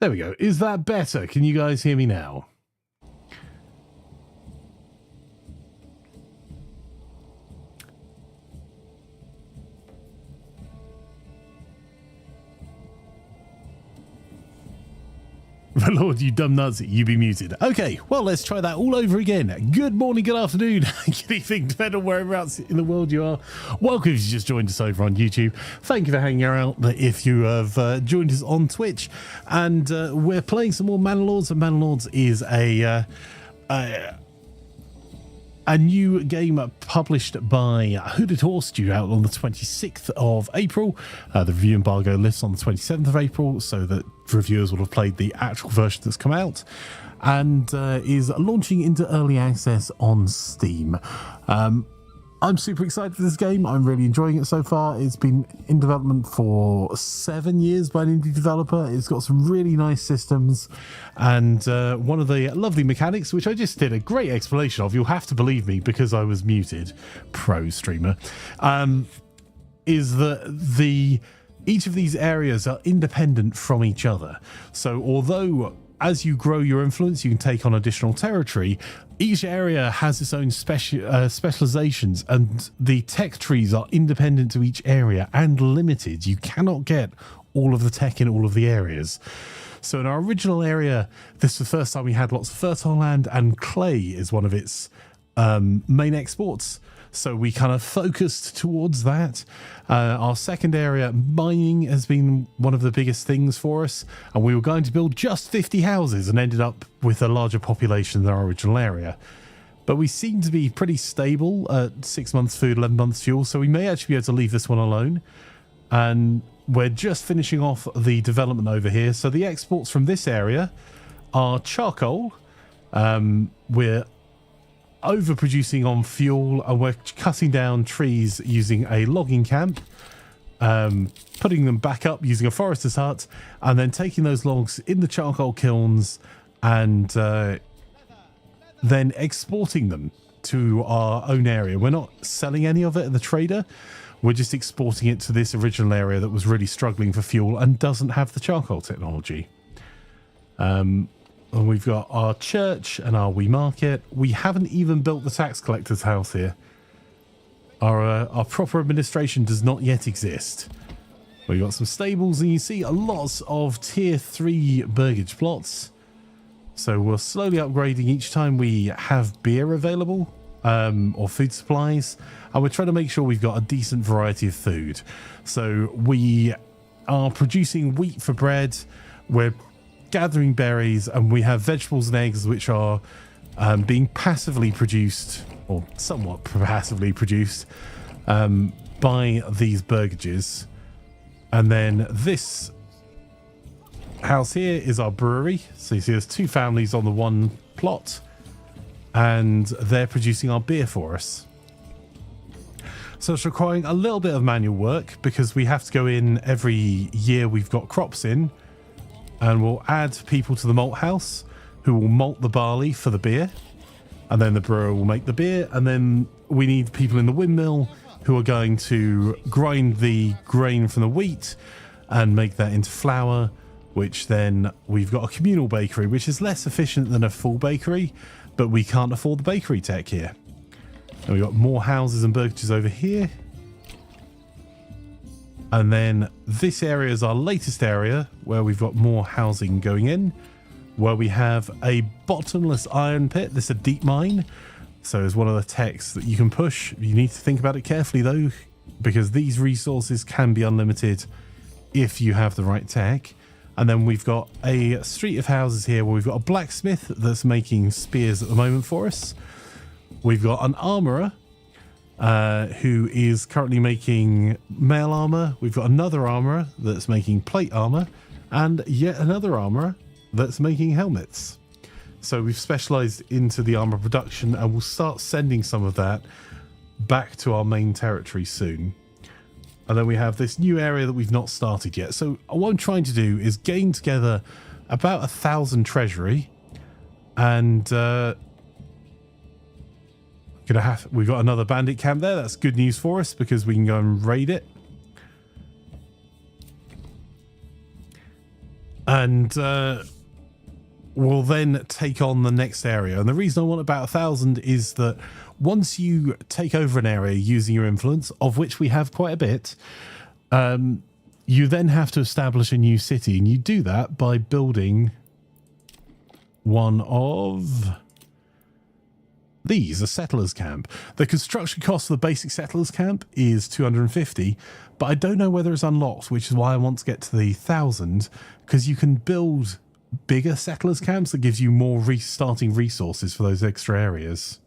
There we go. Is that better? Can you guys hear me now? My lord, you dumb nuts, you be muted. Okay, well, let's try that all over again. Good morning, good afternoon, good evening, depending on wherever else in the world you are. Welcome if you just joined us over on YouTube. Thank you for hanging out. If you have joined us on Twitch, and we're playing some more Manor Lords, and Manor Lords is a new game published by Hooded Horse, due out on the 26th of April. The review embargo lifts on the 27th of April, so that reviewers will have played the actual version that's come out, and is launching into early access on Steam. I'm super excited for this game. I'm really enjoying it so far. It's been in development for 7 years by an indie developer. It's got some really nice systems, and one of the lovely mechanics, which I just did a great explanation of, you'll have to believe me because I was muted, pro streamer, is that each of these areas are independent from each other. So although as you grow your influence, you can take on additional territory, each area has its own specializations, and the tech trees are independent to each area and limited. You cannot get all of the tech in all of the areas. So in our original area, this was the first time we had lots of fertile land, and clay is one of its main exports. So we kind of focused towards that. Our second area, mining, has been one of the biggest things for us, and we were going to build just 50 houses and ended up with a larger population than our original area. But we seem to be pretty stable at 6 months food, 11 months fuel, so we may actually be able to leave this one alone. And we're just finishing off the development over here. So the exports from this area are charcoal. We're overproducing on fuel, and we're cutting down trees using a logging camp, putting them back up using a forester's hut, and then taking those logs in the charcoal kilns and then exporting them to our own area. We're not selling any of it at the trader. We're just exporting it to this original area that was really struggling for fuel and doesn't have the charcoal technology. And we've got our church and our wee market. We haven't even built the tax collector's house here. Our proper administration does not yet exist. We've got some stables, and you see lots of tier 3 burgage plots. So we're slowly upgrading each time we have beer available, or food supplies. And we're trying to make sure we've got a decent variety of food. So we are producing wheat for bread. We're gathering berries, and we have vegetables and eggs which are being passively produced, or somewhat passively produced, by these burgages. And then this house here is our brewery. So you see there's 2 families on the one plot, and they're producing our beer for us. So it's requiring a little bit of manual work because we have to go in every year we've got crops in, and we'll add people to the malt house who will malt the barley for the beer, and then the brewer will make the beer, and then we need people in the windmill who are going to grind the grain from the wheat and make that into flour, which then we've got a communal bakery, which is less efficient than a full bakery, but we can't afford the bakery tech here. And we've got more houses and burgages over here. And then this area is our latest area, where we've got more housing going in, where we have a bottomless iron pit. This is a deep mine. So it's one of the techs that you can push. You need to think about it carefully, though, because these resources can be unlimited if you have the right tech. And then we've got a street of houses here where we've got a blacksmith that's making spears at the moment for us. We've got an armorer who is currently making mail armor. We've got another armorer that's making plate armor, and yet another armorer that's making helmets. So we've specialized into the armor production, and we'll start sending some of that back to our main territory soon. And then we have this new area that we've not started yet. So what I'm trying to do is gain together about 1,000 treasury, and we've got another bandit camp there. That's good news for us because we can go and raid it. And we'll then take on the next area. And the reason I want about 1,000 is that once you take over an area using your influence, of which we have quite a bit, you then have to establish a new city. And you do that by building one of these, a settlers camp. The construction cost of the basic settlers camp is 250, but I don't know whether it's unlocked, which is why I want to get to the 1,000, because you can build bigger settlers camps that gives you more restarting resources for those extra areas.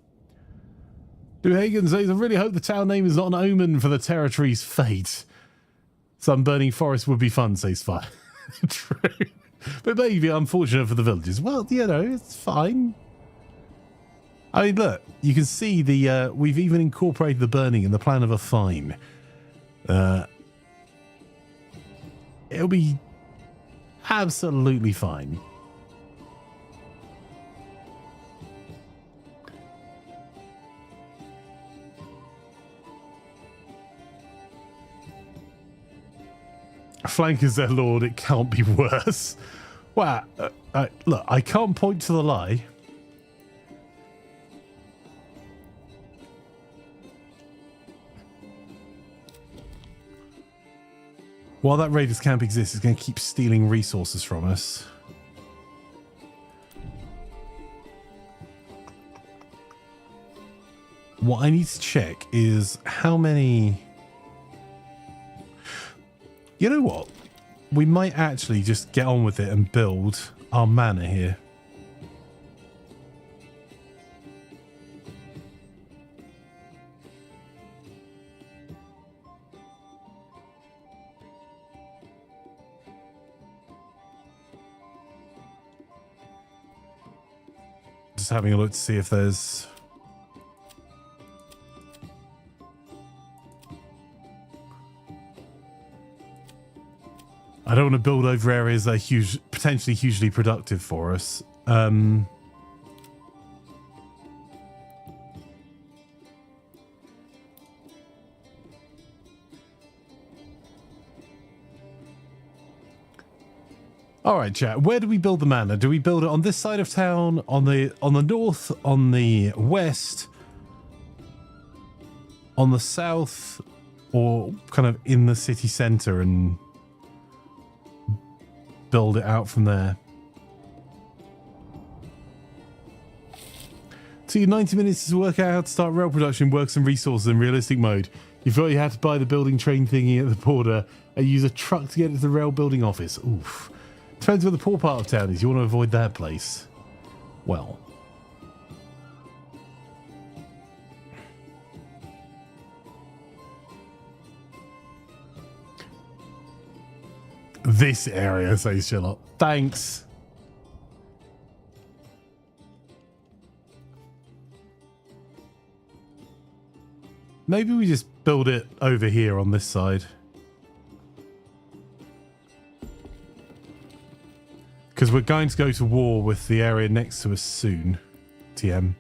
Duhagen says, I really hope the town name is not an omen for the territory's fate. Some burning forest would be fun, says Fire. True. But maybe unfortunate for the villages. Well, you know, it's fine. I mean, look, you can see the, we've even incorporated the burning in the plan of a fine. It'll be absolutely fine. Flankers their lord, it can't be worse. Well, look, I can't point to the lie. While that raiders camp exists, it's going to keep stealing resources from us. What I need to check is how many... You know what? We might actually just get on with it and build our manor here. Just having a look to see if there's... I don't want to build over areas that are potentially hugely productive for us. All right, chat. Where do we build the manor? Do we build it on this side of town, on the north, on the west, on the south, or kind of in the city centre and build it out from there? So you 90 minutes to work out how to start rail production, work some resources in realistic mode. You thought you had to buy the building train thingy at the border and use a truck to get to the rail building office. Oof. Depends where the poor part of town is. You want to avoid that place. Well. This area, says Sherlock. Thanks. Maybe we just build it over here on this side. Because we're going to go to war with the area next to us soon, TM.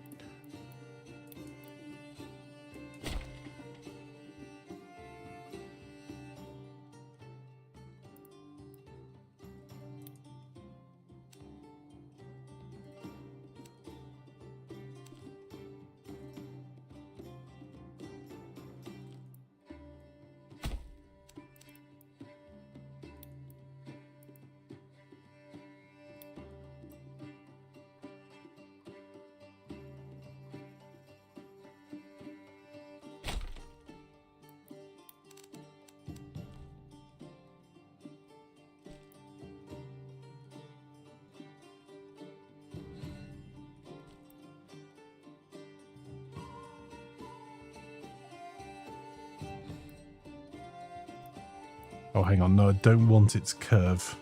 Oh, hang on. No, I don't want its curve.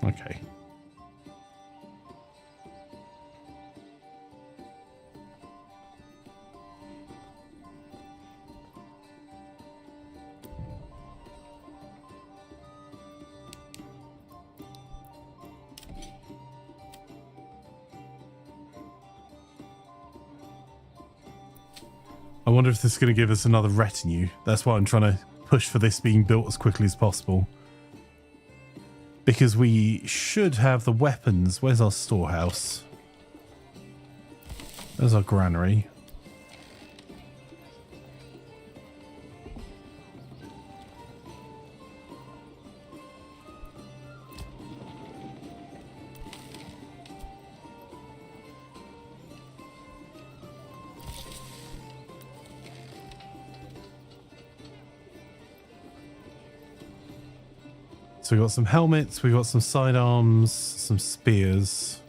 Okay. I wonder if this is going to give us another retinue. That's why I'm trying to push for this being built as quickly as possible. Because we should have the weapons. Where's our storehouse? There's our granary. So we've got some helmets, we've got some sidearms, some spears.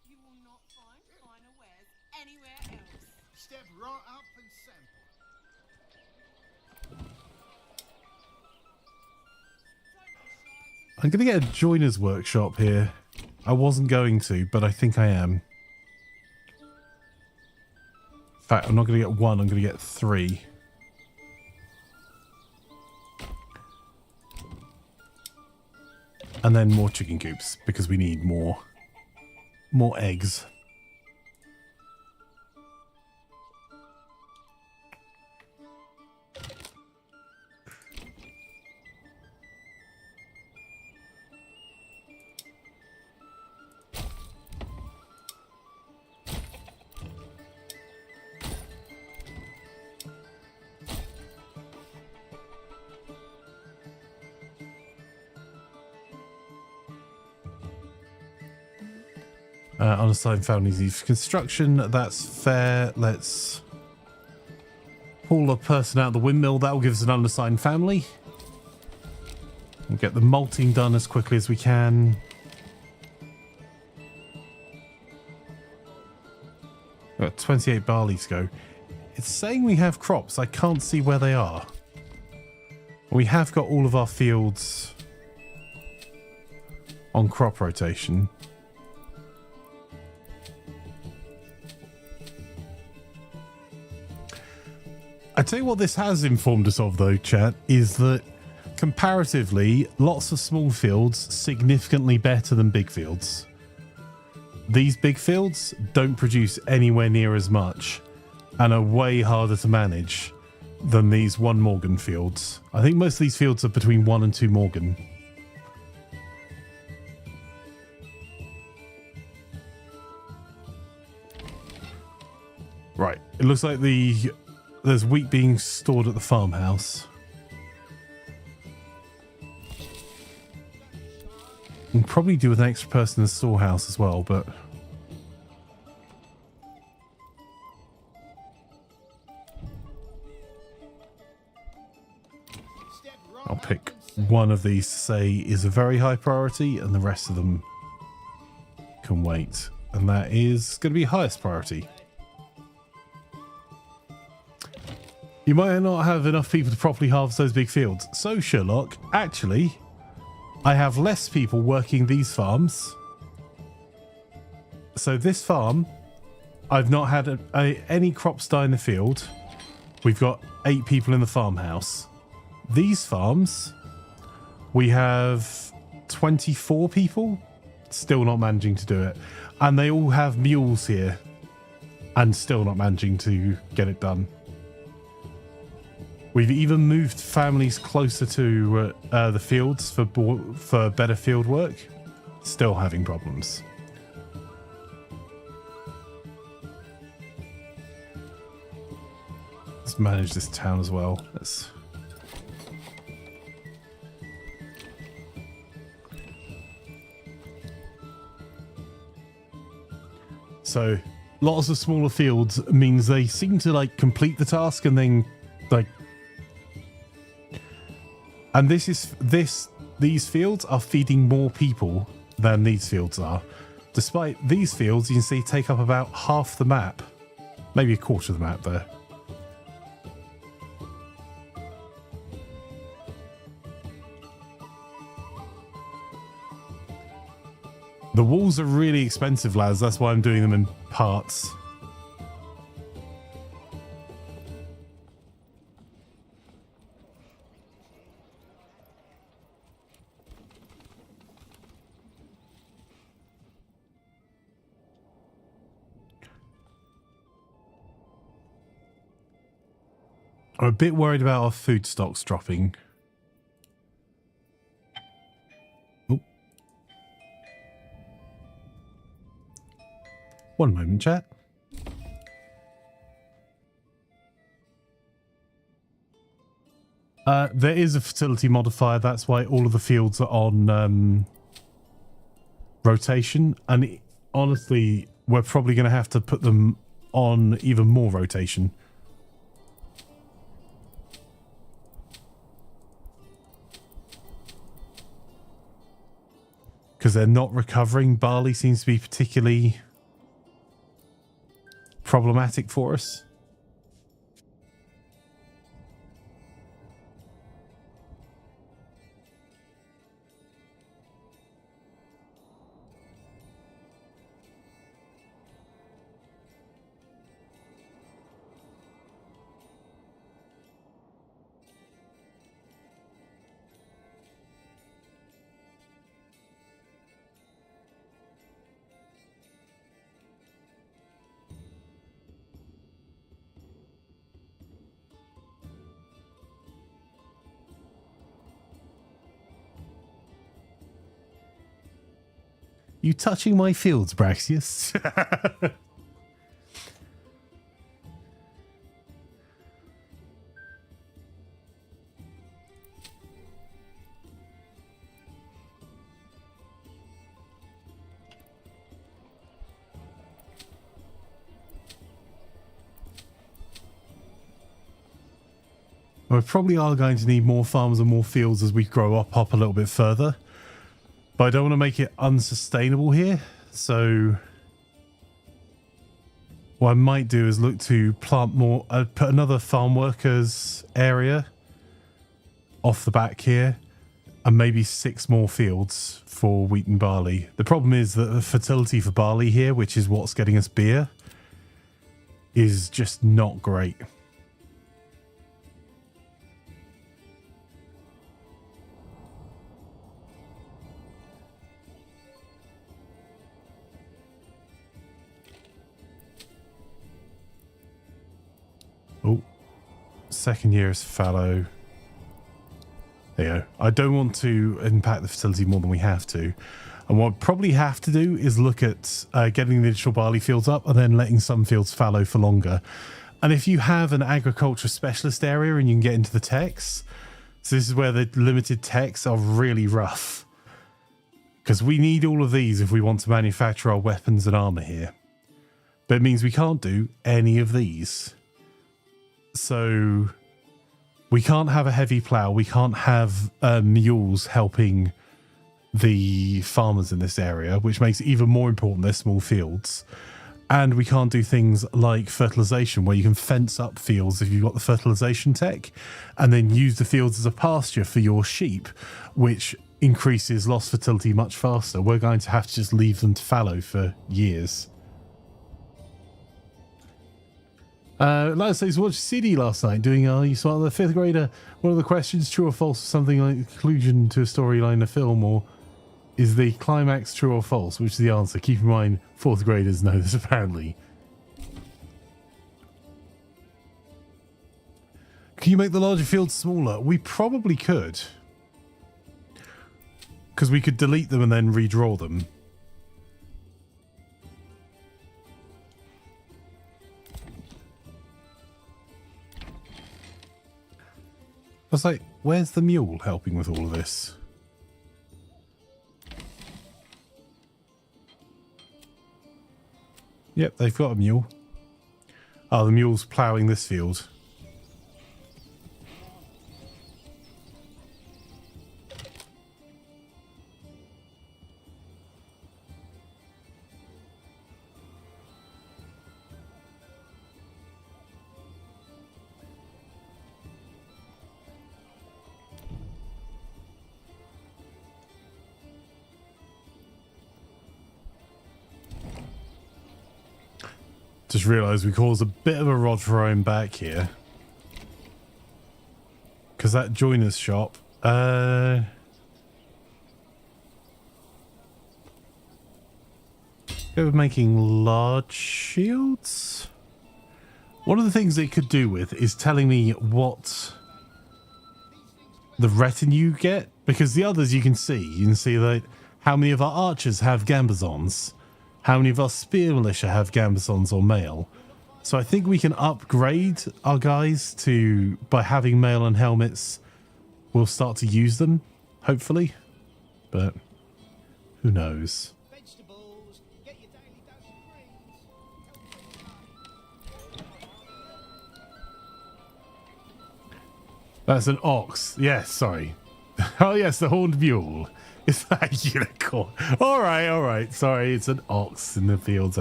You will not find finer wares anywhere else. Step right up and sample. I'm going to get a joiner's workshop here. I wasn't going to, but I think I am. In fact, I'm not going to get one, I'm going to get 3. And then more chicken coops, because we need more eggs. Unassigned families need construction. That's fair. Let's pull a person out of the windmill. That will give us an unassigned family. We'll get the malting done as quickly as we can. We've got 28 barley to go. It's saying we have crops. I can't see where they are. We have got all of our fields on crop rotation. I tell you what this has informed us of though, chat, is that comparatively, lots of small fields significantly better than big fields. These big fields don't produce anywhere near as much and are way harder to manage than these 1 Morgan fields. I think most of these fields are between 1 and 2 Morgan. Right, it looks like there's wheat being stored at the farmhouse. We'll probably do with an extra person in the storehouse as well, but I'll pick one of these to say is a very high priority and the rest of them can wait. And that is going to be highest priority. You might not have enough people to properly harvest those big fields. So, Sherlock, actually, I have less people working these farms. So this farm, I've not had any crops die in the field. We've got 8 people in the farmhouse. These farms, we have 24 people. Still not managing to do it. And they all have mules here. And still not managing to get it done. We've even moved families closer to the fields for better field work. Still having problems. Let's manage this town as well. So, lots of smaller fields means they seem to like complete the task and then like. And these fields are feeding more people than these fields are. Despite these fields, you can see take up about half the map. Maybe a quarter of the map there. The walls are really expensive, lads. That's why I'm doing them in parts. I'm a bit worried about our food stocks dropping. Oh. One moment, chat. There is a fertility modifier. That's why all of the fields are on rotation. And honestly, we're probably going to have to put them on even more rotation. Because they're not recovering. Barley seems to be particularly problematic for us. You touching my fields, Braxius? We probably are going to need more farms and more fields as we grow up a little bit further. But I don't want to make it unsustainable here. So what I might do is look to plant more, put another farm workers area off the back here, and maybe 6 more fields for wheat and barley. The problem is that the fertility for barley here, which is what's getting us beer, is just not great. Oh, second year is fallow. There you go. I don't want to impact the fertility more than we have to. And what I'd probably have to do is look at getting the additional barley fields up and then letting some fields fallow for longer. And if you have an agriculture specialist area and you can get into the techs, so this is where the limited techs are really rough. Because we need all of these if we want to manufacture our weapons and armor here. But it means we can't do any of these. So we can't have a heavy plow. We can't have mules helping the farmers in this area, which makes it even more important they're small fields. And we can't do things like fertilization, where you can fence up fields if you've got the fertilization tech, and then use the fields as a pasture for your sheep, which increases loss fertility much faster. We're going to have to just leave them to fallow for years. Lance says, watched CD last night doing you saw the 5th grader. One of the questions, true or false, something like conclusion to a storyline in a film, or is the climax true or false? Which is the answer? Keep in mind, 4th graders know this apparently. Can you make the larger fields smaller? We probably could. Because we could delete them and then redraw them. I was like, where's the mule helping with all of this? Yep, they've got a mule. Oh, the mule's ploughing this field. Just realised we caused a bit of a rod for our own back here. Because that joiner's shop... Go with making large shields? One of the things it could do with is telling me what the retinue get. Because the others you can see that how many of our archers have gambazons. How many of our spear militia have gambazons or mail? So I think we can upgrade our guys to, by having mail and helmets, we'll start to use them, hopefully. But who knows? Vegetables. Get your daily dose of greens. That's an ox. Yes, sorry. Oh yes, the horned mule. Is that a unicorn? All right. Sorry, it's an ox in the fields.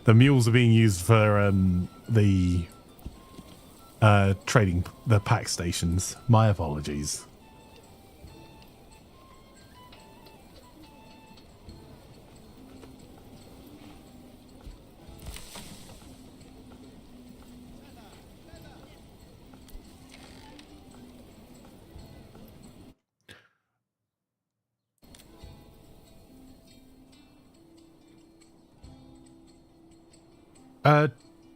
The mules are being used for the trading, the pack stations. My apologies.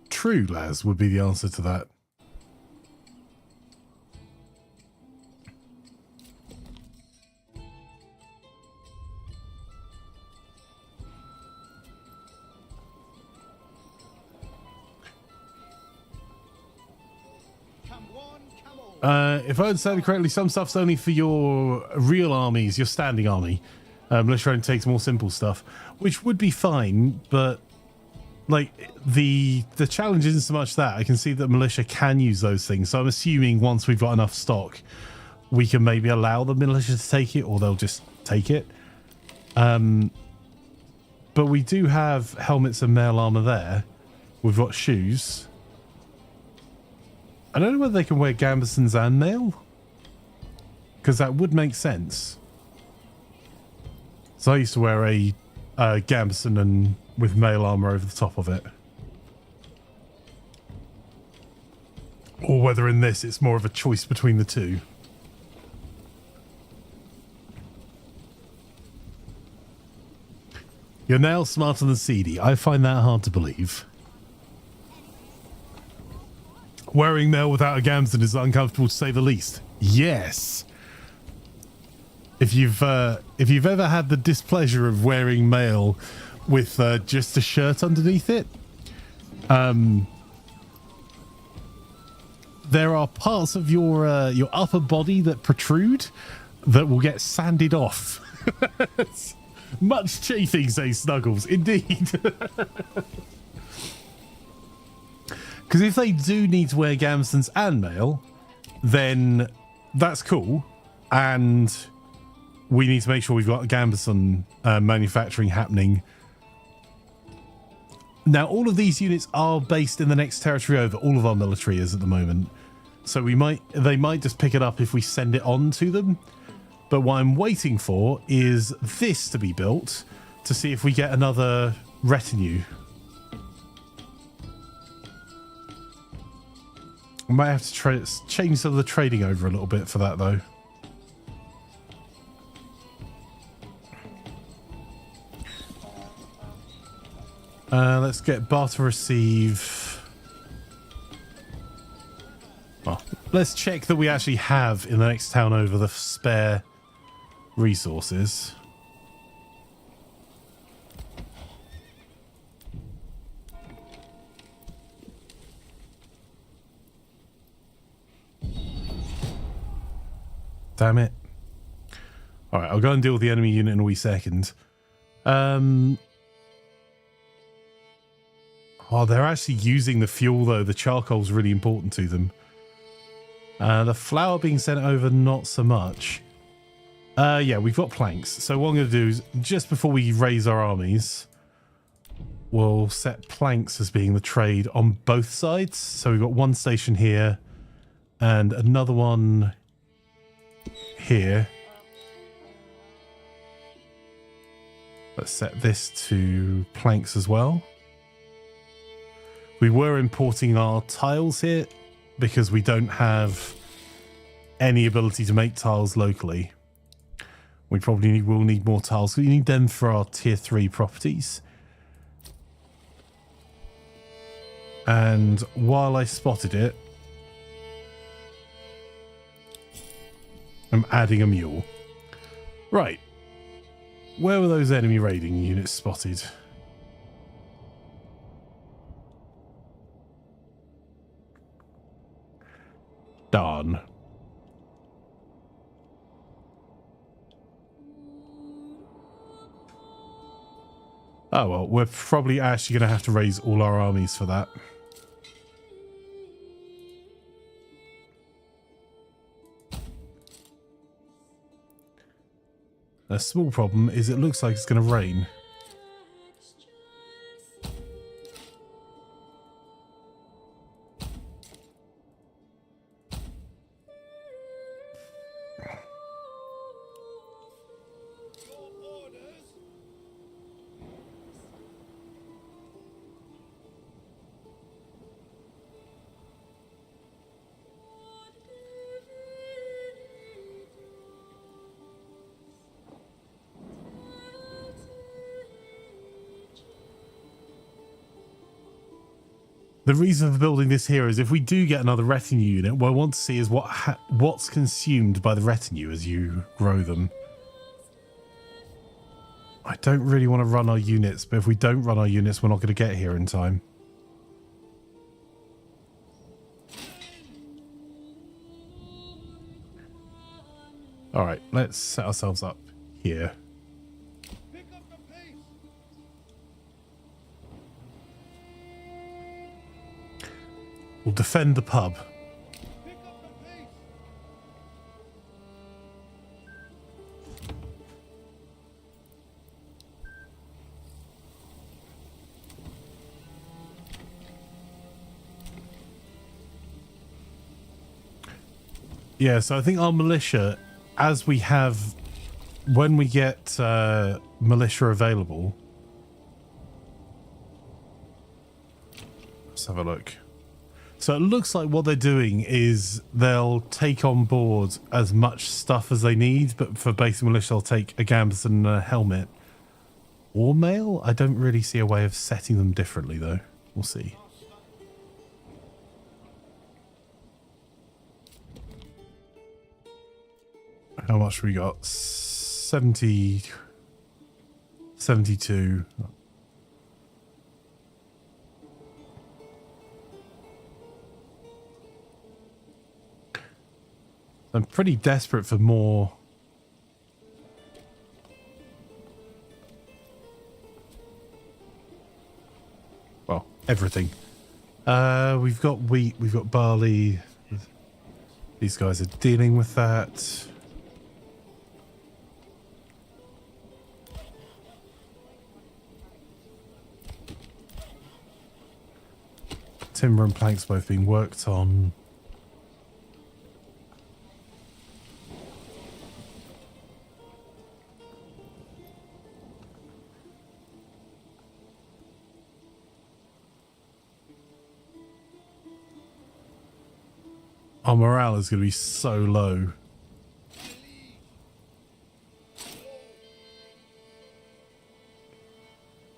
True, Laz, would be the answer to that. Come one, come all. If I understand correctly, some stuff's only for your real armies, your standing army. Militia only takes more simple stuff, which would be fine, but like the challenge isn't so much that. I can see that militia can use those things, so I'm assuming once we've got enough stock, we can maybe allow the militia to take it, or they'll just take it. But we do have helmets and mail armor there. We've got shoes. I don't know whether they can wear gambesons and mail, because that would make sense. So I used to wear a gambeson and with mail armor over the top of it. Or whether in this it's more of a choice between the two. You're now smarter than Seedy. I find that hard to believe. Wearing mail without a gambeson is uncomfortable to say the least. Yes. If you've ever had the displeasure of wearing mail with just a shirt underneath it, there are parts of your upper body that protrude that will get sanded off. Much chafing, say Snuggles. Indeed. Because if they do need to wear gambesons and mail, then that's cool, and we need to make sure we've got gambeson manufacturing happening. Now, all of these units are based in the next territory over. All of our military is at the moment. So they might just pick it up if we send it on to them. But what I'm waiting for is this to be built to see if we get another retinue. I might have to change some of the trading over a little bit for that, though. Let's get barter receive. Well, let's check that we actually have in the next town over the spare resources. Damn it. All right, I'll go and deal with the enemy unit in a wee second. Oh, they're actually using the fuel, though. The charcoal's really important to them. The flour being sent over, not so much. Yeah, we've got planks. So what I'm going to do is, just before we raise our armies, we'll set planks as being the trade on both sides. So we've got one station here and another one here. Let's set this to planks as well. We were importing our tiles here because we don't have any ability to make tiles locally. We probably will need more tiles. So we need them for our tier 3 properties. And while I spotted it, I'm adding a mule. Right. Where were those enemy raiding units spotted? Darn. Oh well, we're probably actually going to have to raise all our armies for that. A small problem is it looks like it's going to rain. The reason for building this here is if we do get another retinue unit, what I want to see is what's consumed by the retinue as you grow them. I don't really want to run our units, but if we don't run our units, we're not going to get here in time. All right, let's set ourselves up here. Pick up the pace. We'll defend the pub. Pick up the pace. Yeah, so I think our militia, as we have, when we get militia available, let's have a look. So it looks like what they're doing is they'll take on board as much stuff as they need, but for basic militia, they'll take a gambus and a helmet. Or mail? I don't really see a way of setting them differently, though. We'll see. How much we got? 70... 72... I'm pretty desperate for more. Well, everything. We've got wheat, we've got barley. These guys are dealing with that. Timber and planks both being worked on. Our morale is going to be so low.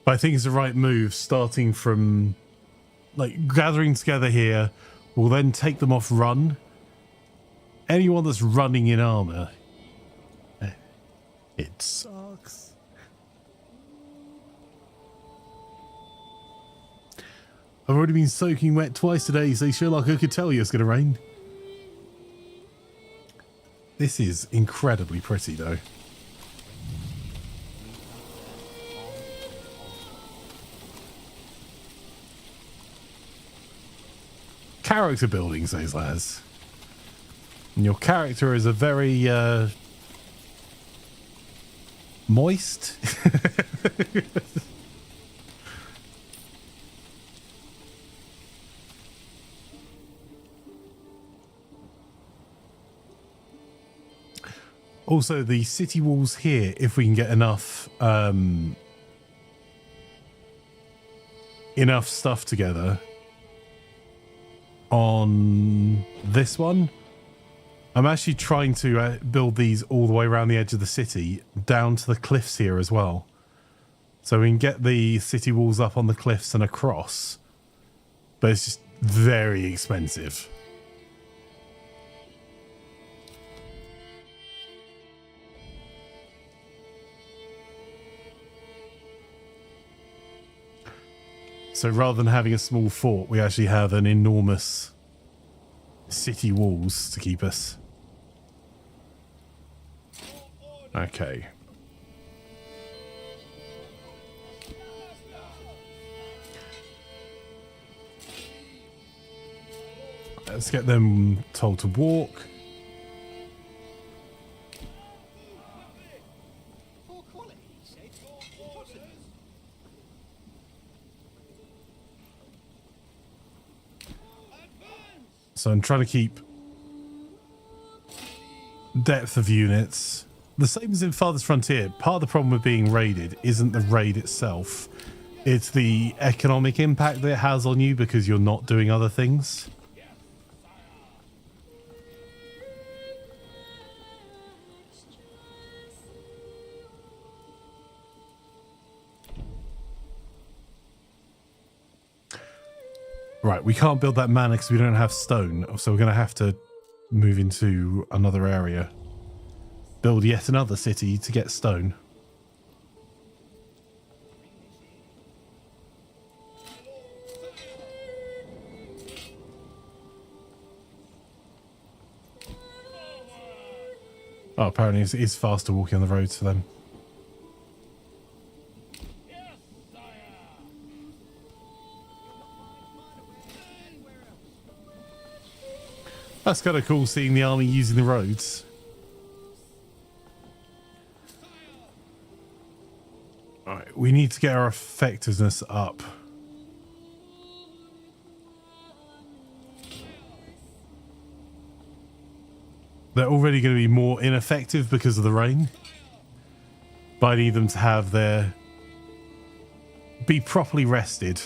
But I think it's the right move, starting from, like, gathering together here. We'll then take them off run. Anyone that's running in armor, it sucks. I've already been soaking wet twice today, so Sherlock, I could tell you it's going to rain. This is incredibly pretty, though. Character building, says Laz. And your character is a very moist. Also, the city walls here, if we can get enough enough stuff together, on this one. I'm actually trying to build these all the way around the edge of the city, down to the cliffs here as well. So we can get the city walls up on the cliffs and across. But it's just very expensive. So rather than having a small fort, we actually have an enormous city walls to keep us. Okay. Let's get them told to walk. So I'm trying to keep depth of units. The same as in Farthest Frontier, part of the problem with being raided isn't the raid itself. It's the economic impact that it has on you because you're not doing other things. Right, we can't build that manor because we don't have stone, so we're going to have to move into another area. Build yet another city to get stone. Oh, apparently it's faster walking on the roads for them. That's kind of cool seeing the army using the roads. Alright, we need to get our effectiveness up. They're already going to be more ineffective because of the rain. But I need them to have their... be properly rested.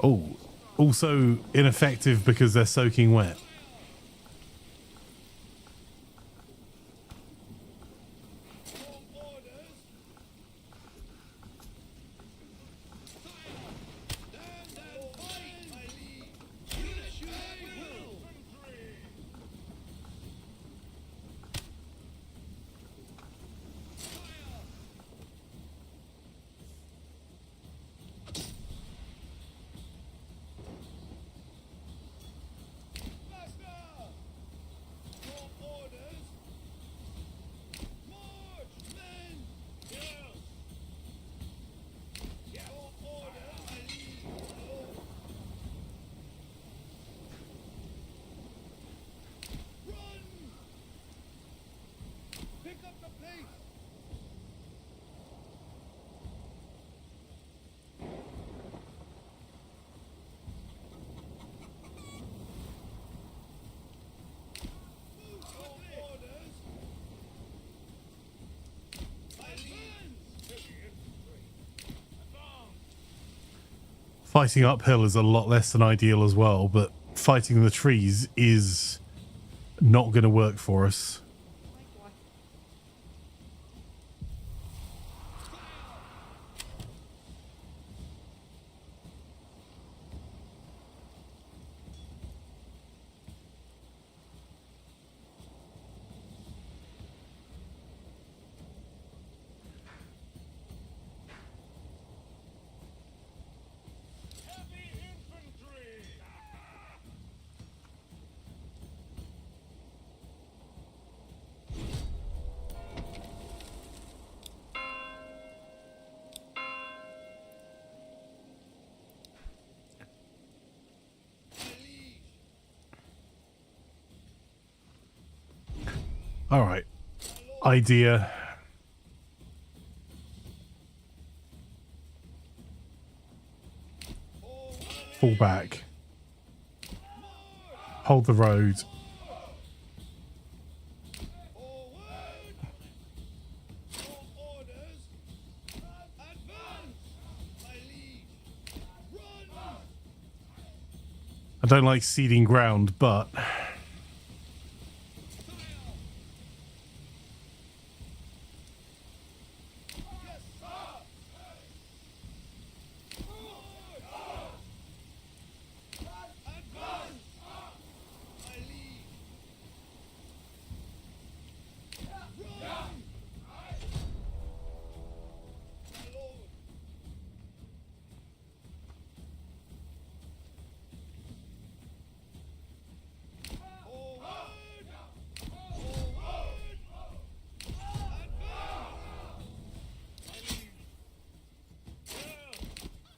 Oh, also ineffective because they're soaking wet. Fighting uphill is a lot less than ideal as well, but fighting the trees is not going to work for us. All right. Idea. fall back. Hold the road. Forward! Your orders! Advance! My liege! Run! I don't like ceding ground, but Yes, sir! Advance! My liege! Run! My lord! Forward! Forward! Advance! My liege!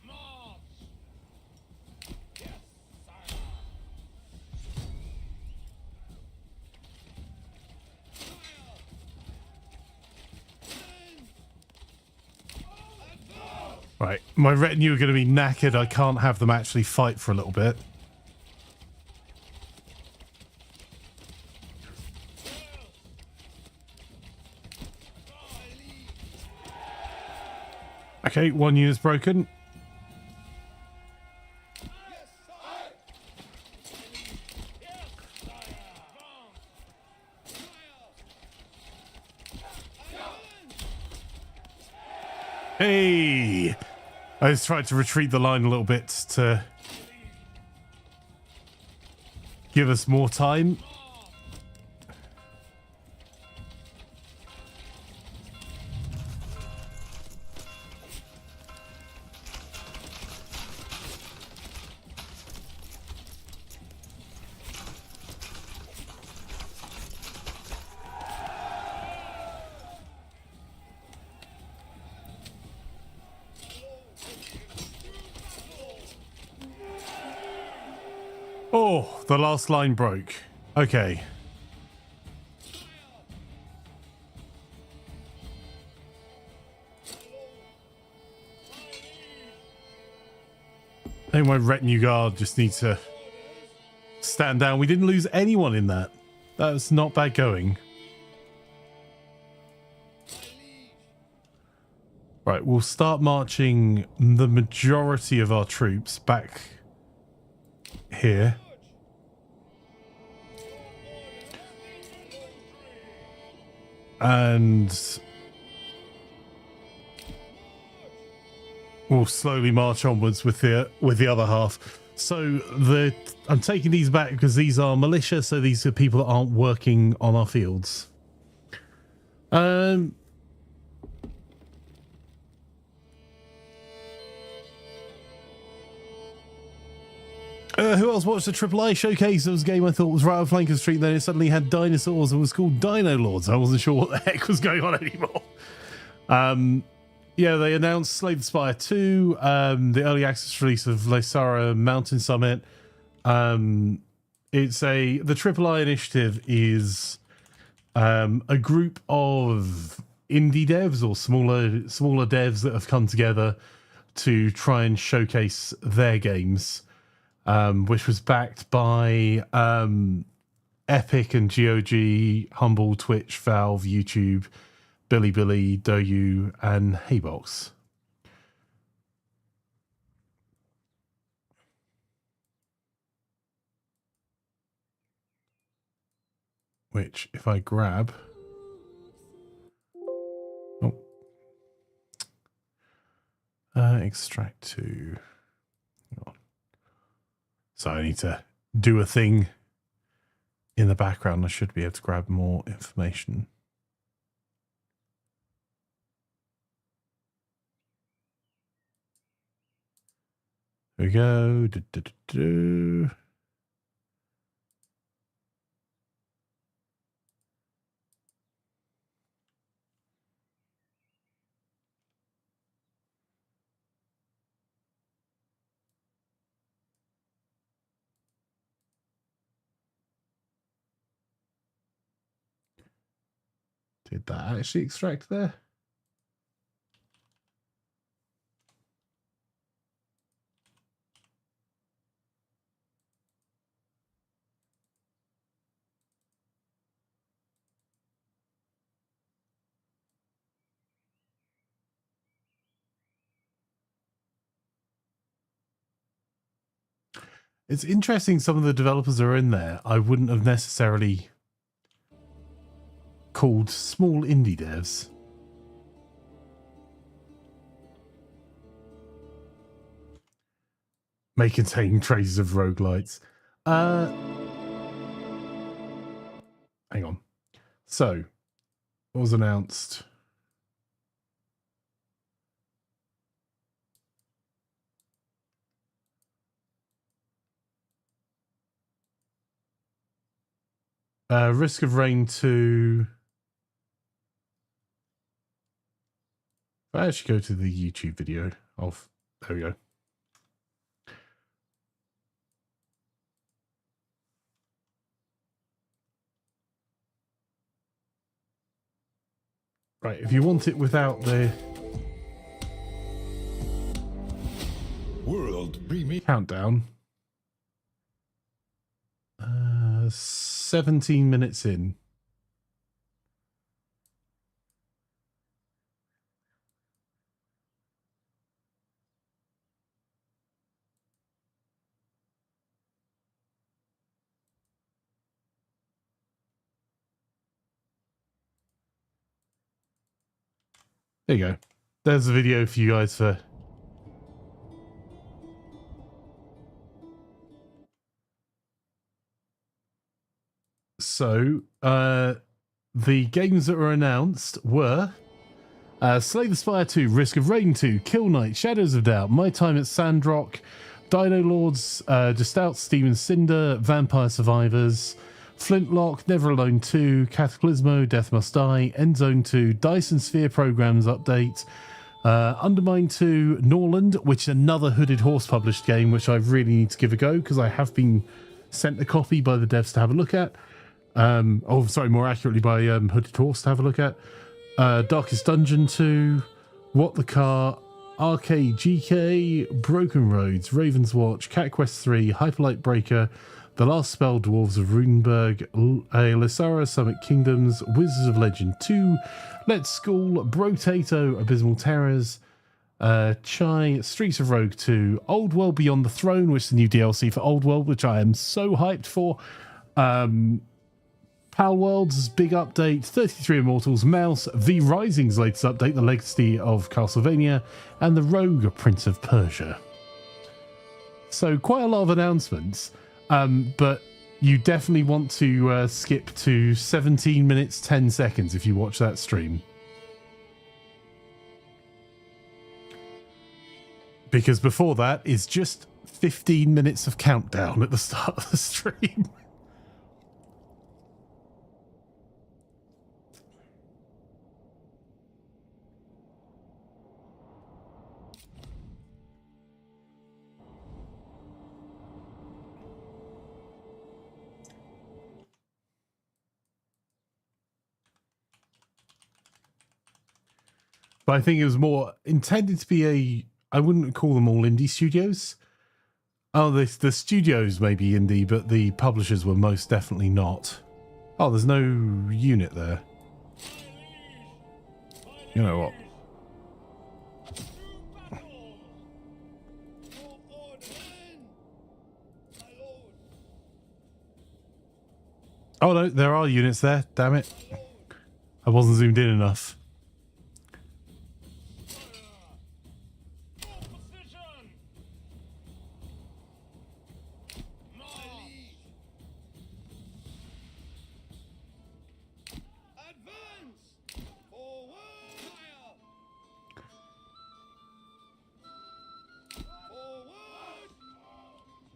March! Yes, sire! right, my retinue are going to be knackered. I can't have them actually fight for a little bit. Okay, one unit's broken. Hey! I just tried to retreat the line a little bit to give us more time. Oh, the last line broke. Okay. I think my retinue guard just needs to stand down. We didn't lose anyone in that. That was not bad going. Right, we'll start marching the majority of our troops back here. And we'll slowly march onwards with the other half. So I'm taking these back because these are militia, so these are people that aren't working on our fields. Who else watched the AAA showcase? There was a game I thought was right on Flanker Street, then it suddenly had dinosaurs and was called Dino Lords. I wasn't sure what the heck was going on anymore. Yeah, they announced Slay the Spire 2, the early access release of Lysara Mountain Summit. The AAA initiative is a group of indie devs or smaller devs that have come together to try and showcase their games. Which was backed by Epic and GOG, Humble, Twitch, Valve, YouTube, Bilibili, Douyu, and Haybox. Which, if I grab... Oh. Extract to... Hang on. So I need to do a thing in the background. I should be able to grab more information. There we go. Did that actually extract there? It's interesting some of the developers are in there. I wouldn't have necessarily called small indie devs. May contain traces of roguelites. Hang on. So, what was announced? Risk of Rain 2. If I actually go to the YouTube video of... There we go. Right, if you want it without the... World premiere. countdown. 17 minutes in. There you go. There's a video for you guys for... So, the games that were announced were Slay the Spire 2, Risk of Rain 2, Kill Knight, Shadows of Doubt, My Time at Sandrock, Dino Lords, Just Out, Steam and Cinder, Vampire Survivors, Flintlock, Never Alone 2, Cataclysmo, Death Must Die, Endzone 2, Dyson Sphere Programs Update, Undermine 2, Norland, which is another Hooded Horse published game, which I really need to give a go because I have been sent a copy by the devs to have a look at. More accurately by Hooded Horse to have a look at. Darkest Dungeon 2, What the Car, Arcade GK, Broken Roads, Raven's Watch, Cat Quest 3, Hyperlight Breaker, The Last Spell, Dwarves of Runeberg, Lysara, Summit Kingdoms, Wizards of Legend 2, Let's School, Brotato, Abysmal Terrors, Chai, Streets of Rogue 2, Old World Beyond the Throne, which is the new DLC for Old World, which I am so hyped for. Pal Worlds' big update, 33 Immortals, Mouse, V Rising's latest update, The Legacy of Castlevania, and The Rogue Prince of Persia. So quite a lot of announcements, but you definitely want to skip to 17 minutes 10 seconds if you watch that stream. Because before that is just 15 minutes of countdown at the start of the stream. But I think it was more intended to be I wouldn't call them all indie studios. Oh, the studios may be indie, but the publishers were most definitely not. Oh, there's no unit there. You know what? Oh no, there are units there. Damn it. I wasn't zoomed in enough.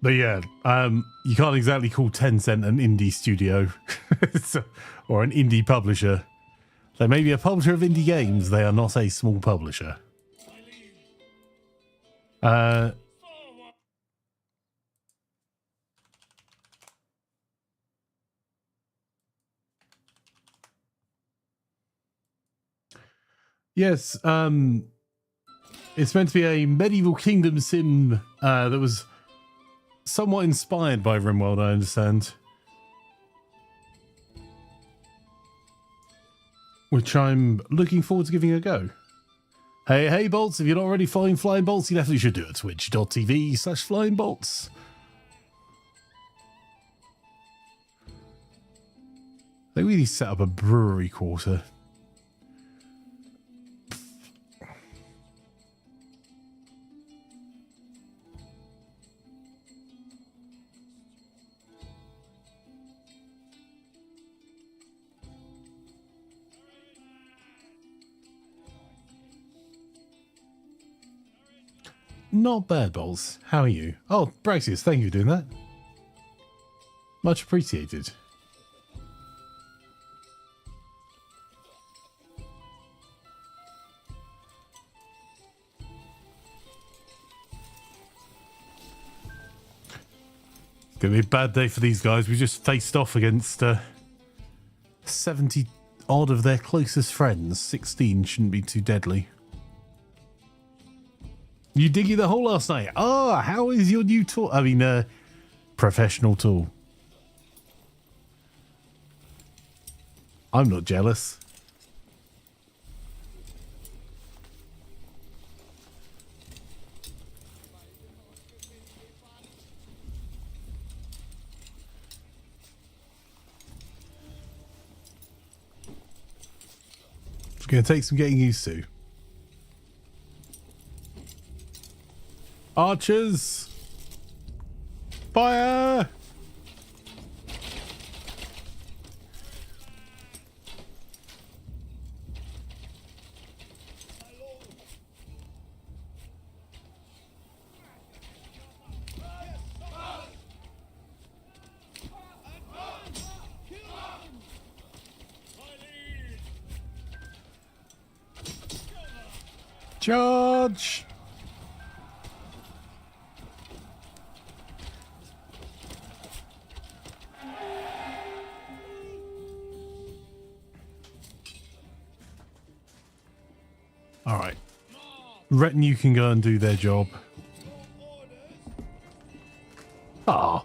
But yeah, you can't exactly call Tencent an indie studio or an indie publisher. They may be a publisher of indie games. They are not a small publisher. Yes, it's meant to be a medieval kingdom sim that was somewhat inspired by RimWorld, I understand. Which I'm looking forward to giving a go. Hey, Bolts, if you're not already following Flying Bolts, you definitely should do it. Twitch.tv/Flying Bolts. They really set up a brewery quarter. Not bad, Balls. How are you? Oh, Braxius, thank you for doing that. Much appreciated. It's going to be a bad day for these guys. We just faced off against 70 odd of their closest friends. 16 shouldn't be too deadly. You diggy the hole last night. Oh, how is your new tool? I mean, professional tool. I'm not jealous. It's going to take some getting used to. Archers! Fire! Charge! Alright. Retinue can go and do their job. Ah,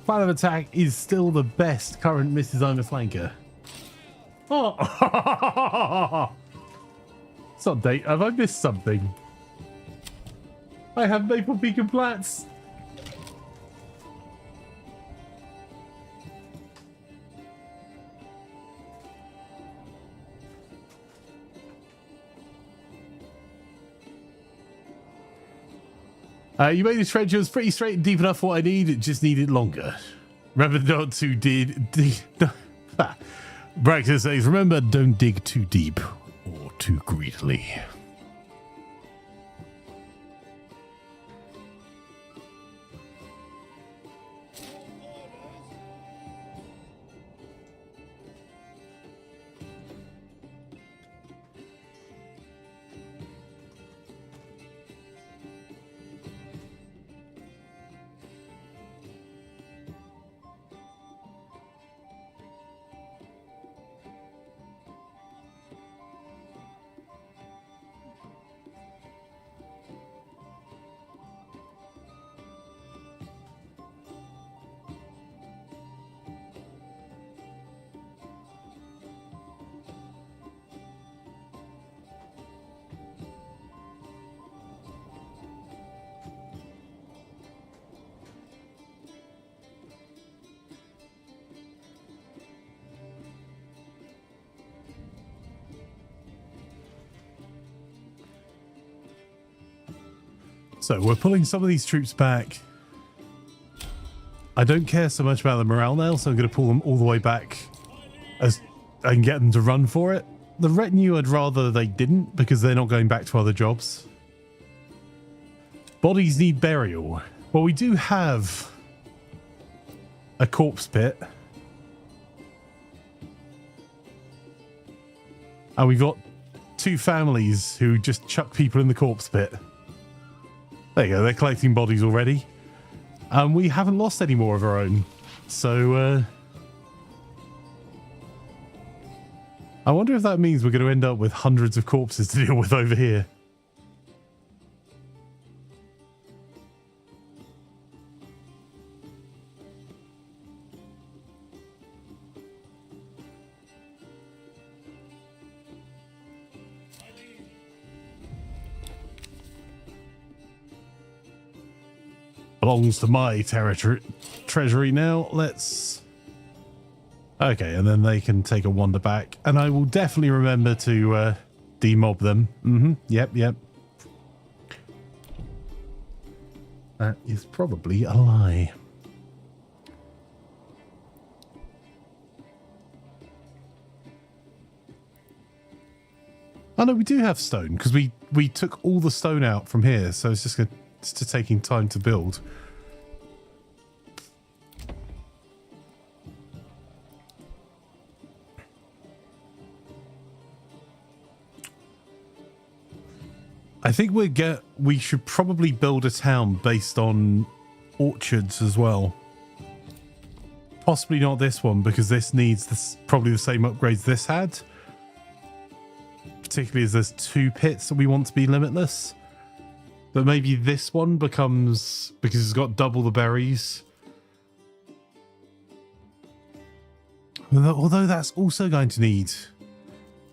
plan of attack is still the best current Mrs. Imaflanker. Oh! It's not date. Have I missed something? I have Maple Beacon Plats. You made this trench. It was pretty straight and deep enough for what I need. It just needed longer. Remember not to dig. Braxton says, remember, don't dig too deep or too greedily. So we're pulling some of these troops back. I don't care so much about the morale now, so I'm going to pull them all the way back as I can get them to run for it. The retinue, I'd rather they didn't, because they're not going back to other jobs. Bodies need burial. Well, we do have a corpse pit. And we've got two families who just chuck people in the corpse pit. There you go, they're collecting bodies already. And we haven't lost any more of our own. So, I wonder if that means we're going to end up with hundreds of corpses to deal with over here. Belongs to my territory treasury now. Let's Okay, and then they can take a wander back. And I will definitely remember to demob them. Yep. That is probably a lie. Oh no, we do have stone because we took all the stone out from here, so it's just taking time to build. I think we should probably build a town based on orchards as well. Possibly not this one because this needs probably the same upgrades this had. Particularly as there's 2 pits that we want to be limitless. But maybe this one becomes, because it's got double the berries. Although that's also going to need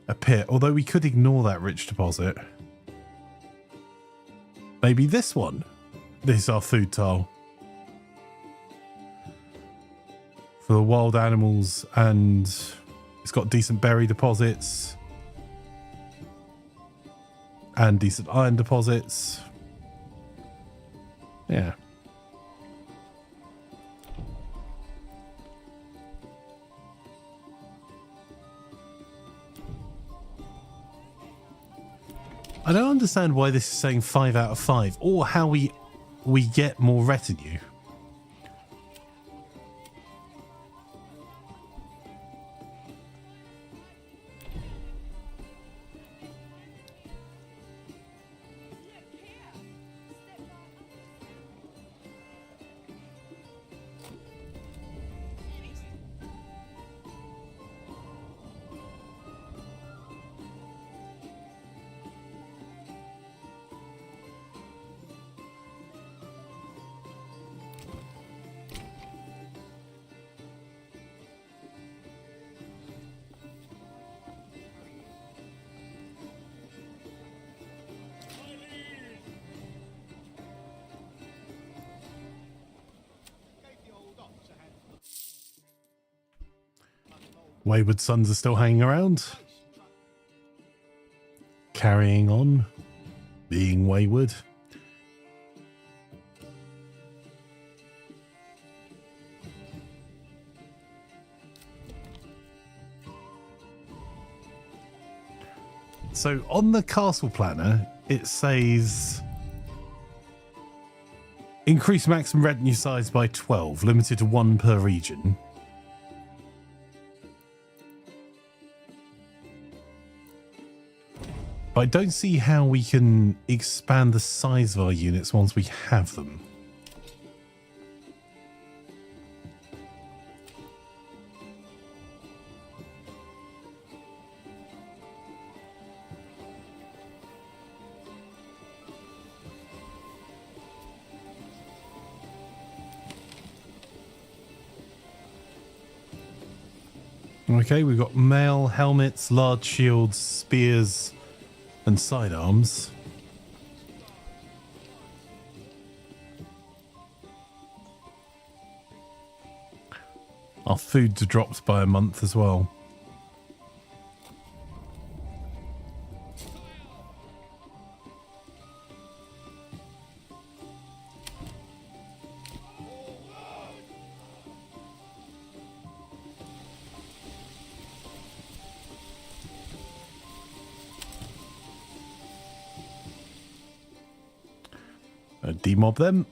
a pit. Although we could ignore that rich deposit. Maybe this one. This is our food tile. For the wild animals, and it's got decent berry deposits. And decent iron deposits. Yeah. I don't understand why this is saying 5 out of 5, or how we get more retinue. Wayward sons are still hanging around. Carrying on. Being wayward. So on the castle planner, it says increase maximum retinue size by 12, limited to 1 per region. But I don't see how we can expand the size of our units once we have them. Okay, we've got mail, helmets, large shields, spears, and sidearms. Our food's dropped by a month as well. Demob them.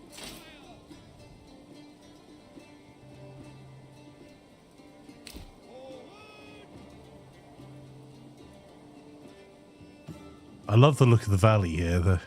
I love the look of the valley here.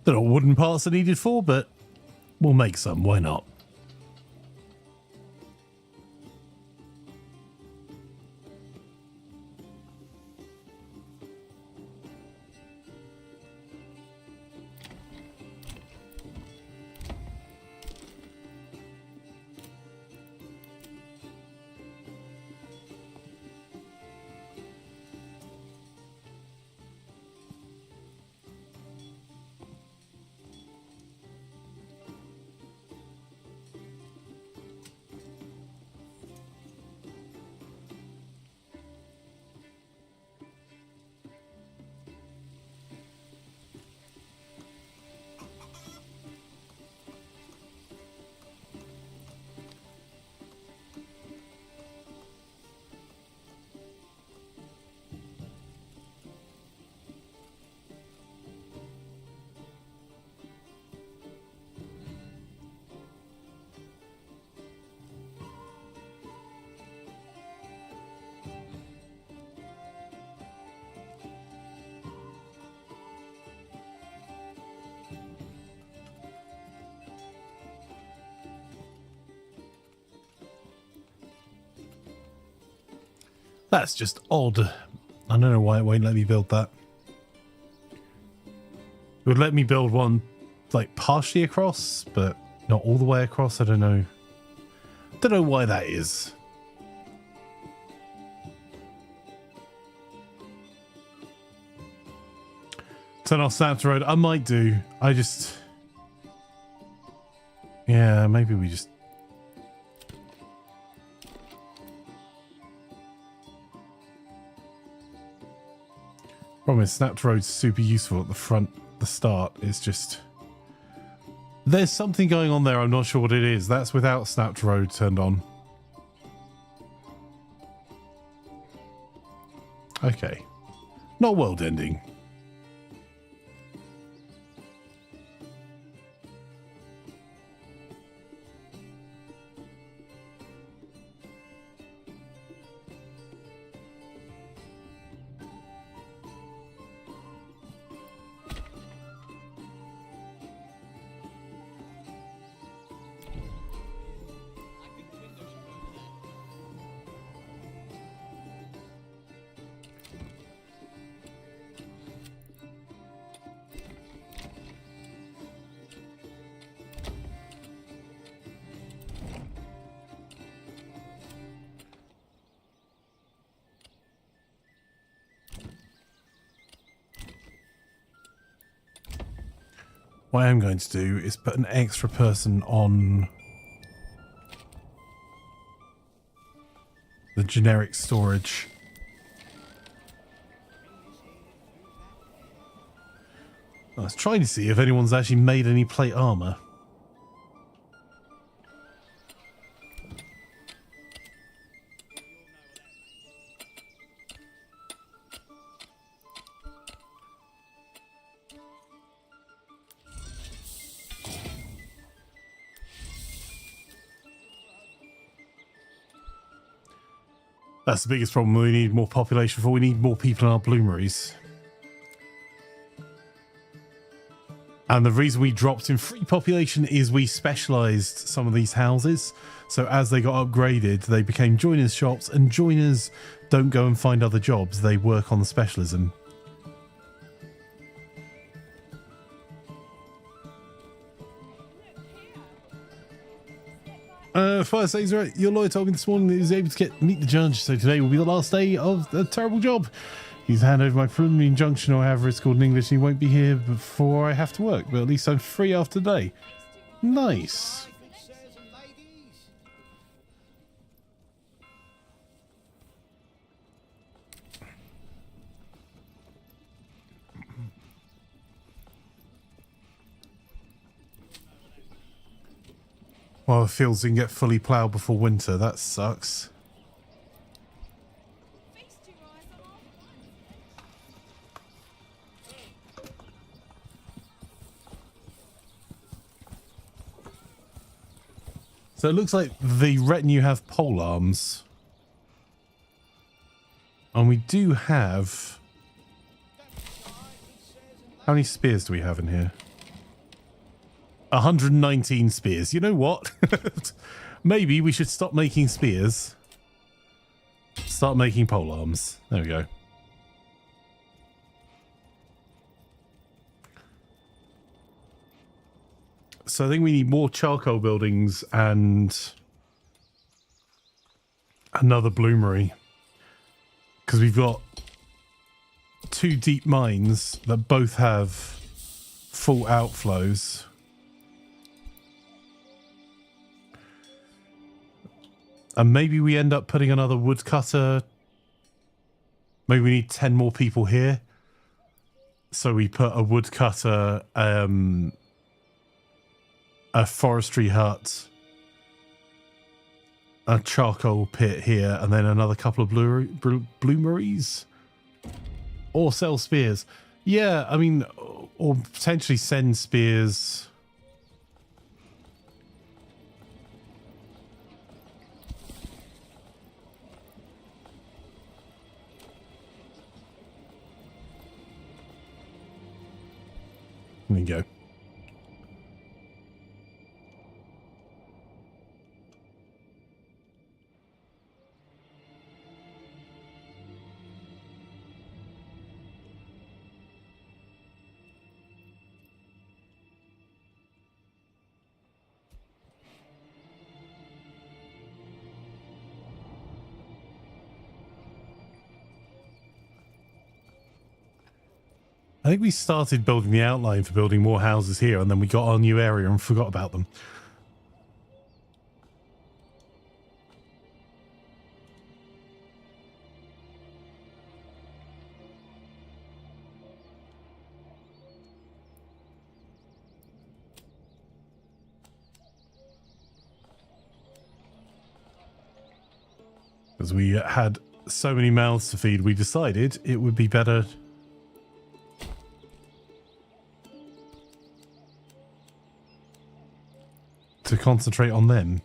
Don't know what wooden parts are needed for, but we'll make some. Why not? That's just odd. I don't know why it won't let me build that. It would let me build one like partially across, but not all the way across. I don't know. Don't know why that is. Turn off Snap to Road. I might do. I just... Yeah, maybe we just... Problem is, Snap to Road's super useful at the front, the start. It's just... There's something going on there. I'm not sure what it is. That's without Snap to Road turned on. Okay. Not world ending. What I am going to do is put an extra person on the generic storage. I was trying to see if anyone's actually made any plate armor. That's the biggest problem we need more population for. We need more people in our bloomeries. And the reason we dropped in free population is we specialised some of these houses. So as they got upgraded, they became joiners' shops, and joiners don't go and find other jobs. They work on the specialism. Fire says, right, your lawyer told me this morning that he was able to meet the judge, so today will be the last day of a terrible job. He's handed over my preliminary injunction, or however it's called in English, and he won't be here before I have to work, but at least I'm free after today. Nice. Well, the fields didn't get fully ploughed before winter. That sucks. So it looks like the retinue have pole arms. And we do have... How many spears do we have in here? 119 spears. You know what? Maybe we should stop making spears. Start making pole arms. There we go. So I think we need more charcoal buildings and another bloomery. Because we've got 2 deep mines that both have full outflows. And maybe we end up putting another woodcutter. Maybe we need 10 more people here. So we put a woodcutter, a forestry hut, a charcoal pit here, and then another couple of bloomeries. Or sell spears. Yeah, I mean, or potentially send spears. There you go. I think we started building the outline for building more houses here, and then we got our new area and forgot about them. As we had so many mouths to feed, we decided it would be better to concentrate on them.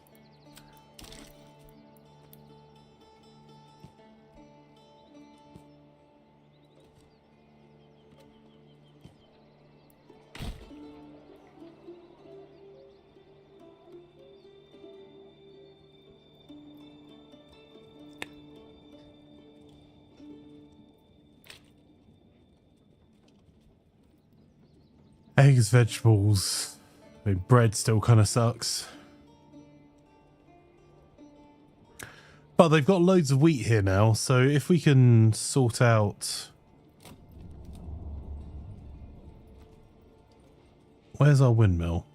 Eggs, vegetables. I mean, bread still kind of sucks. But they've got loads of wheat here now, so if we can sort out... Where's our windmill?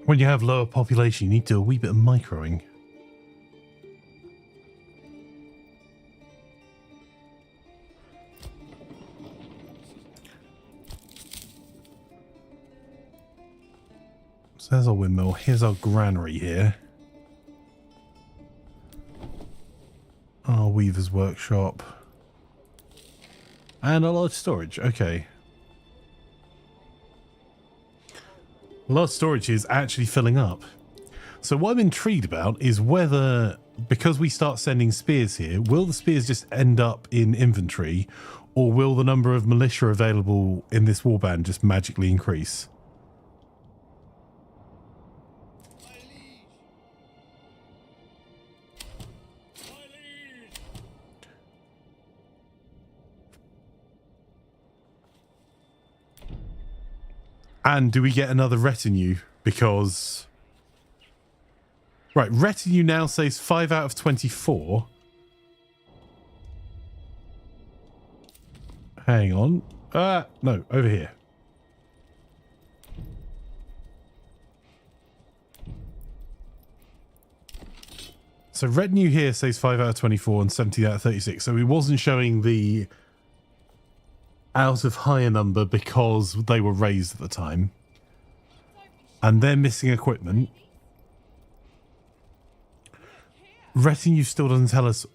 When you have lower population, you need to do a wee bit of microing. There's our windmill. Here's our granary here. Our weaver's workshop. And a large storage. Okay. Large storage is actually filling up. So what I'm intrigued about is whether, because we start sending spears here, will the spears just end up in inventory, or will the number of militia available in this warband just magically increase? And do we get another retinue? Because... Right, retinue now says 5 out of 24. Hang on. No, over here. So retinue here says 5 out of 24 and 17 out of 36. So it wasn't showing the out of higher number because they were raised at the time. And they're missing equipment. Retinue still doesn't tell us.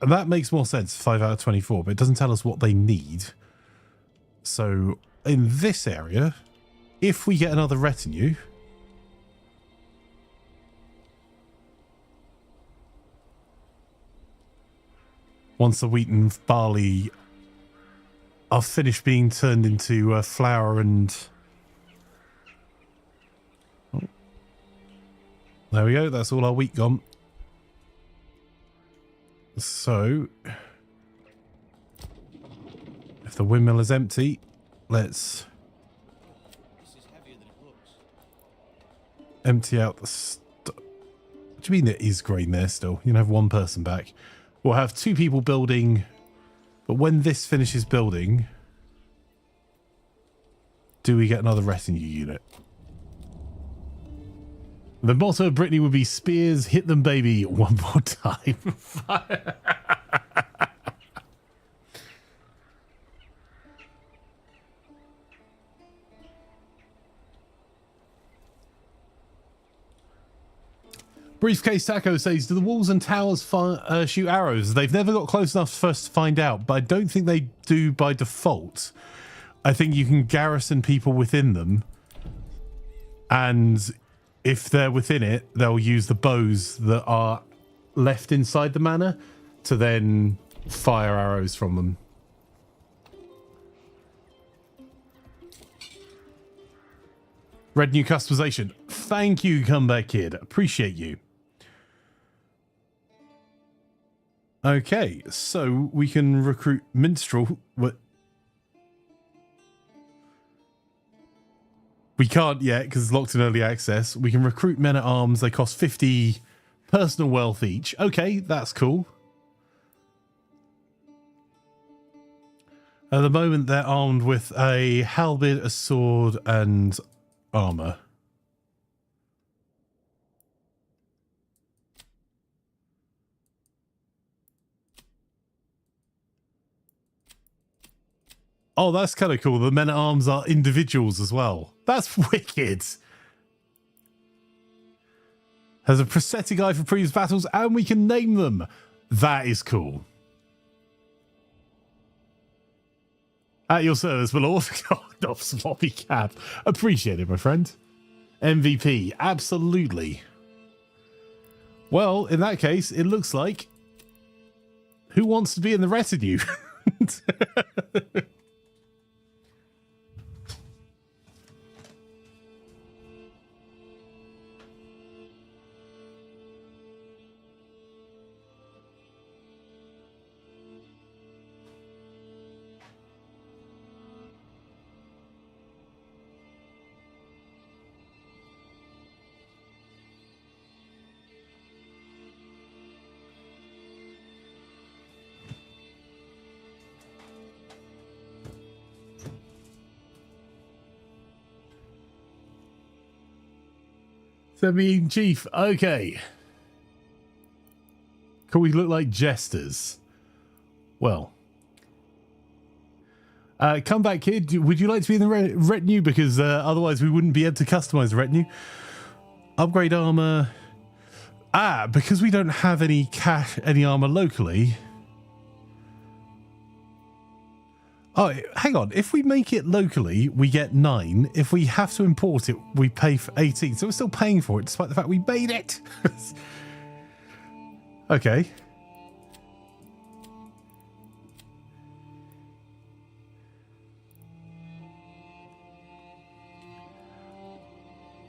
And that makes more sense, 5 out of 24, but it doesn't tell us what they need. So in this area, if we get another retinue, once the wheat and barley are finished being turned into flour and... Oh. There we go. That's all our wheat gone. So, if the windmill is empty, let's empty out the... What do you mean there is grain there still? You can have one person back. We'll have two people building, but when this finishes building, do we get another retinue unit? The motto of Brittany would be spears, hit them, baby, one more time. Briefcase Taco says, do the walls and towers shoot arrows? They've never got close enough for us to find out, but I don't think they do by default. I think you can garrison people within them, and if they're within it, they'll use the bows that are left inside the manor to then fire arrows from them. Retinue customization. Thank you, Comeback Kid. Appreciate you. Okay, so we can recruit minstrel. What? We can't yet because it's locked in early access. We can recruit men at arms. They cost 50 personal wealth each. Okay, that's cool. At the moment, they're armed with a halberd, a sword, and armor. Oh, that's kind of cool. The men at arms are individuals as well. That's wicked. Has a prosthetic eye for previous battles, and we can name them. That is cool. At your service, my lord. God, sloppy cat. Appreciate it, my friend. MVP, absolutely. Well, in that case, it looks like... Who wants to be in the retinue? Semi Chief, okay. Can we look like jesters? Well. Comeback Kid, would you like to be in the retinue? Because otherwise we wouldn't be able to customize the retinue. Upgrade armor. Ah, because we don't have any armor locally. Oh, hang on. If we make it locally, we get 9. If we have to import it, we pay for 18. So we're still paying for it, despite the fact we made it. Okay.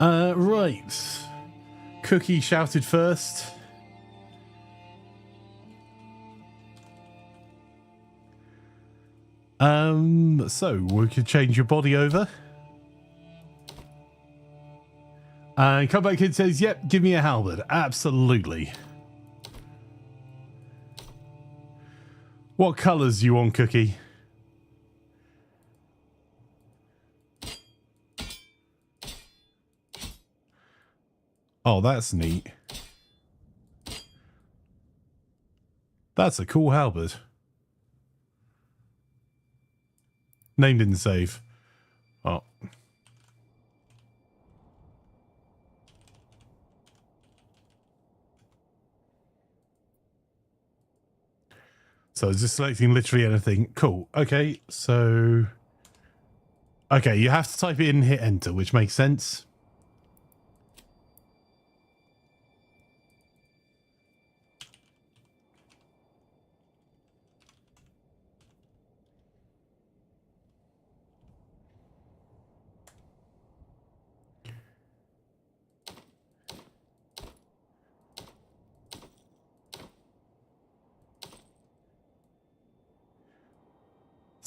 Right. Cookie shouted first. So we could change your body over. And Comeback Kid says, yep, give me a halberd. Absolutely. What colours do you want, Cookie? Oh, that's neat. That's a cool halberd. Name didn't save. Oh. So just selecting literally anything. Cool. Okay, so... Okay, you have to type it in and hit enter, which makes sense.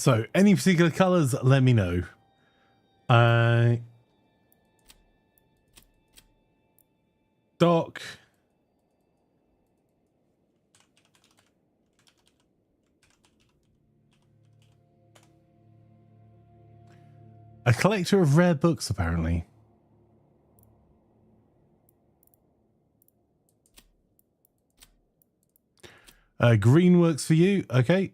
So, any particular colours, let me know. Doc. A collector of rare books, apparently. Green works for you. Okay.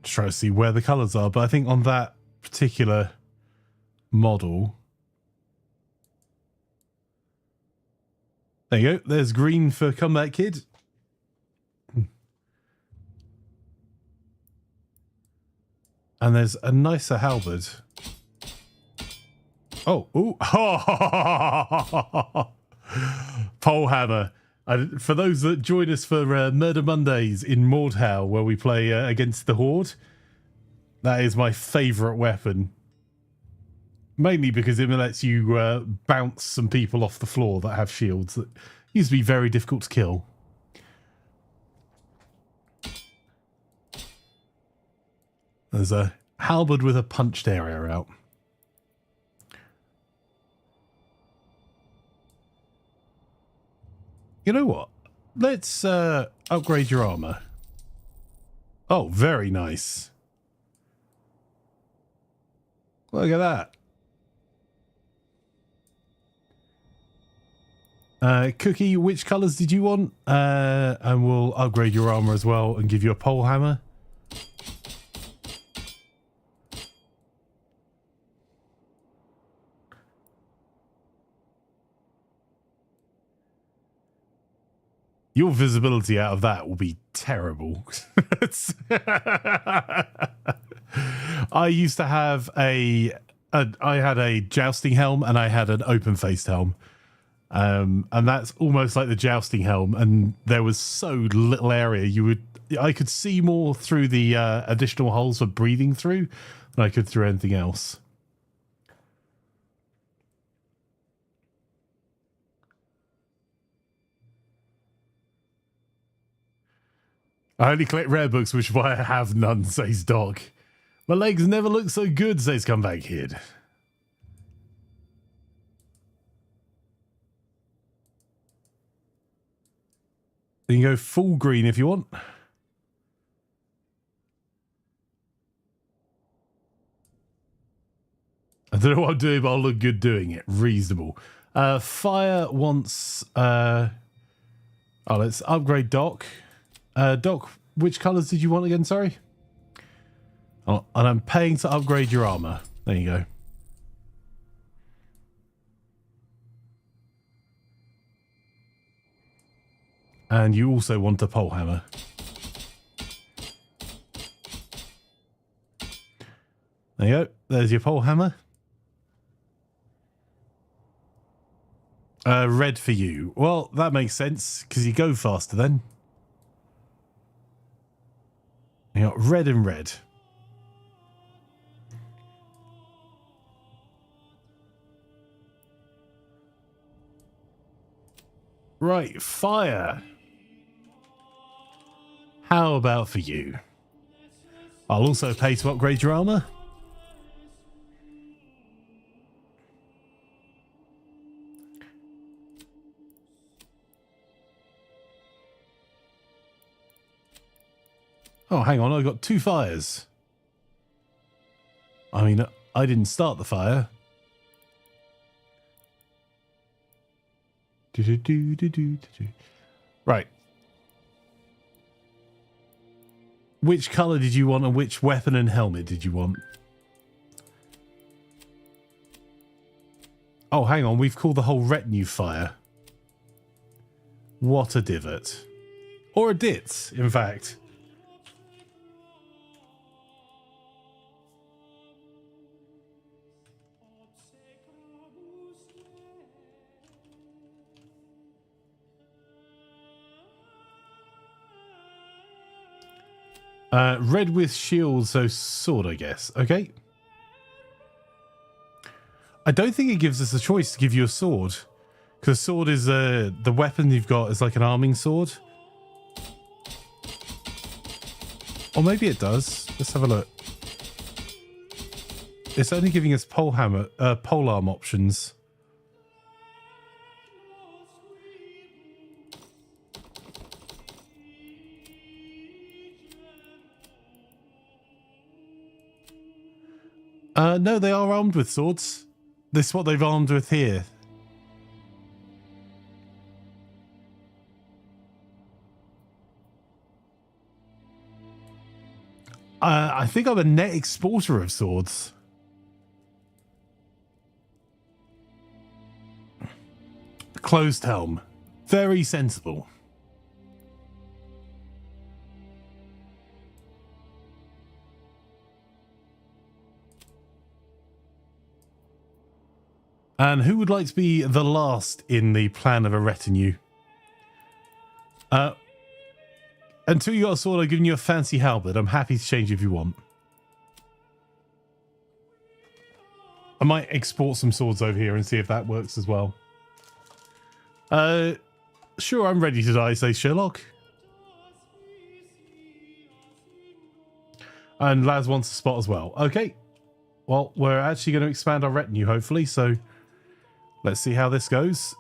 Just try to see where the colours are, but I think on that particular model, there you go. There's green for Combat Kid. And there's a nicer halberd. Oh, ooh. Polehammer. For those that join us for Murder Mondays in Mordhau, where we play against the Horde, that is my favourite weapon. Mainly because it lets you bounce some people off the floor that have shields that used to be very difficult to kill. There's a halberd with a punched area out. You know what? Let's upgrade your armor. Oh, very nice. Look at that. Cookie, which colors did you want? And we'll upgrade your armor as well and give you a pole hammer. Your visibility out of that will be terrible. I used to have I had a jousting helm and I had an open-faced helm. And that's almost like the jousting helm. And there was so little area I could see more through the additional holes for breathing through than I could through anything else. I only collect rare books, which is why I have none, says Doc. My legs never look so good, says Comeback Kid. You can go full green if you want. I don't know what I'm doing, but I'll look good doing it. Reasonable. Fire wants... let's upgrade Doc. Doc, which colours did you want again? Sorry. Oh, and I'm paying to upgrade your armour. There you go. And you also want a pole hammer. There you go. There's your pole hammer. Red for you. Well, that makes sense because you go faster then. You got red and red. Right, fire. How about for you? I'll also pay to upgrade your armor. Oh, hang on, I got 2 fires. I mean, I didn't start the fire. Right. Which colour did you want and which weapon and helmet did you want? Oh, hang on, we've called the whole retinue fire. What a divot. Or a dit, in fact. Red with shield, so sword, I guess. Okay. I don't think it gives us a choice to give you a sword. Because sword is the weapon you've got is like an arming sword. Or maybe it does. Let's have a look. It's only giving us polearm options. No, they are armed with swords. This is what they've armed with here. I think I'm a net exporter of swords. Closed helm. Very sensible. And who would like to be the last in the plan of a retinue? Until you got a sword, I've given you a fancy halberd. I'm happy to change if you want. I might export some swords over here and see if that works as well. Sure, I'm ready to die, says Sherlock. And Laz wants a spot as well. Okay. Well, we're actually going to expand our retinue, hopefully, so let's see how this goes.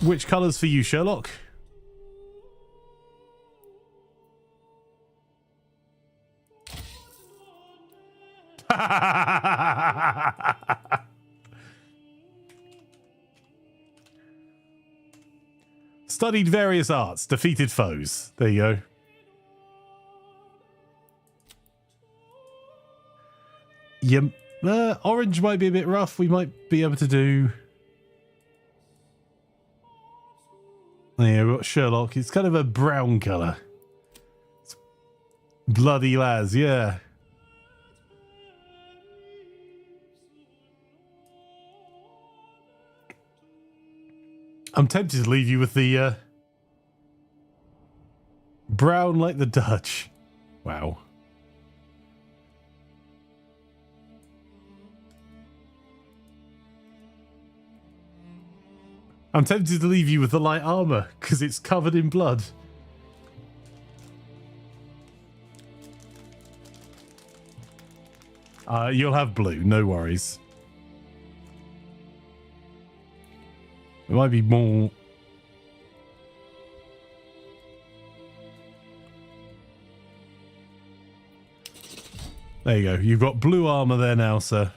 Which colours for you, Sherlock? Studied various arts, defeated foes. There you go. Orange might be a bit rough. We might be able to do... Yeah, we've got Sherlock. It's kind of a brown colour. It's bloody Laz, yeah. I'm tempted to leave you with the brown like the Dutch. Wow. I'm tempted to leave you with the light armor because it's covered in blood. You'll have blue, no worries. It might be more... There you go. You've got blue armor there now, sir.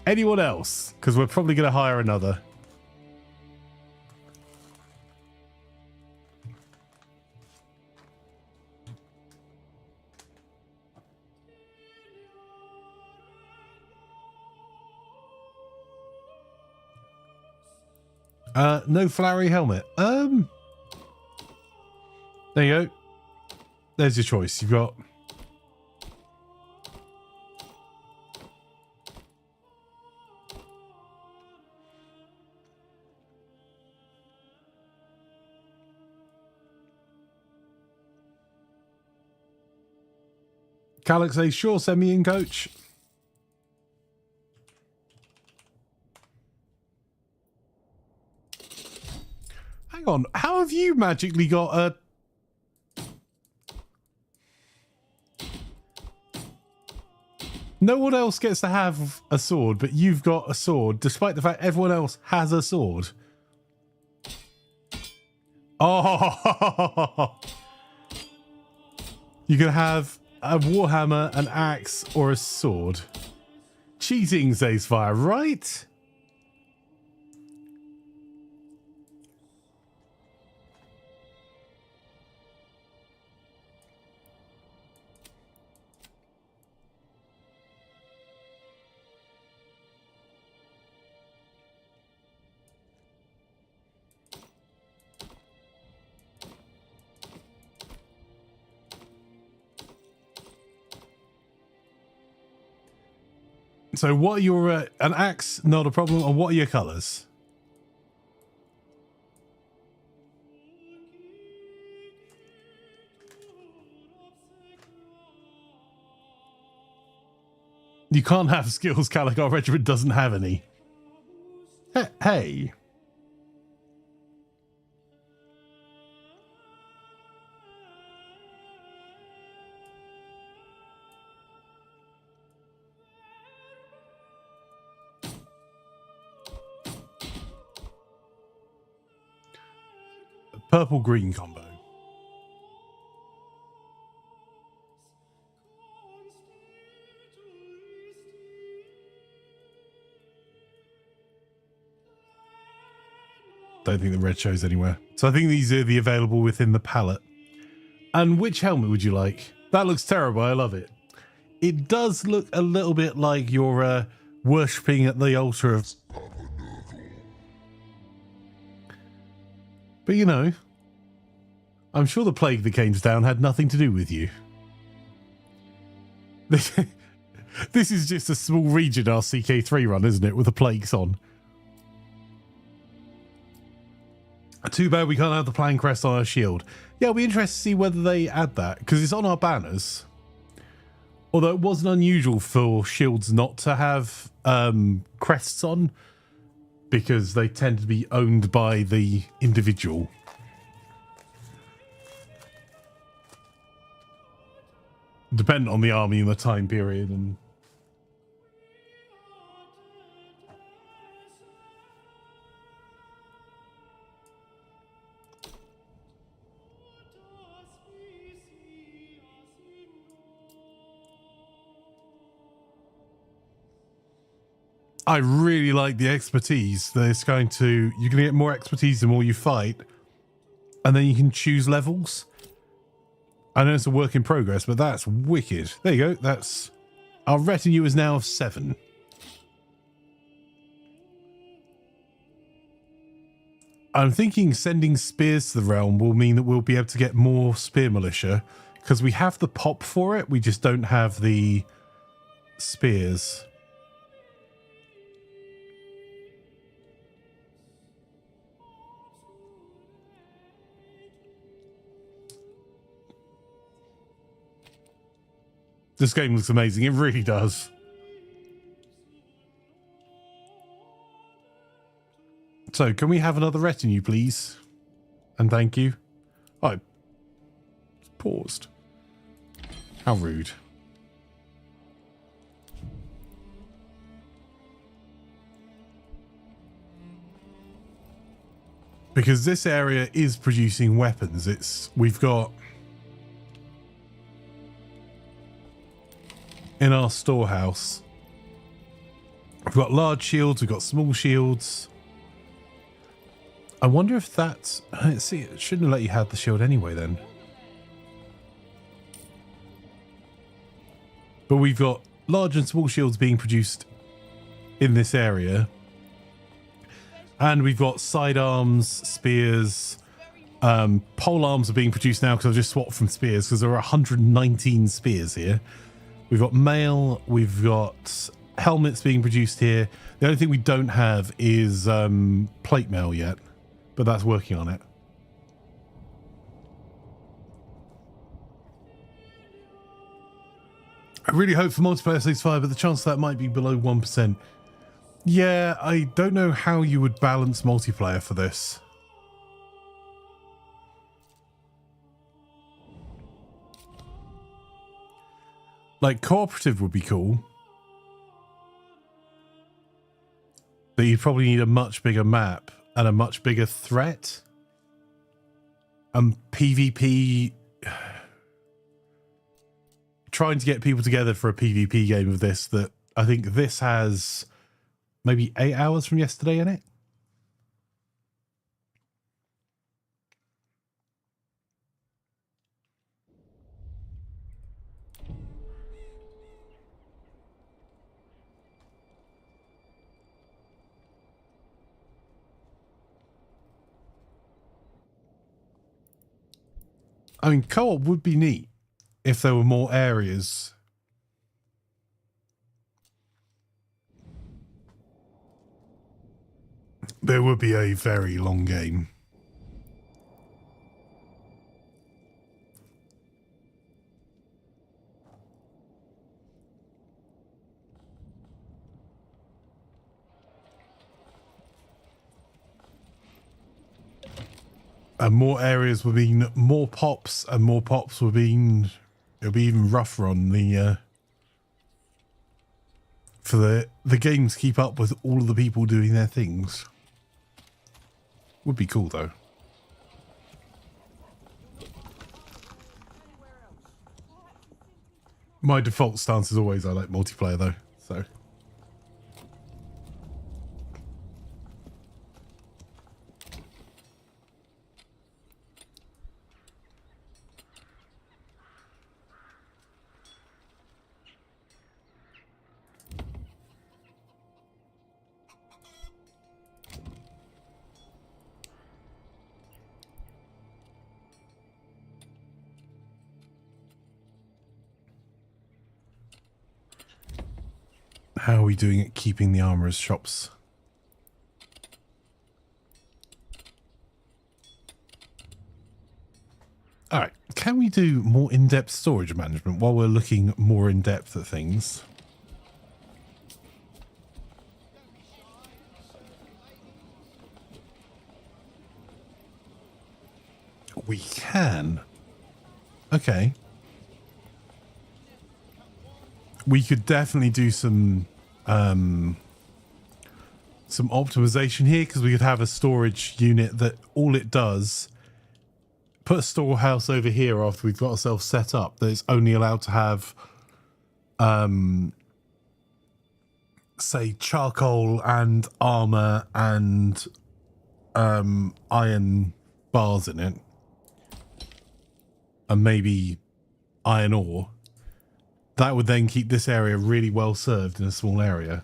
Anyone else? Because we're probably going to hire another. No flowery helmet. There you go. There's your choice. You've got... Calix says, sure, send me in, coach. Hang on, how have you magically got a... No one else gets to have a sword, but you've got a sword, despite the fact everyone else has a sword. Oh! You can have a warhammer, an axe, or a sword. Cheating, says Fire, right? So what are your... an axe, not a problem. And what are your colours? You can't have skills. Calico Regiment doesn't have any. Hey. Purple-green combo. Don't think the red shows anywhere. So I think these are the available within the palette. And which helmet would you like? That looks terrible. I love it. It does look a little bit like you're worshipping at the altar of... But you know, I'm sure the plague that came down had nothing to do with you. This is just a small region our CK3 run, isn't it? With the plagues on. Too bad we can't have the plan crest on our shield. Yeah, I'll be interested to see whether they add that, because it's on our banners. Although it wasn't unusual for shields not to have crests on, because they tend to be owned by the individual. Dependent on the army and the time period. And I really like the expertise. There's going to, you're going to get more expertise the more you fight, and then you can choose levels. I know it's a work in progress, but that's wicked. There you go. That's our retinue is now of 7. I'm thinking sending spears to the realm will mean that we'll be able to get more spear militia, because we have the pop for it. We just don't have the spears. This game looks amazing. It really does. So, can we have another retinue, please? And thank you. I paused. How rude. Because this area is producing weapons. We've got... In our storehouse, we've got large shields, we've got small shields. I wonder if that's... Let's see, it shouldn't have let you have the shield anyway then. But we've got large and small shields being produced in this area. And we've got sidearms, spears. Pole arms are being produced now because I've just swapped from spears because there are 119 spears here. We've got mail, we've got helmets being produced here. The only thing we don't have is plate mail yet, but that's working on it. I really hope for multiplayer 65, but the chance of that might be below 1%. Yeah, I don't know how you would balance multiplayer for this. Like, cooperative would be cool. But you'd probably need a much bigger map and a much bigger threat. And PvP... Trying to get people together for a PvP game of this, that I think this has maybe 8 hours from yesterday in it. I mean, co-op would be neat if there were more areas. There would be a very long game. And more areas were being more pops, and more pops were being. It'll be even rougher on the for the games to keep up with all of the people doing their things. Would be cool though. My default stance is always I like multiplayer though, so. How are we doing at keeping the armorers' shops? All right, can we do more in-depth storage management while we're looking more in-depth at things? We can. Okay. We could definitely do some optimization here, because we could have a storage unit that all it does, put a storehouse over here after we've got ourselves set up, that it's only allowed to have say charcoal and armor and iron bars in it, and maybe iron ore. That would then keep this area really well served in a small area.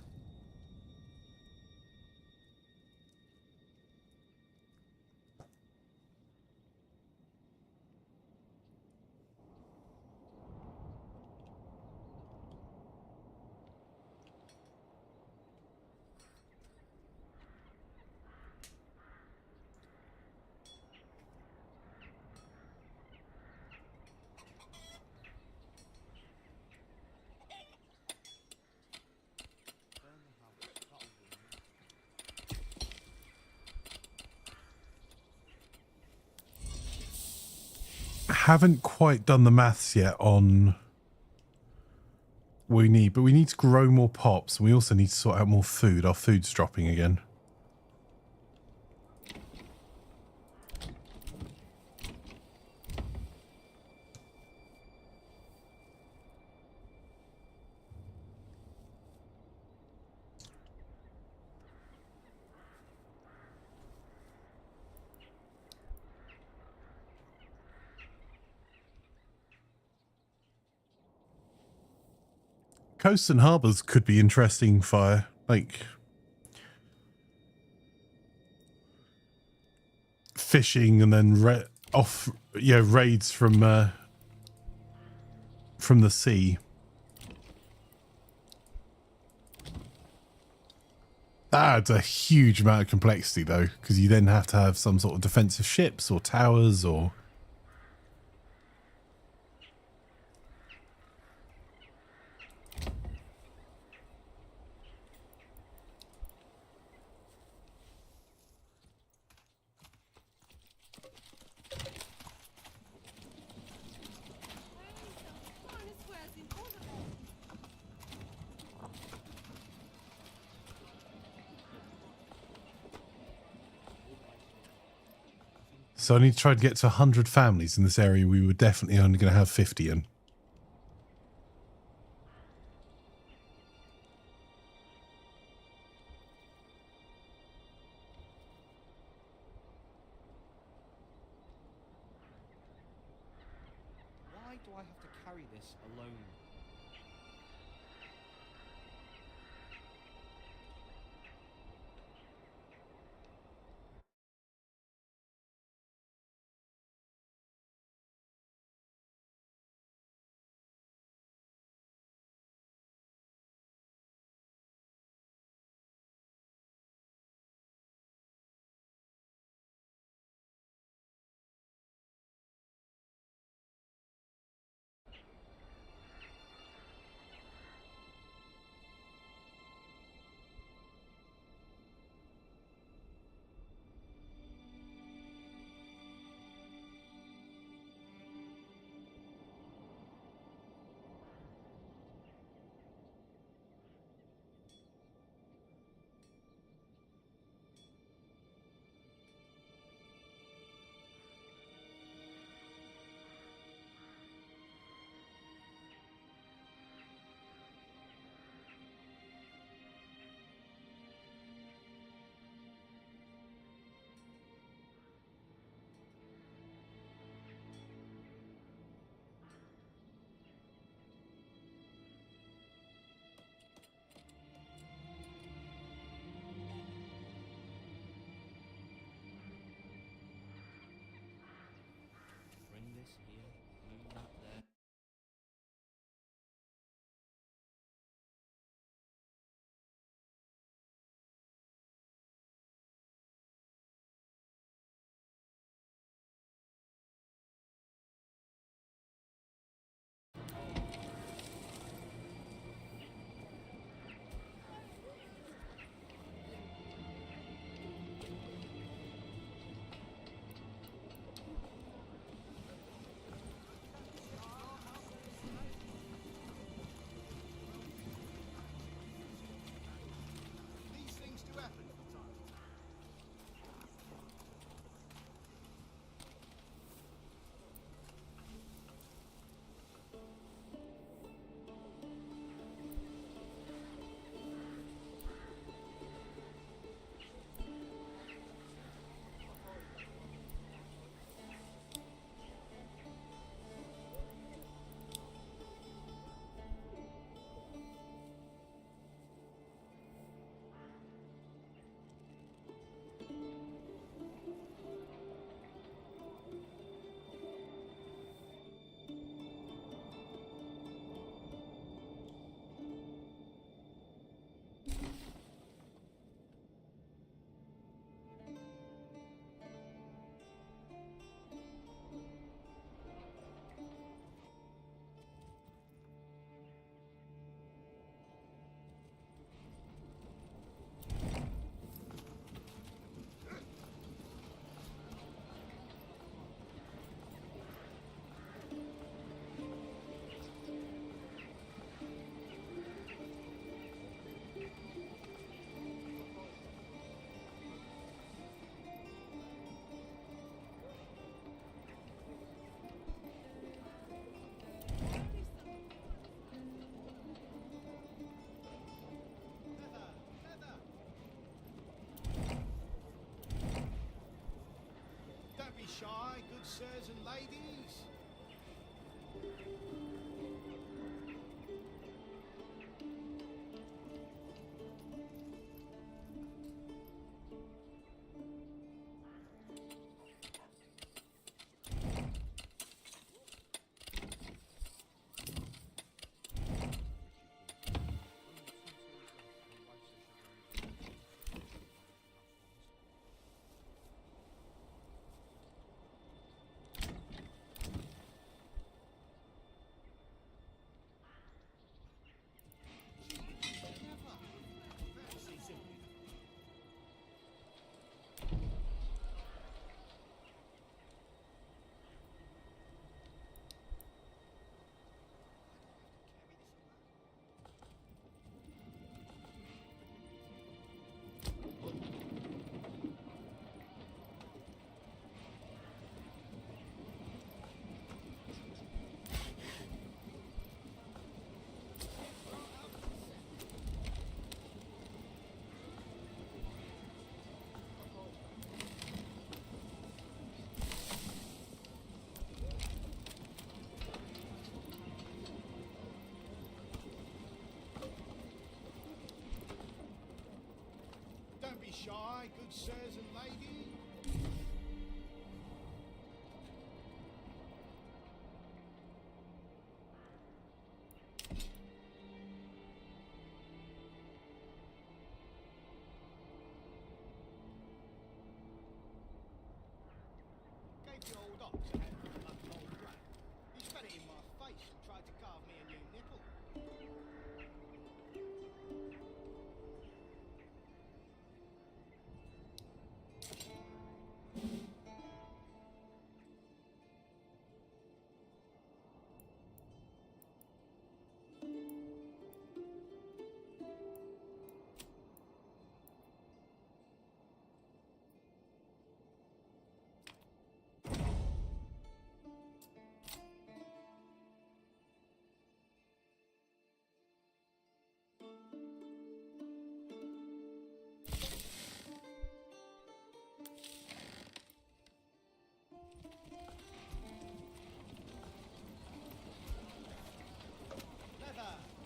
Haven't quite done the maths yet on what we need, but we need to grow more pops. We also need to sort out more food. Our food's dropping again. Coasts and harbours could be interesting for, like, fishing and then raids from the sea. That adds a huge amount of complexity though, because you then have to have some sort of defensive ships or towers or... Finest wares in all the world. So I need to try to get to 100 families in this area. We were definitely only going to have 50 in. Why do I have to carry this alone? Don't be shy, good sirs and ladies. Fancy simply. Carry this around. Don't be shy, good sirs and ladies. Gave the old ox a handful of lucky old grain. He spat it in my face and tried to carve me a new nipple.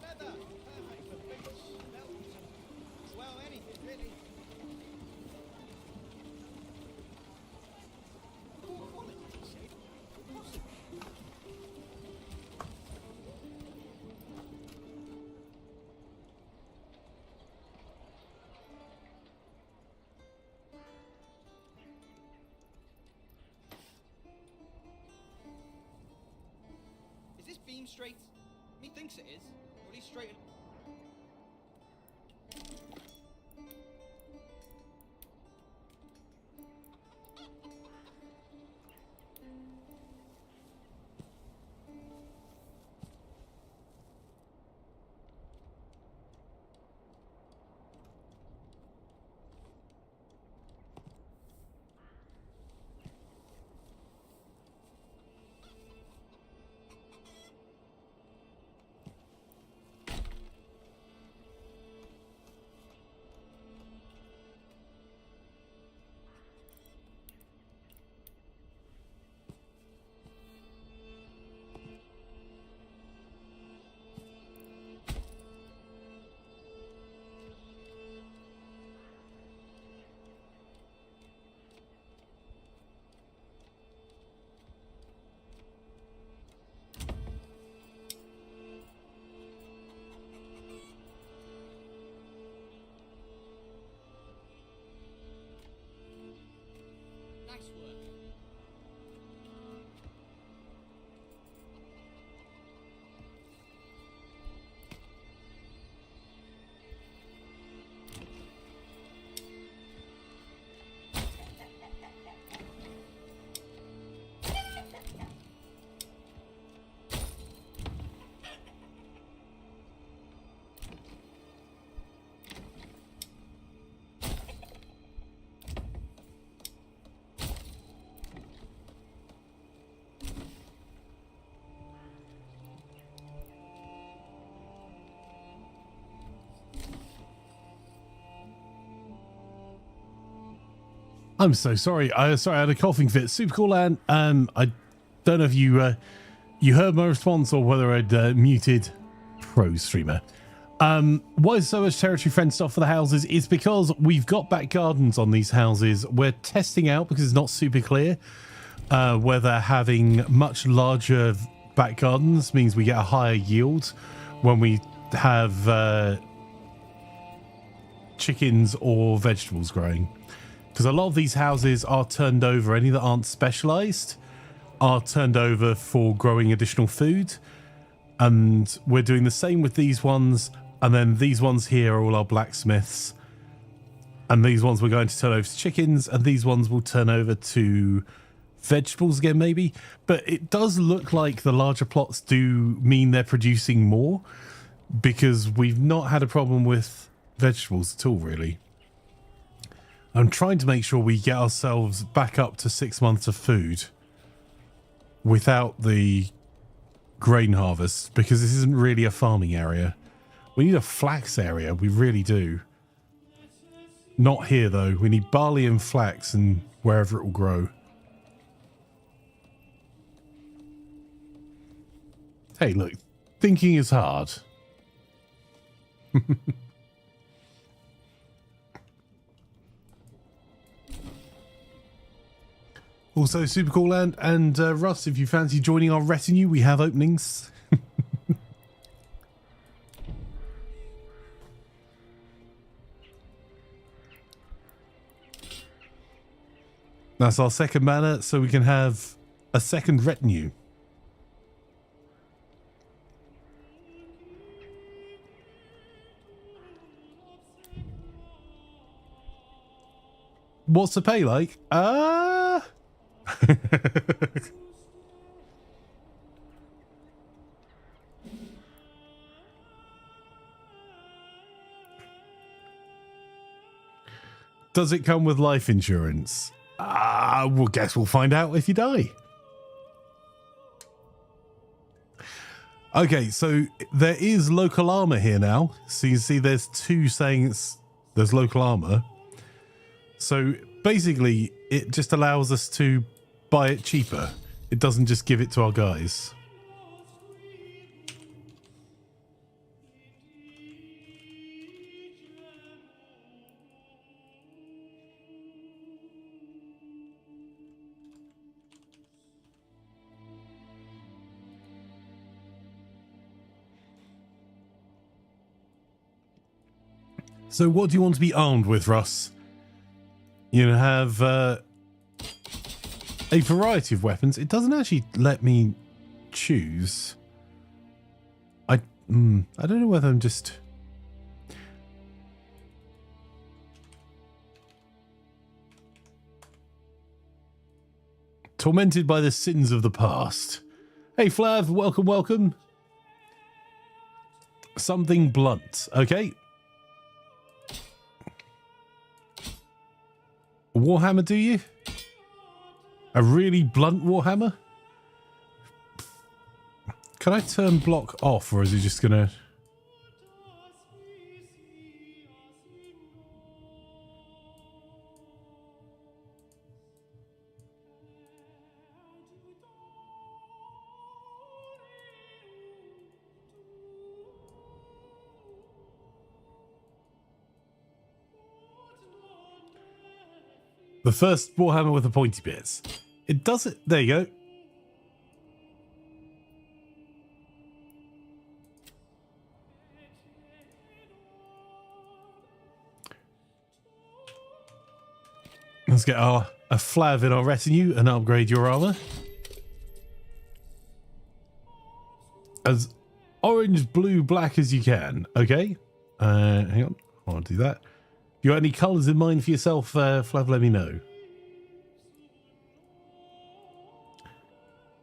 Leather, perfect for boots, belts, and, well, anything really. Good quality, he said. Possibly. Is this beam straight? Methinks it is. Or at least straight. I'm so sorry. Sorry, I had a coughing fit. Super cool, and I don't know if you you heard my response or whether I'd muted pro streamer. Why is so much territory friend stuff for the houses? It's because we've got back gardens on these houses. We're testing out because it's not super clear whether having much larger back gardens means we get a higher yield when we have chickens or vegetables growing. Because a lot of these houses are turned over, any that aren't specialized are turned over for growing additional food. And we're doing the same with these ones. And then these ones here are all our blacksmiths. And these ones we're going to turn over to chickens. And these ones will turn over to vegetables again, maybe. But it does look like the larger plots do mean they're producing more. Because we've not had a problem with vegetables at all, really. I'm trying to make sure we get ourselves back up to 6 months of food without the grain harvest, because this isn't really a farming area. We need a flax area, we really do. Not here though, we need barley and flax and wherever it will grow. Hey look, thinking is hard. Also, super cool, and Russ, if you fancy joining our retinue, we have openings. That's our second manor, so we can have a second retinue. What's the pay like? Does it come with life insurance? Well, guess we'll find out if you die. Okay, so there is local armor here now. So you see there's two saying there's local armor. So basically, it just allows us to buy it cheaper. It doesn't just give it to our guys. So what do you want to be armed with, Russ? You have a variety of weapons. It doesn't actually let me choose. I don't know whether I'm just... Tormented by the sins of the past. Hey Flav, welcome, welcome. Something blunt, okay. Warhammer, do you? A really blunt Warhammer? Can I turn block off, or is it just gonna... The first Warhammer with the pointy bits. It does it. There you go. Let's get a Flav in our retinue and upgrade your armor. As orange, blue, black as you can. Okay. Hang on. I'll do that. If you got any colours in mind for yourself, Flav, let me know.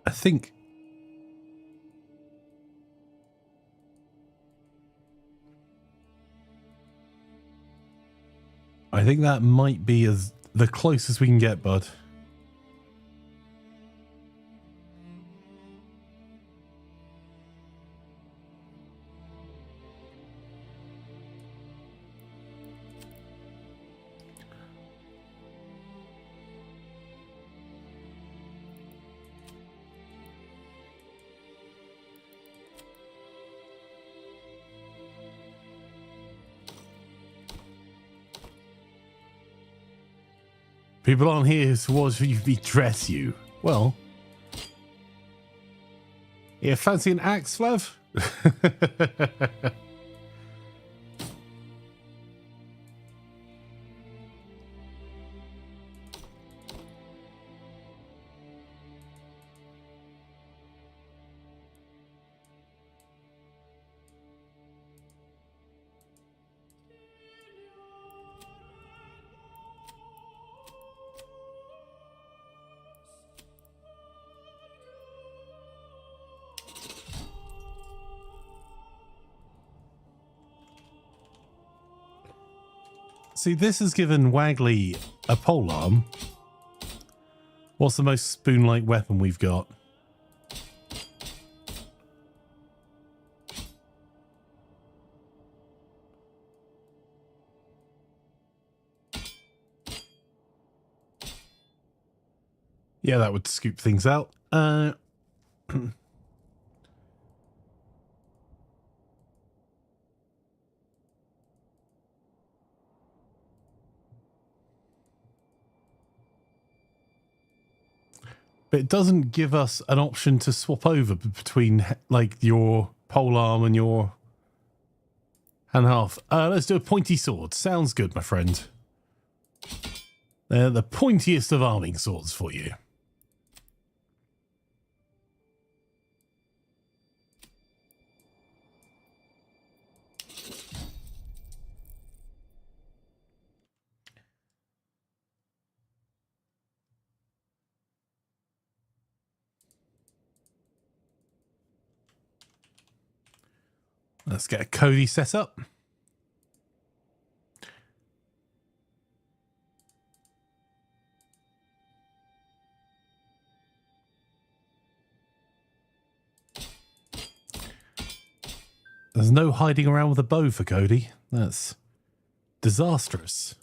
I think... that might be the closest we can get, bud. People aren't here to watch you dress you. Well, yeah, fancy an axe, Flav? See, this has given Wagley a polearm. What's the most spoon-like weapon we've got? Yeah, that would scoop things out. But it doesn't give us an option to swap over between like your polearm and your hand half. Let's do a pointy sword. Sounds good, my friend. They're the pointiest of arming swords for you. Let's get a Cody set up. There's no hiding around with a bow for Cody. That's disastrous.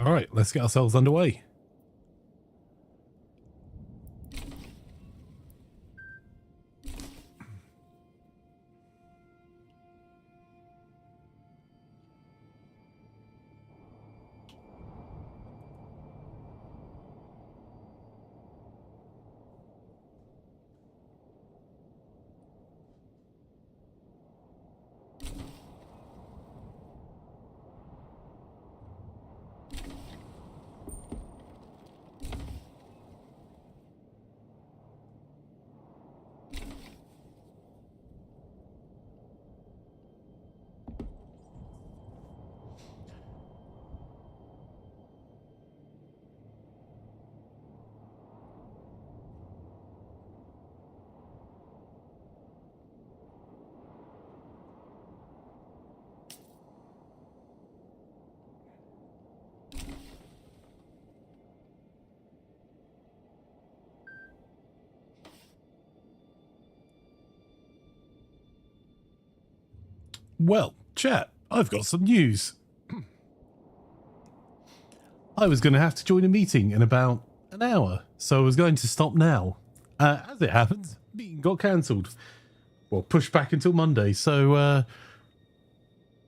All right, let's get ourselves underway. Well, chat, I've got some news. I was going to have to join a meeting in about an hour, so I was going to stop now. As it happens, meeting got cancelled. Well, pushed back until Monday, so I'm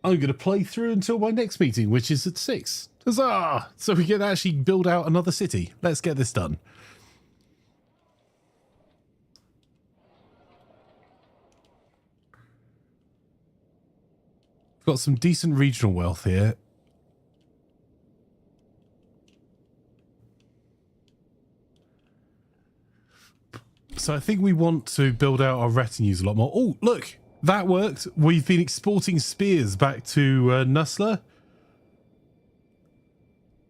going to play through until my next meeting, which is at 6. Huzzah! So we can actually build out another city. Let's get this done. Got some decent regional wealth here. So I think we want to build out our retinues a lot more. Oh, look, that worked. We've been exporting spears back to Nussler.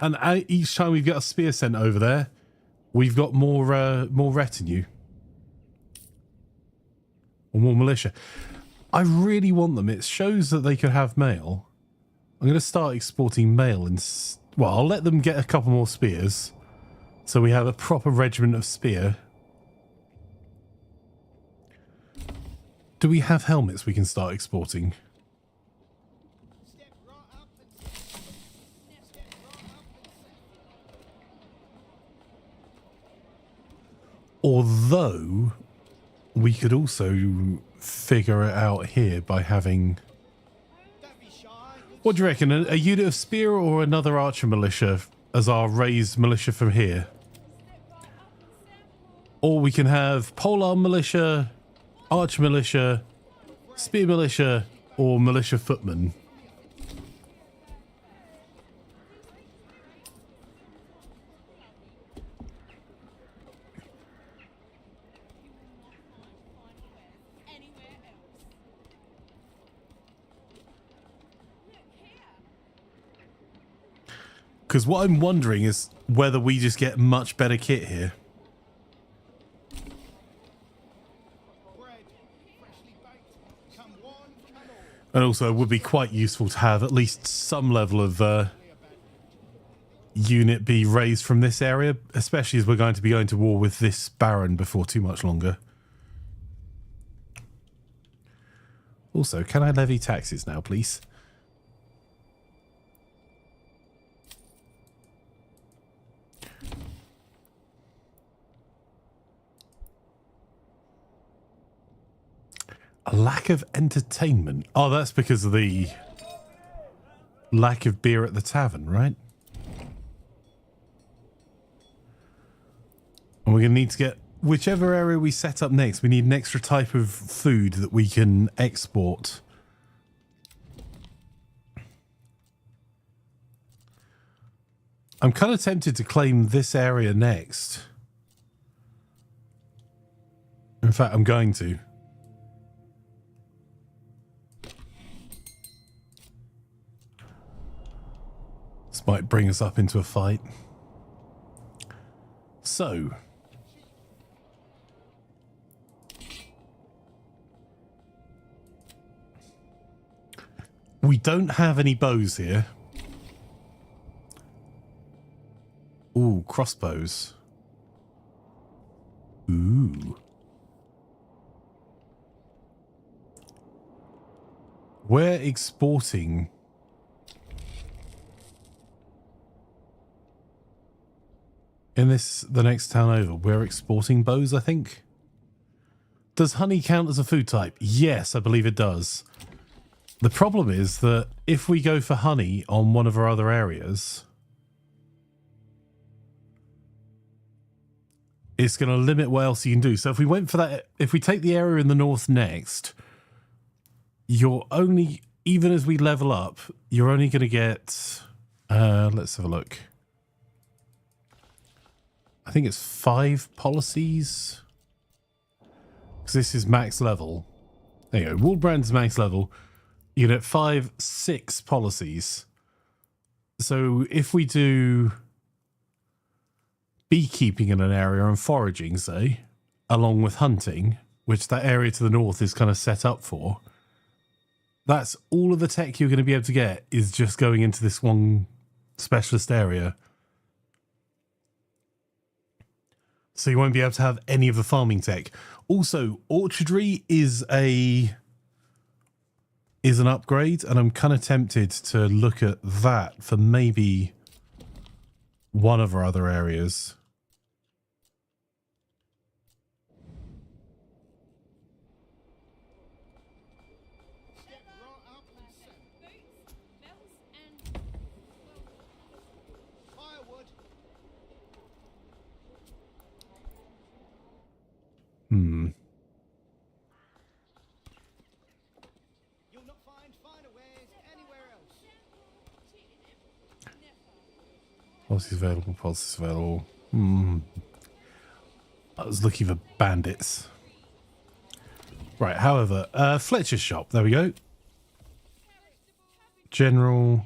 And each time we get a spear sent over there, we've got more retinue. Or more militia. I really want them. It shows that they could have mail. I'm going to start exporting mail. Well, I'll let them get a couple more spears. So we have a proper regiment of spear. Do we have helmets we can start exporting? Step right up and step right up and Although, we could also figure it out here by having... Don't be shy. What do you reckon? A unit of spear or another archer militia as our raised militia from here? Or we can have polearm militia, archer militia, spear militia, or militia footmen. Anywhere else. Look here. Because what I'm wondering is whether we just get much better kit here. Bread, freshly baked. Come one, come all. And also it would be quite useful to have at least some level of unit be raised from this area, especially as we're going to be going to war with this baron before too much longer. Also, can I levy taxes now, please? A lack of entertainment. Oh, that's because of the lack of beer at the tavern, right? And we're going to need to get whichever area we set up next. We need an extra type of food that we can export. I'm kind of tempted to claim this area next. In fact, I'm going to. This might bring us up into a fight. So, we don't have any bows here. Ooh, crossbows. Ooh. We're exporting... In the next town over, we're exporting bows, I think. Does honey count as a food type? Yes, I believe it does. The problem is that if we go for honey on one of our other areas, it's going to limit what else you can do. So if we went for that, if we take the area in the north next, you're only, even as we level up, you're only going to get, let's have a look. I think it's 5 policies. Because this is max level. There you go. Waldbrand's max level. You get 6 policies. So if we do beekeeping in an area and foraging, say, along with hunting, which that area to the north is kind of set up for, that's all of the tech you're going to be able to get is just going into this one specialist area. So you won't be able to have any of the farming tech. Also, orchardry is an upgrade, and I'm kind of tempted to look at that for maybe one of our other areas. Step right up and set. Boots, belts, and Firewood. You'll not find finer wares anywhere else. Policies available, policies available. I was looking for bandits. Right, however, Fletcher's shop. There we go. General.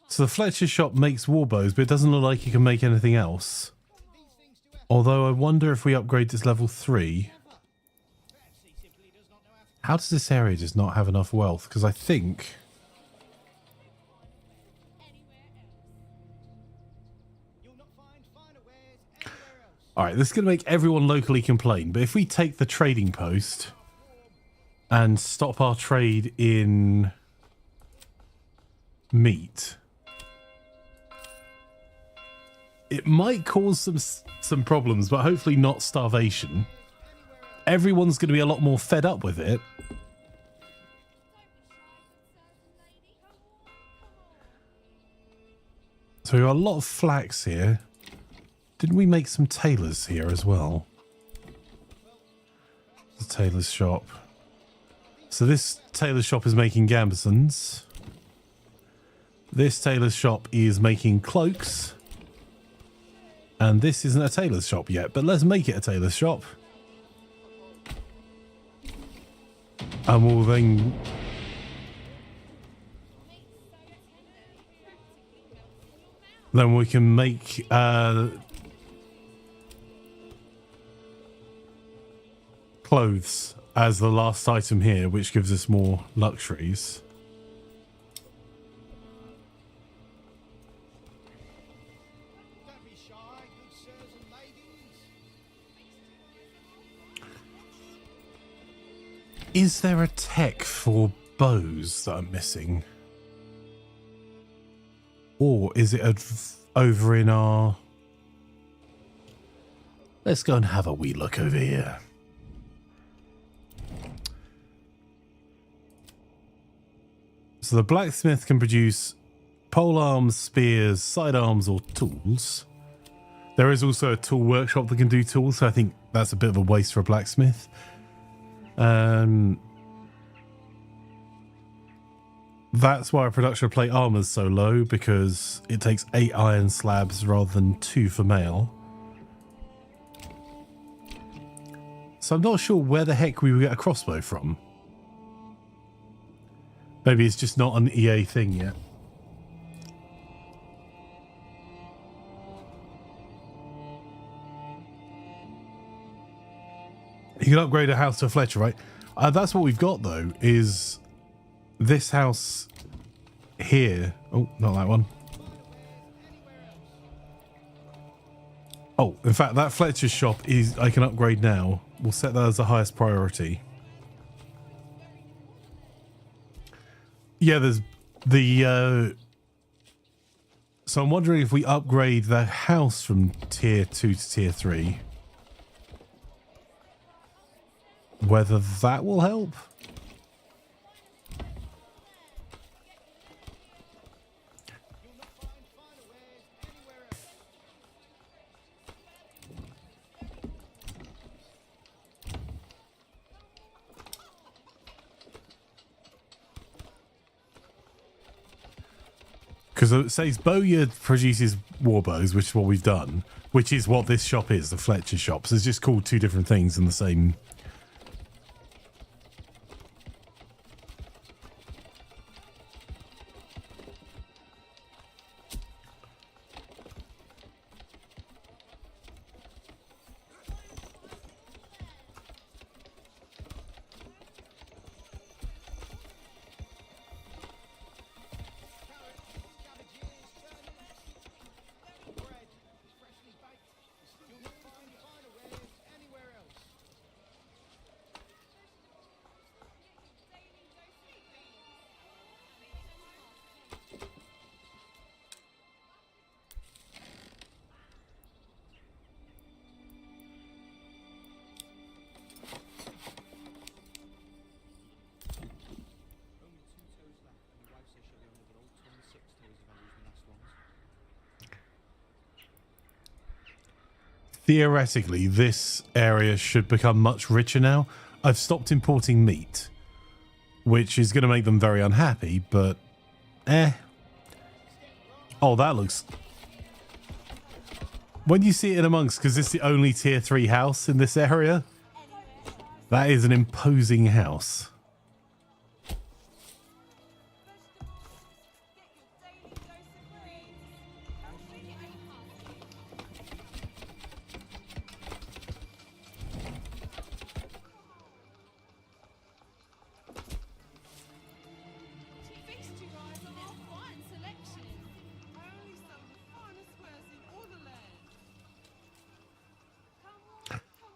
So the Fletcher's shop makes warbows, but it doesn't look like you can make anything else. These things do happen. Although I wonder if we upgrade this level 3. Perhaps he simply does not know how to. How does this area just not have enough wealth? Because I think... You'll not find finer wares anywhere else. Alright, this is going to make everyone locally complain, but if we take the trading post and stop our trade in meat, it might cause some problems, but hopefully not starvation. Everyone's going to be a lot more fed up with it. So we got a lot of flax here. Didn't we make some tailors here as well? The tailor's shop. So this tailor's shop is making gambesons. This tailor's shop is making cloaks. And this isn't a tailor's shop yet, but let's make it a tailor's shop. And we'll then we can make clothes as the last item here, which gives us more luxuries. Don't be shy, good sirs and ladies. Is there a tech for bows that I'm missing? Or is it over in our... Let's go and have a wee look over here. So the blacksmith can produce pole arms, spears, sidearms, or tools. There is also a tool workshop that can do tools, so I think that's a bit of a waste for a blacksmith. That's why our production of plate armor is so low, because it takes 8 iron slabs rather than 2 for mail. So I'm not sure where the heck we would get a crossbow from. Maybe it's just not an EA thing yet. You can upgrade a house to a Fletcher, right? That's what we've got, though, is this house here. Oh, not that one. Oh, in fact, that Fletcher's shop is I can upgrade now. We'll set that as the highest priority. Yeah, there's the... So I'm wondering if we upgrade the house from tier 2 to tier 3. Whether that will help? Because it says Bowyer produces warbows, which is what we've done, which is what this shop is, the Fletcher shop. So it's just called 2 different things in the same... Theoretically, this area should become much richer now. I've stopped importing meat, which is going to make them very unhappy, but Oh, that looks... When you see it in amongst, because it's the only tier 3 house in this area, that is an imposing house.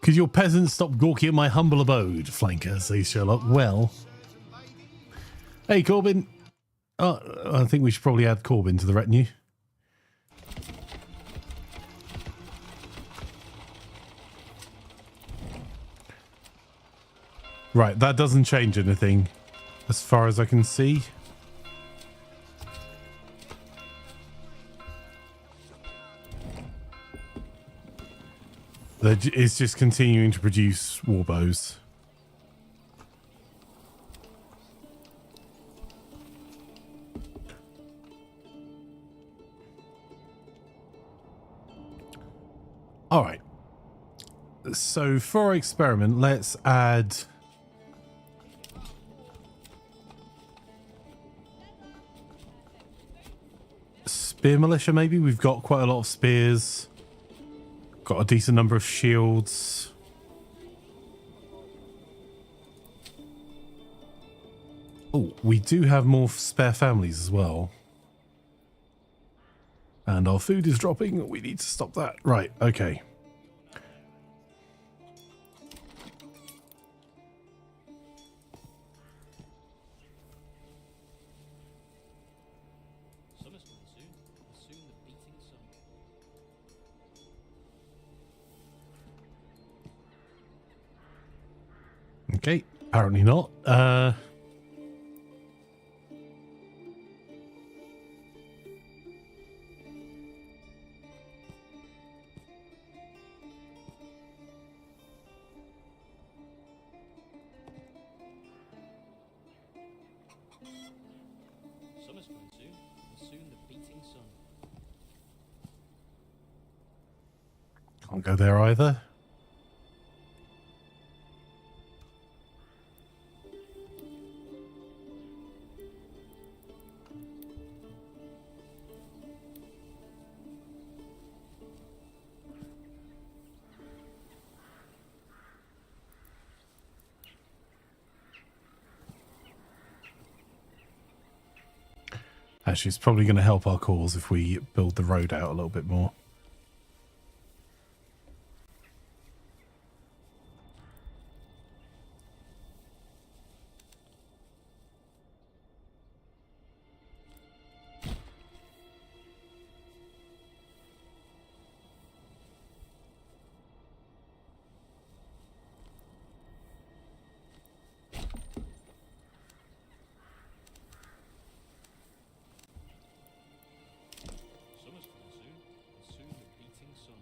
Could your peasants stop gawking at my humble abode, Flanker, says Sherlock. Well. Hey, Corbin. Oh, I think we should probably add Corbin to the retinue. Right, that doesn't change anything as far as I can see. It's just continuing to produce warbows. All right. So for our experiment, let's add spear militia. Maybe we've got quite a lot of spears. Got a decent number of shields. Oh, we do have more spare families as well. And our food is dropping. We need to stop that. Right, okay. Summer's coming soon. And soon the beating sun. Okay, apparently not. Summer's coming soon. And soon the beating sun. Can't go there either. Actually, it's probably going to help our cause if we build the road out a little bit more. Summer's coming soon. And soon the beating sun.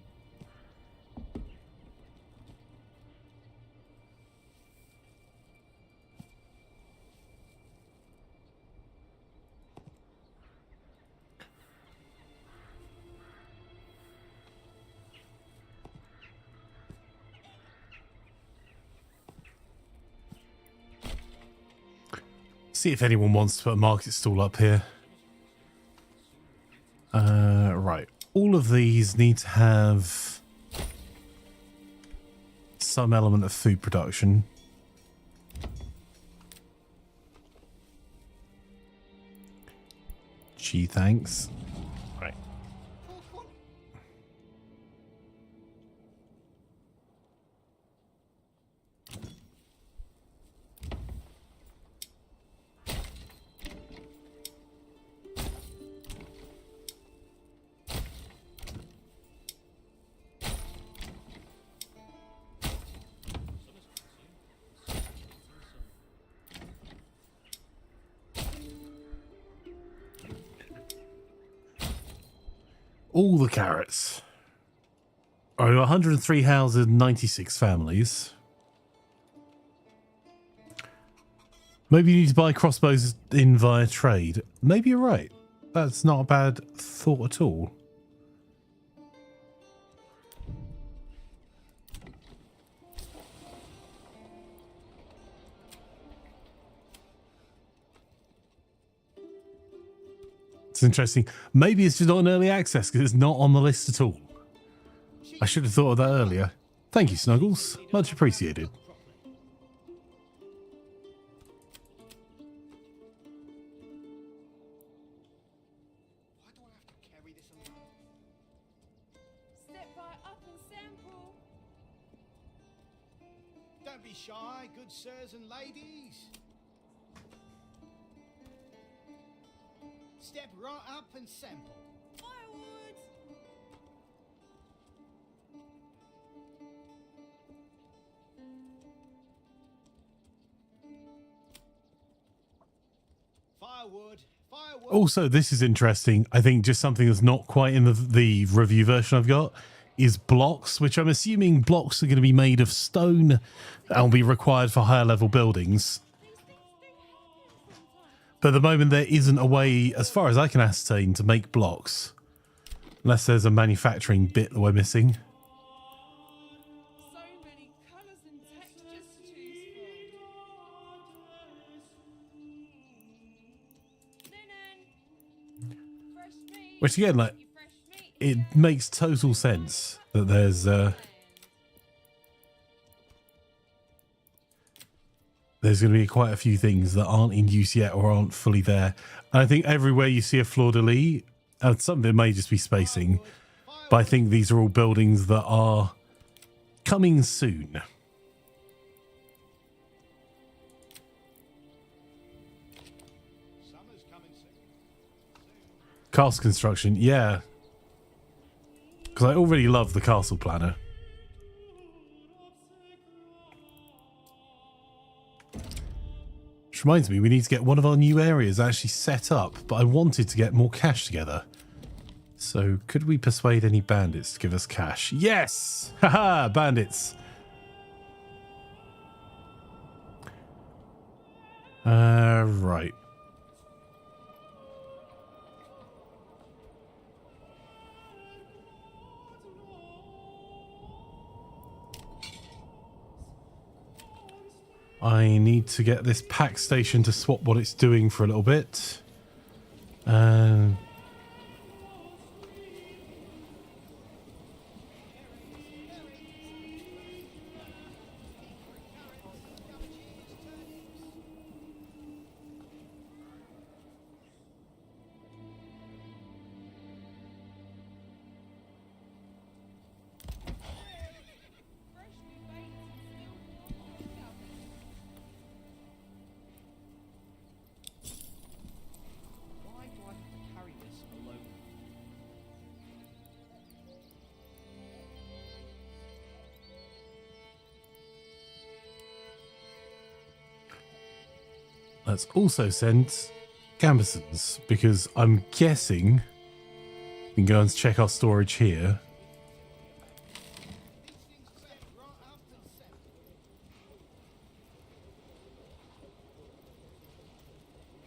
See if anyone wants to put a market stall up here. Right. All of these need to have some element of food production. Gee, thanks. Right. All the carrots. Oh, 103 houses, 96 families. Maybe you need to buy crossbows in via trade. Maybe you're right. That's not a bad thought at all. It's interesting. Maybe it's just not an early access because it's not on the list at all. I should have thought of that earlier. Thank you, Snuggles. Much appreciated. Why do I have to carry this alone? Step right up and sample. Don't be shy, good sirs and ladies. Step right up and sample. I would. Also, this is interesting. I think just something that's not quite in the review version I've got is blocks, which I'm assuming blocks are going to be made of stone and will be required for higher level buildings. But at the moment, there isn't a way, as far as I can ascertain, to make blocks. Unless there's a manufacturing bit that we're missing. So many colours and textures to choose from. Linen. Fresh meat. Which again, like, Fresh meat. it makes total sense that there's going to be quite a few things that aren't in use yet or aren't fully there. And I think everywhere you see a fleur-de-lis, and some of it may just be spacing, but I think these are all buildings that are coming soon. Summer's coming soon. Castle construction, yeah. Because I already love the castle planner. Which reminds me, we need to get one of our new areas actually set up, but I wanted to get more cash together. So could we persuade any bandits to give us cash? Yes! Haha, bandits! Right. I need to get this pack station to swap what it's doing for a little bit. Why do I have to carry this alone? Let's also send Gambesons, because I'm guessing we can go and check our storage here.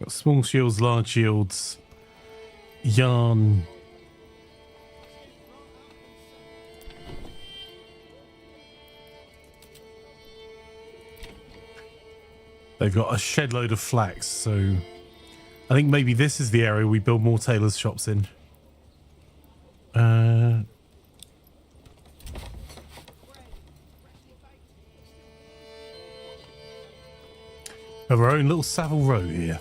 Got small shields, large shields, yarn. They've got a shed load of flax, so I think maybe this is the area we build more tailors' shops in. Have our own little Savile Row here.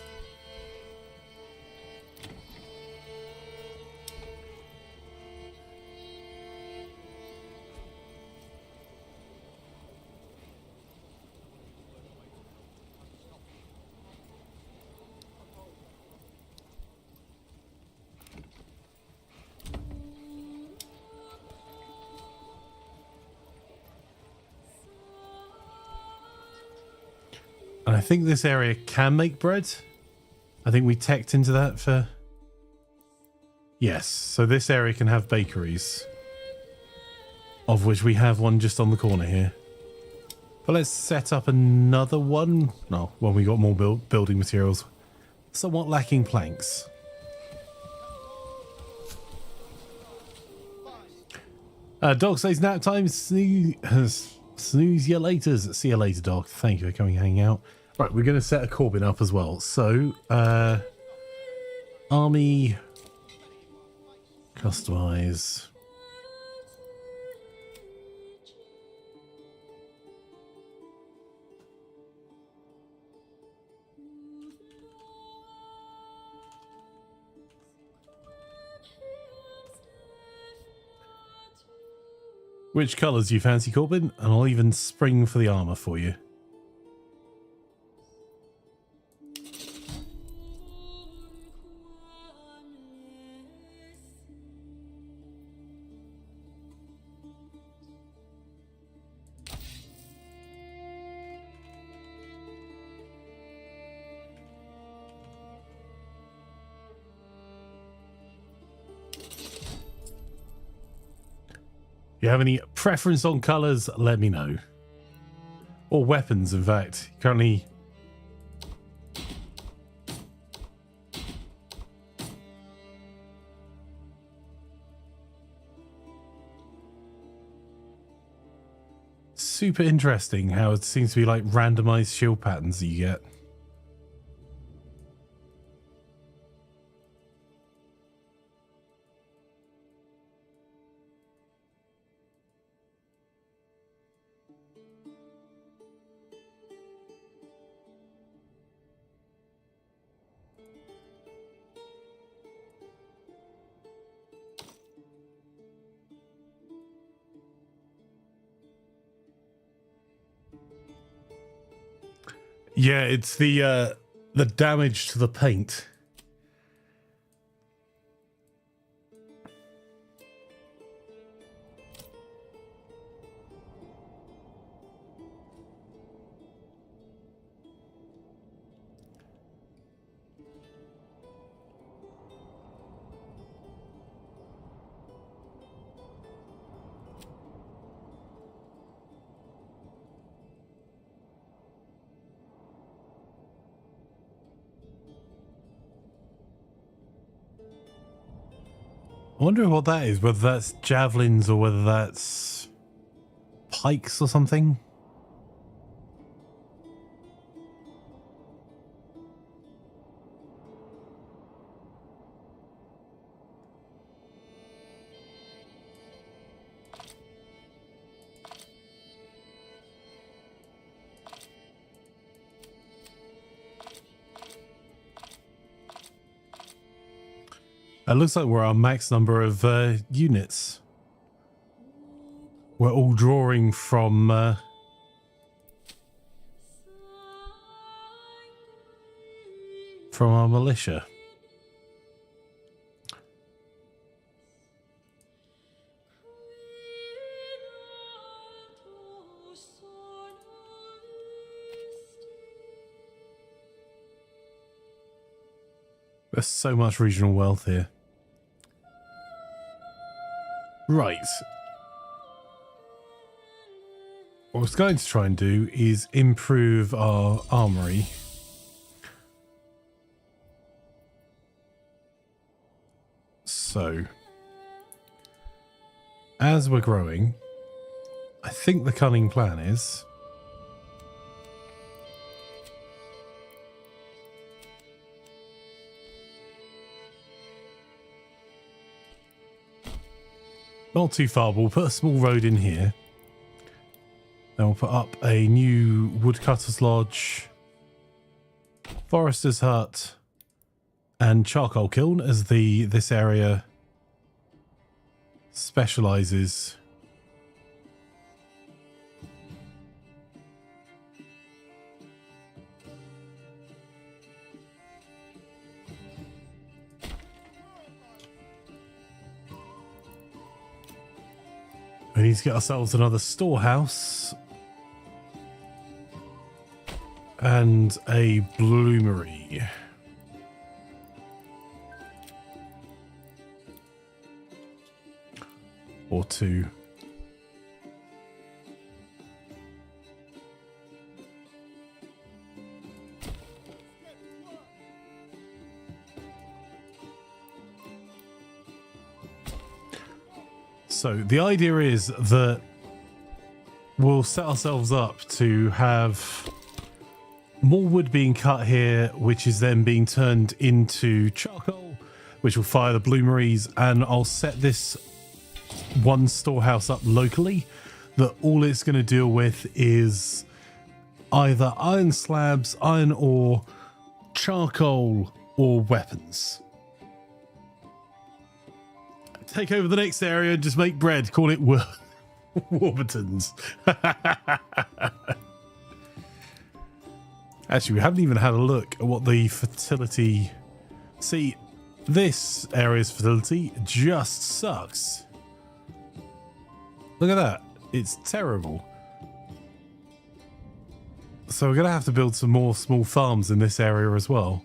And I think this area can make bread. I think we teched into that for... Yes, so this area can have bakeries. Of which we have one just on the corner here. But let's set up another one. No, when we got more building materials. Somewhat lacking planks. Dog says nap time. Snooze you later. See you later, dog. Thank you for coming and hanging out. Right, we're going to set a Corbin up as well. So, army, customize. Which colours do you fancy, Corbin? And I'll even spring for the armour for you. you have any preference on colours, let me know. Or weapons, in fact. Currently... super interesting how it seems to be like randomized shield patterns that you get. Yeah, it's the damage to the paint. I wonder what that is, whether that's javelins or whether that's pikes or something. It looks like we're our max number of units. We're all drawing from our militia. There's so much regional wealth here. Right. What I was going to try and do is improve our armory. So, as we're growing, I think the cunning plan is... not too far, but we'll put a small road in here. Then we'll put up a new woodcutter's lodge, forester's hut, and charcoal kiln as this area specializes. We need to get ourselves another storehouse and a bloomery. Or two. So the idea is that we'll set ourselves up to have more wood being cut here, which is then being turned into charcoal, which will fire the bloomeries, and I'll set this one storehouse up locally that all it's going to deal with is either iron slabs, iron ore, charcoal, or weapons. Take over the next area and just make bread. Call it Warburtons. Actually, we haven't even had a look at what the fertility... See, this area's fertility just sucks. Look at that. It's terrible. So we're going to have to build some more small farms in this area as well.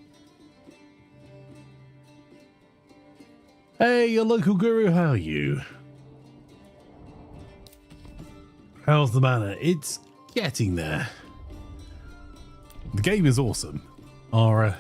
Hey, your local guru, how are you? How's the manor? It's getting there. The game is awesome. Our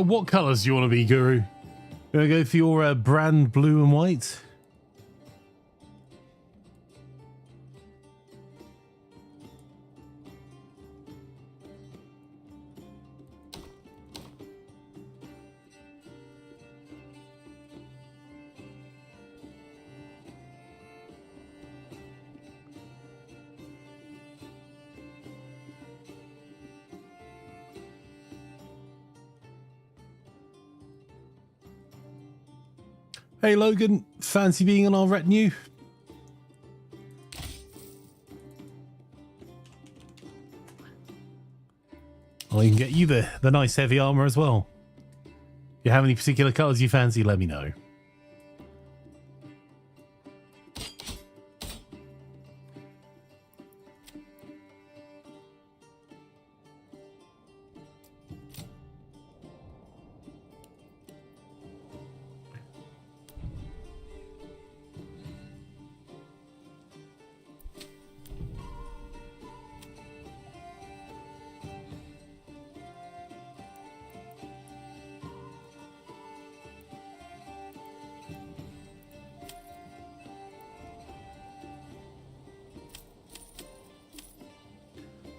what colours do you want to be, Guru? You want to go for your brand blue and white? Hey Logan, fancy being on our retinue? I can get you the nice heavy armor as well. If you have any particular colours you fancy, let me know.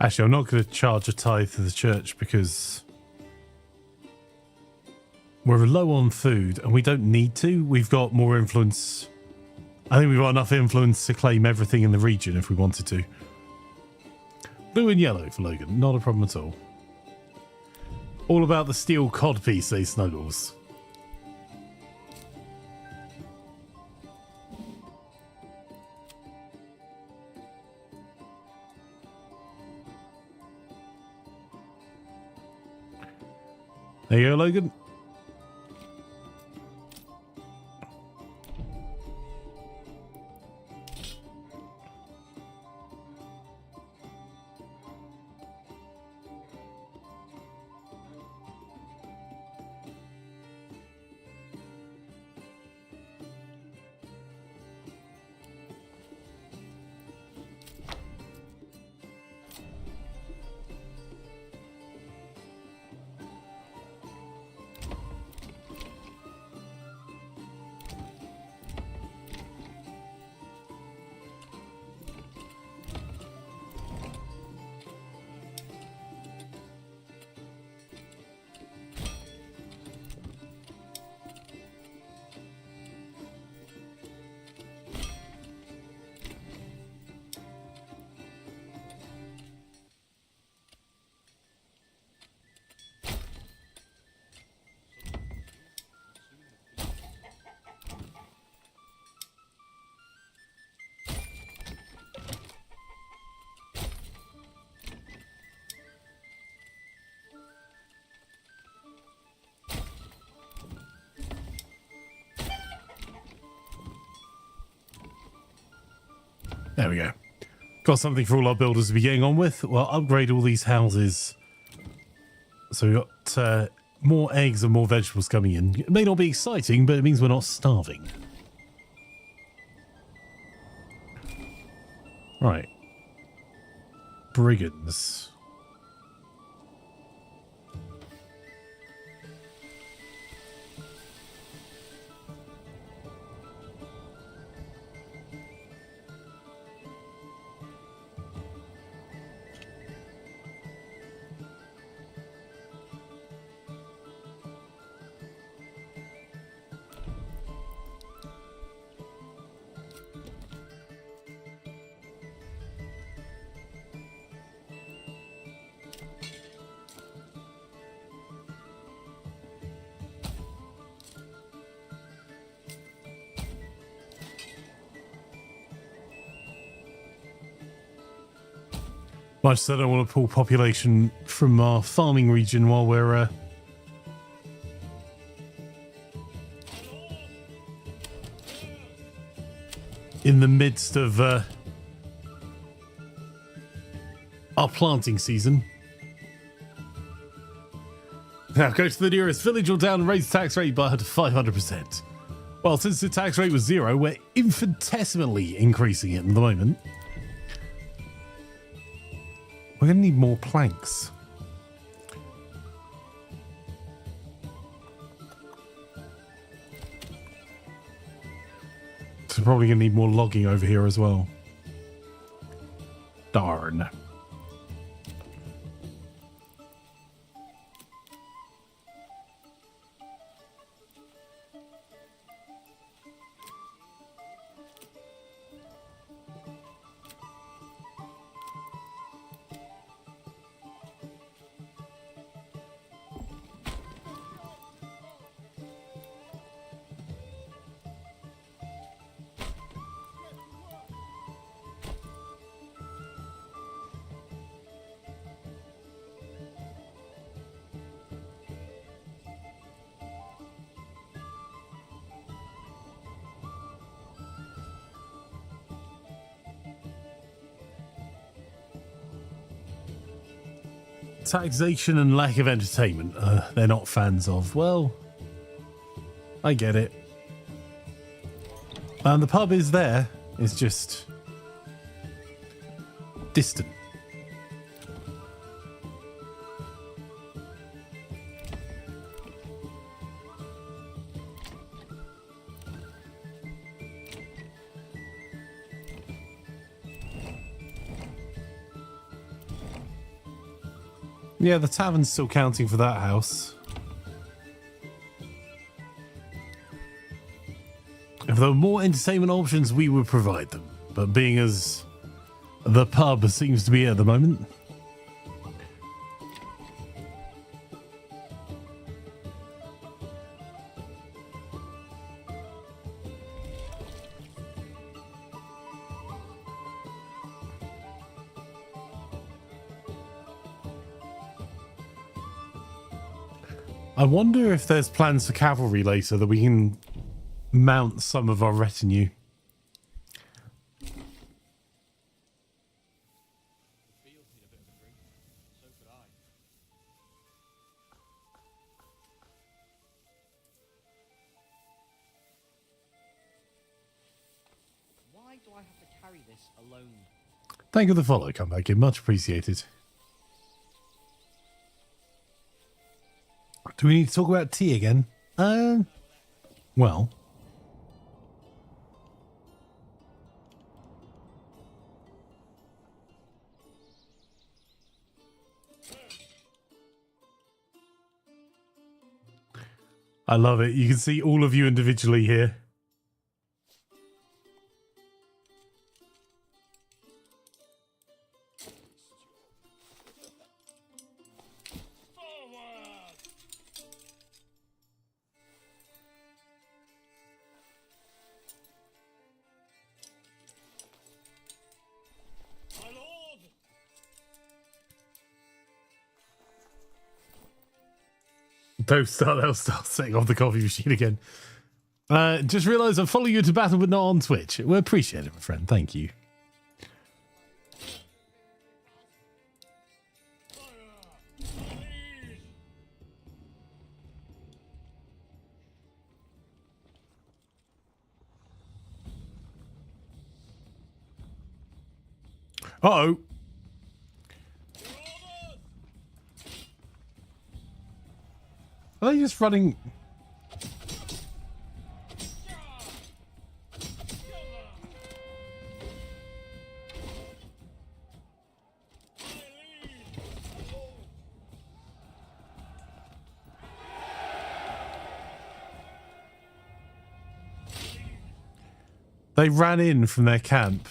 Actually, I'm not going to charge a tithe to the church because we're low on food and we don't need to. We've got more influence. I think we've got enough influence to claim everything in the region if we wanted to. Blue and yellow for Logan, not a problem at all. All about the steel codpiece, they Snuggles. There you go, Logan. There we go. Got something for all our builders to be getting on with. Well, upgrade all these houses. So we've got more eggs and more vegetables coming in. It may not be exciting, but it means we're not starving. Right. Brigands. Much so I don't want to pull population from our farming region while we're in the midst of our planting season. Now go to the nearest village or town and raise the tax rate by 500%. Well, since the tax rate was 0, we're infinitesimally increasing it at the moment. We're going to need more planks. So probably going to need more logging over here as well. Darn. Taxation and lack of entertainment, they're not fans of. Well, I get it. And the pub is there, it's just distant. Yeah, the tavern's still counting for that house. If there were more entertainment options, we would provide them. But being as the pub seems to be at the moment. I wonder if there's plans for cavalry later that we can mount some of our retinue. Why do I have to carry this alone? Thank you for the follow. Come back in. Much appreciated. Do we need to talk about tea again? Well. I love it. You can see all of you individually here. They'll start setting off the coffee machine again. Just realised I follow you to battle, but not on Twitch. We appreciate it, my friend. Thank you. Uh-oh. Are they just running? They ran in from their camp.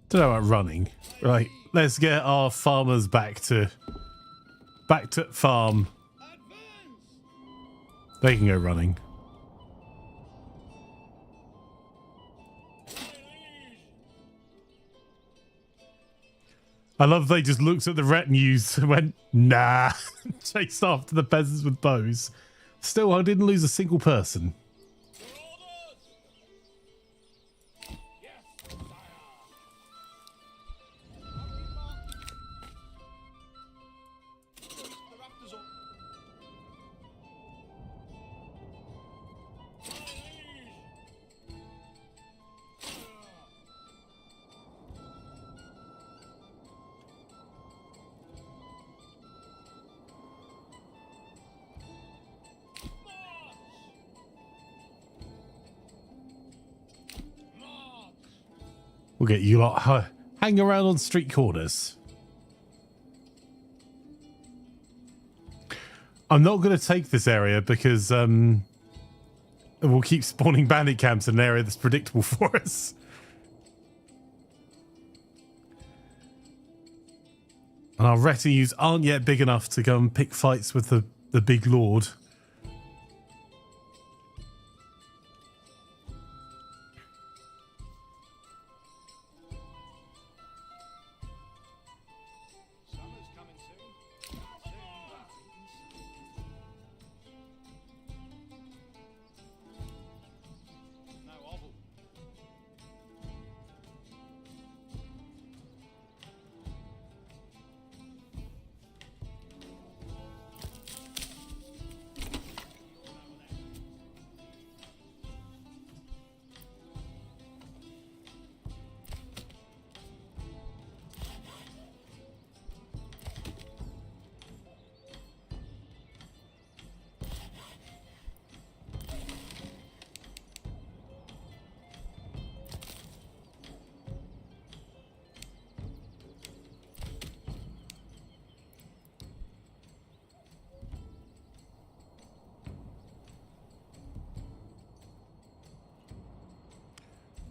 Don't know about running. Right, let's get our farmers back to farm. They can go running. I love they just looked at the retinues and went, nah, chased after the peasants with bows. Still, I didn't lose a single person. Your orders! Yes, sire! The rafters up. My liege! March! We'll get you lot hang around on street corners. I'm not going to take this area because we'll keep spawning bandit camps in an area that's predictable for us. And our retinues aren't yet big enough to go and pick fights with the big lord. Summer's coming soon. No oval.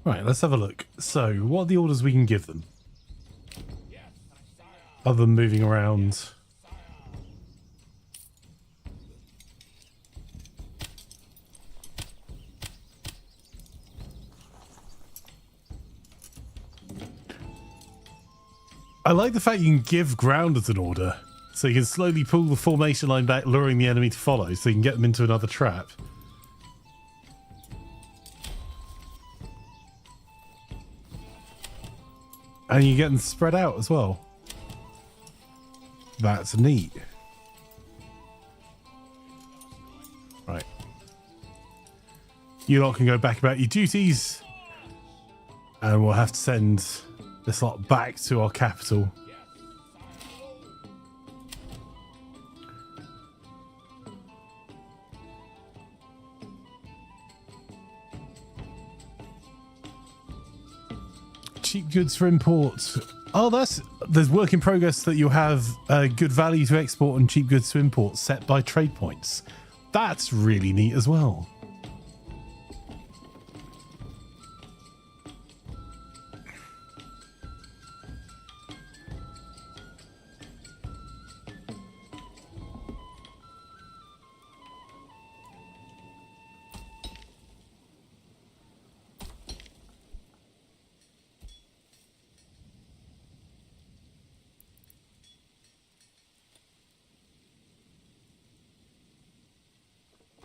Right, let's have a look. So, what are the orders we can give them? Yes, sire! Other than moving around. I like the fact you can give ground as an order. So you can slowly pull the formation line back, luring the enemy to follow, so you can get them into another trap. And you get them spread out as well. That's neat. Right. You lot can go back about your duties. And we'll have to send this lot back to our capital. Cheap goods for import. Oh, there's work in progress that you'll have good value to export and cheap goods to import set by trade points. That's really neat as well.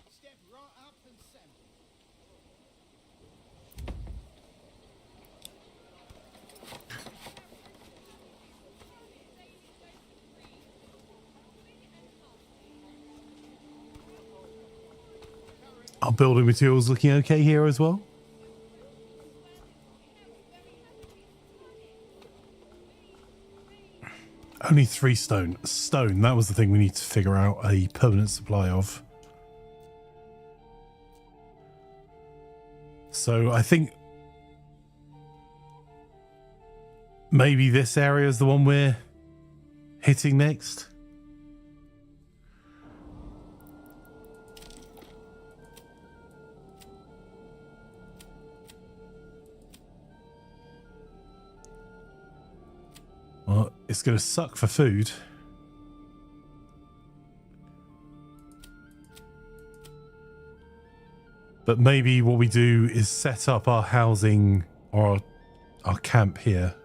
Step right up and send. Our building materials looking okay here as well. Only 3 stone. Stone, that was the thing we need to figure out a permanent supply of. So I think maybe this area is the one we're hitting next. Well, it's going to suck for food. But maybe what we do is set up our housing or our camp here.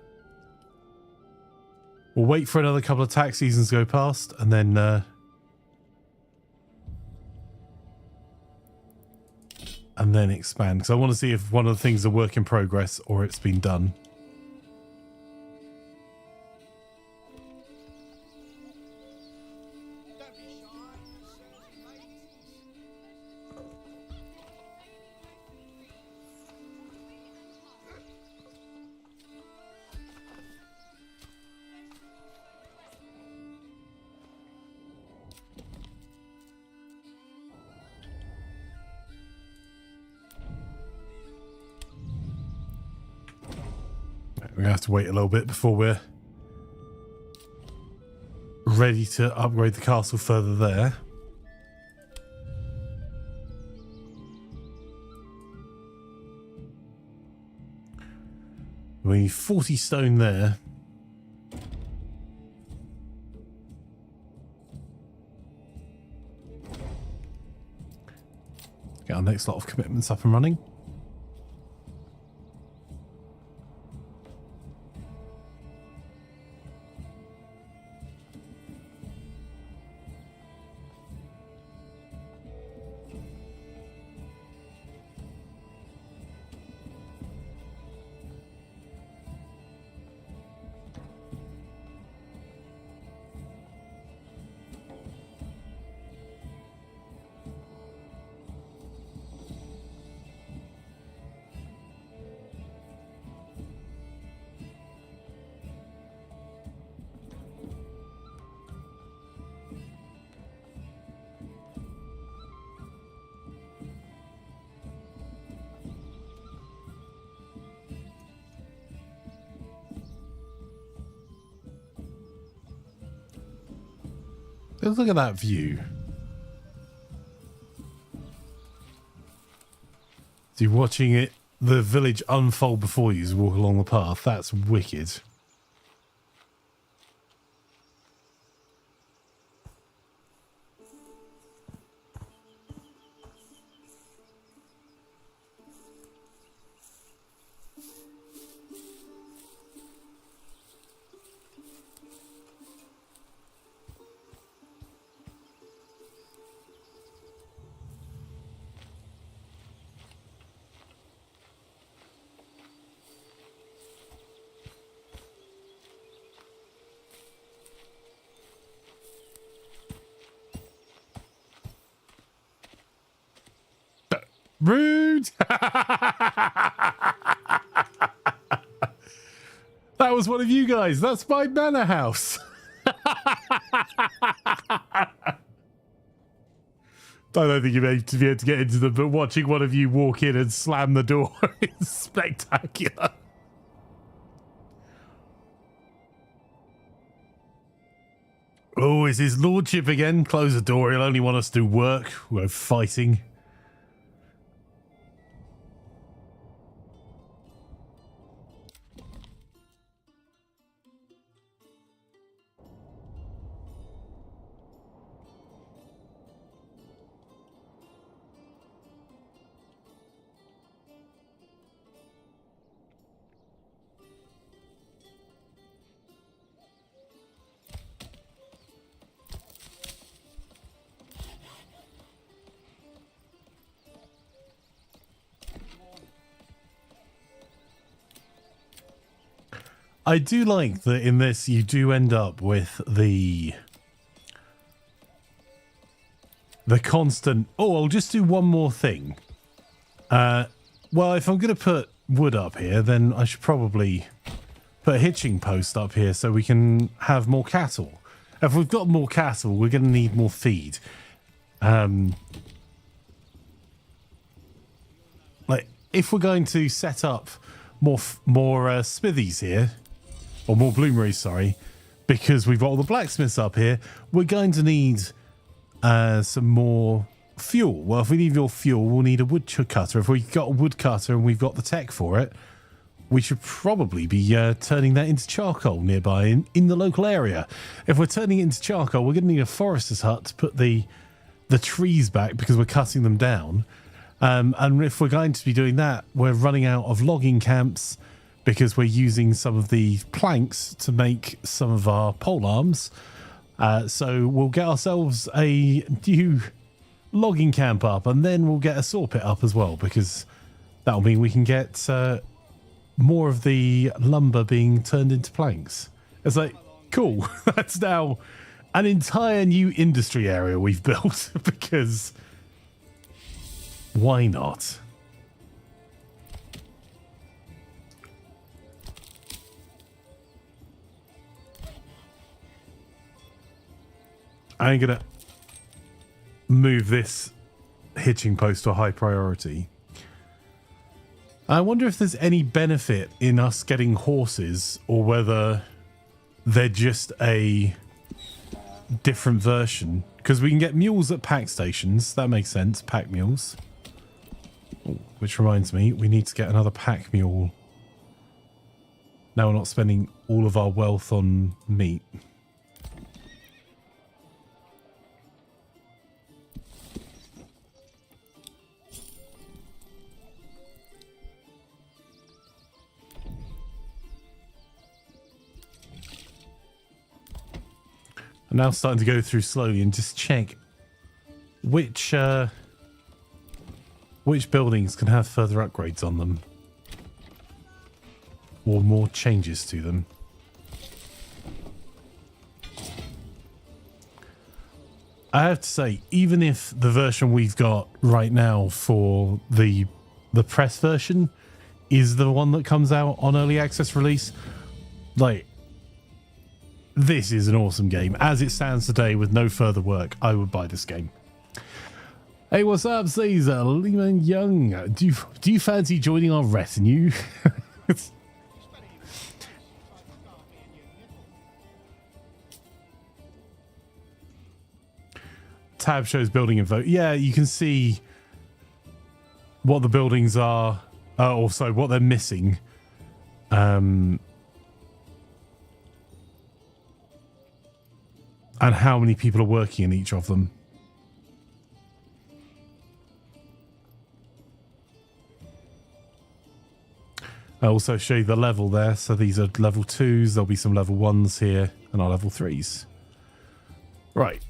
We'll wait for another couple of tax seasons to go past, and then expand. Because I want to see if one of the things is a work in progress or it's been done. Don't be shy, sirs and ladies. We're going to have to wait a little bit before we're ready to upgrade the castle further there. We need 40 stone there. Get our next lot of commitments up and running. Let's look at that view. So you're watching it, the village unfold before you as you walk along the path. That's wicked. Rude! That was one of you guys. That's my manor house. I don't think you're able to be able to get into them, but watching one of you walk in and slam the door is spectacular. Oh, is his lordship again? Close the door. He'll only want us to do work. We're fighting. I do like that in this you do end up with the constant, oh, I'll just do one more thing. Well, if I'm going to put wood up here, then I should probably put a hitching post up here so we can have more cattle. If we've got more cattle, we're going to need more feed. Like, if we're going to set up more smithies here, or more bloomeries, sorry, because we've got all the blacksmiths up here, we're going to need some more fuel. Well, if we need more fuel, we'll need a woodcutter. If we've got a woodcutter and we've got the tech for it, we should probably be turning that into charcoal nearby in the local area. If we're turning it into charcoal, we're going to need a forester's hut to put the trees back because we're cutting them down. And if we're going to be doing that, we're running out of logging camps because we're using some of the planks to make some of our pole arms. So we'll get ourselves a new logging camp up, and then we'll get a saw pit up as well, because that'll mean we can get more of the lumber being turned into planks. It's like, cool, that's now an entire new industry area we've built, because why not? I'm gonna move this hitching post to a high priority. I wonder if there's any benefit in us getting horses, or whether they're just a different version. Because we can get mules at pack stations. That makes sense. Pack mules. Oh, which reminds me, we need to get another pack mule. Now we're not spending all of our wealth on meat. I'm now starting to go through slowly and just check which buildings can have further upgrades on them, or more changes to them. I have to say, even if the version we've got right now for the press version is the one that comes out on early access release, like, this is an awesome game. As it stands today, with no further work, I would buy this game. Hey, what's up, Caesar? Lehman Young. Do you fancy joining our retinue? Tab shows building info. Yeah, you can see what the buildings are, also what they're missing. And how many people are working in each of them. I also show you the level there. So these are level 2s. There'll be some level 1s here and our level 3s. Right.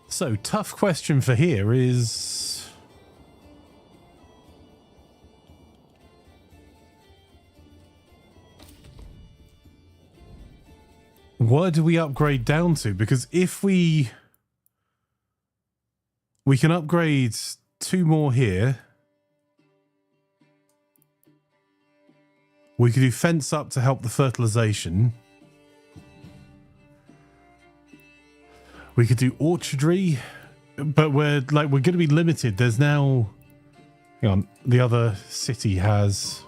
So, tough question for here is... what do we upgrade down to? Because if we can upgrade 2 more here. We could do fence up to help the fertilization. We could do orchardry, but we're going to be limited. There's now, hang on, the other city has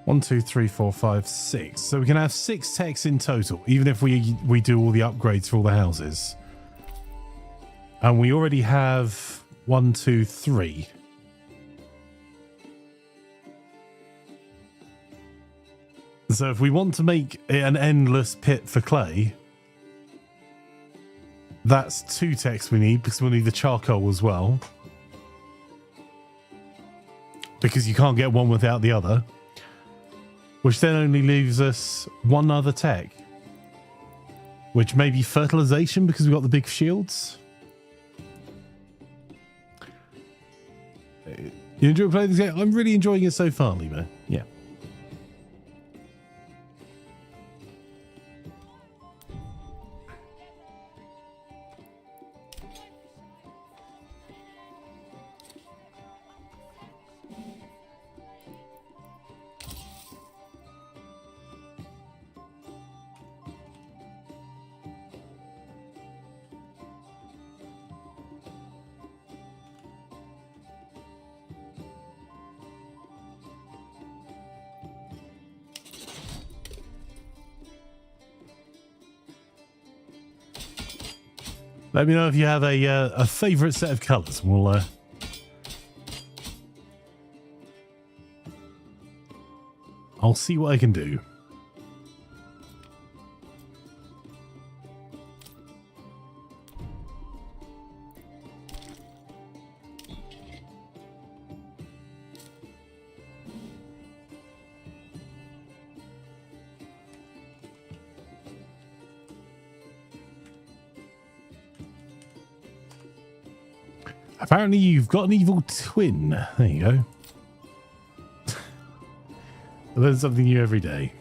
1, 2, 3, 4, 5, 6. So we can have 6 techs in total, even if we do all the upgrades for all the houses. And we already have 1, 2, 3. So if we want to make it an endless pit for clay, that's 2 techs we need, because we'll need the charcoal as well. Because you can't get one without the other. Which then only leaves us 1 other tech. Which may be fertilization, because we've got the big shields. You enjoy playing this game? I'm really enjoying it so far, Lima. Yeah. Let me know if you have a favourite set of colours. We'll I'll see what I can do. Apparently you've got an evil twin. There you go. I learn something new every day.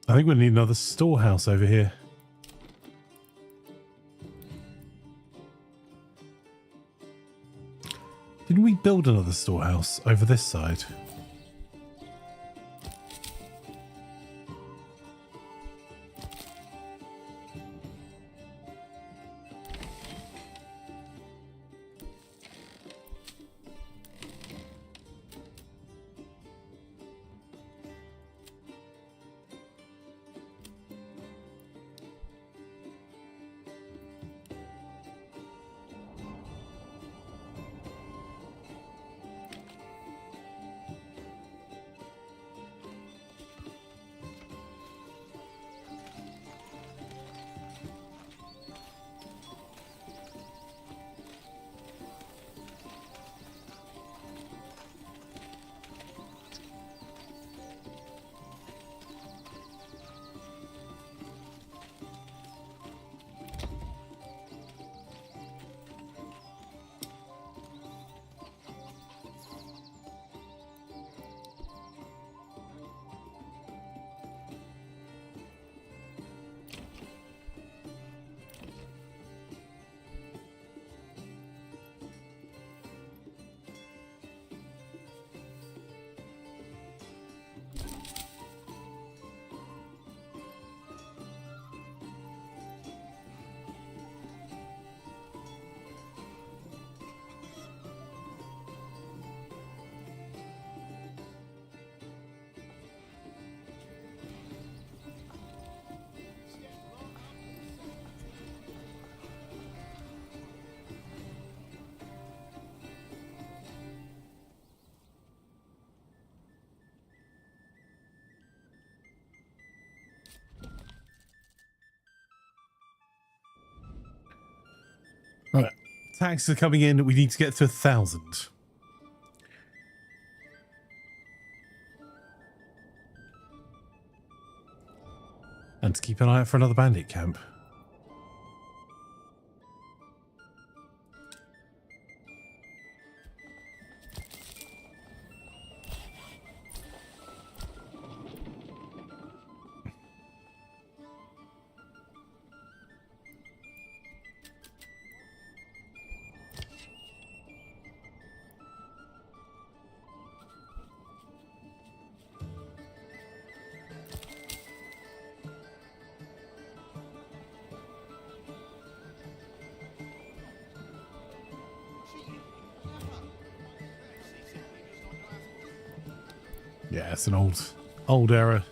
I think we need another storehouse over here. Didn't we build another storehouse over this side? Right. Taxes are coming in. We need to get to 1,000. And to keep an eye out for another bandit camp. Yeah, it's an old era.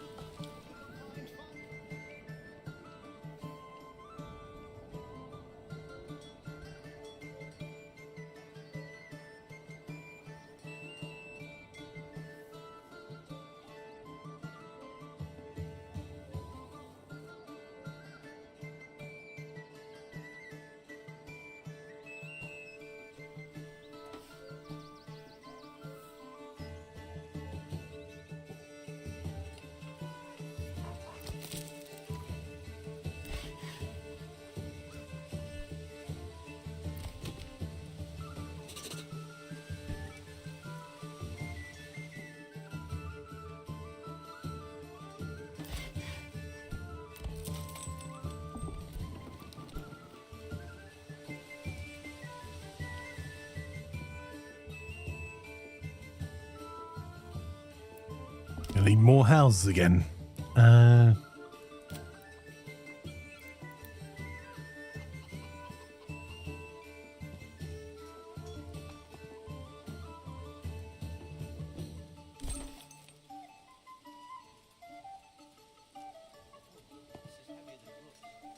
need more houses again. This is heavier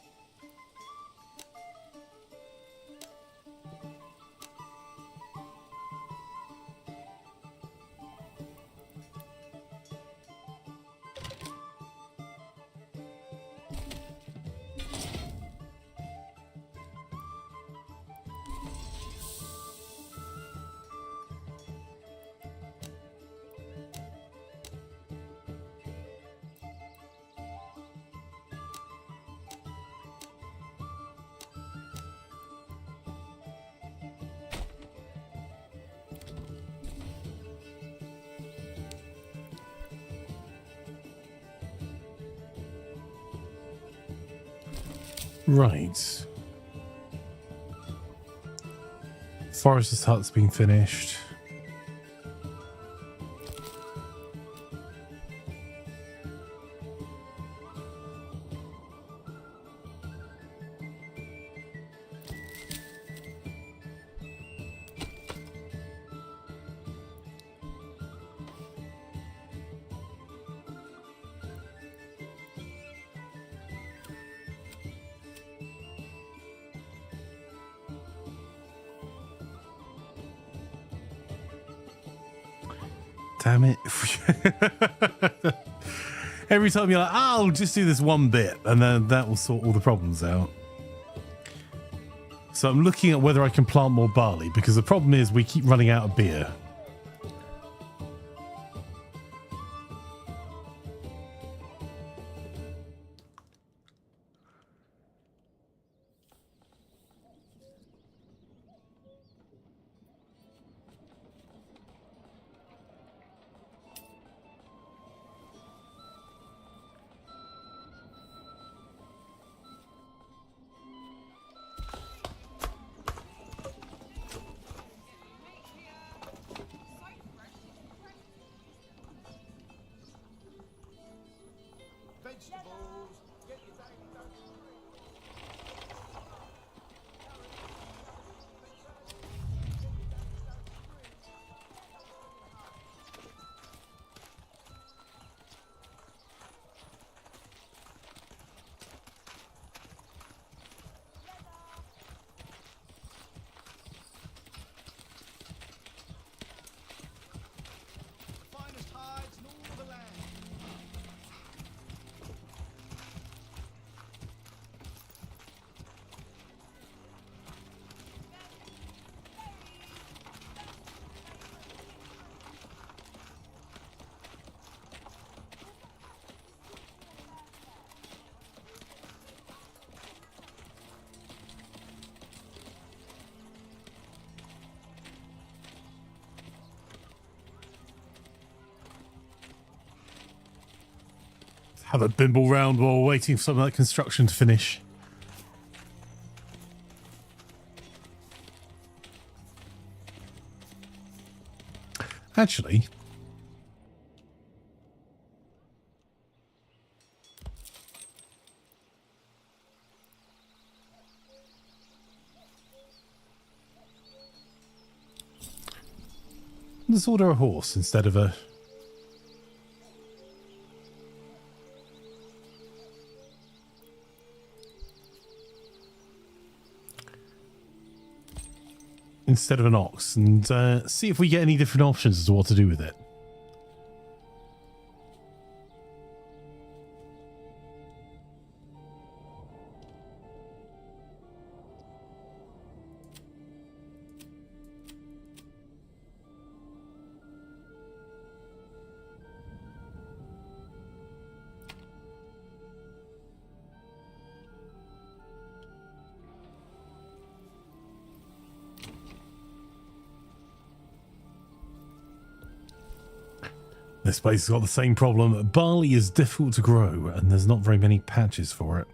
than it looks. Right. Forest's hut's been finished. Damn it. Every time you're like, oh, I'll just do this one bit and then that will sort all the problems out. So I'm looking at whether I can plant more barley because the problem is we keep running out of beer. Vegetables. Get your daily dose. The finest hides in all the land. Have a bimble round while we're waiting for some of that construction to finish. Actually, let's order a horse instead of a... instead of an ox, and see if we get any different options as to what to do with it. This place has got the same problem. Barley is difficult to grow and there's not very many patches for it.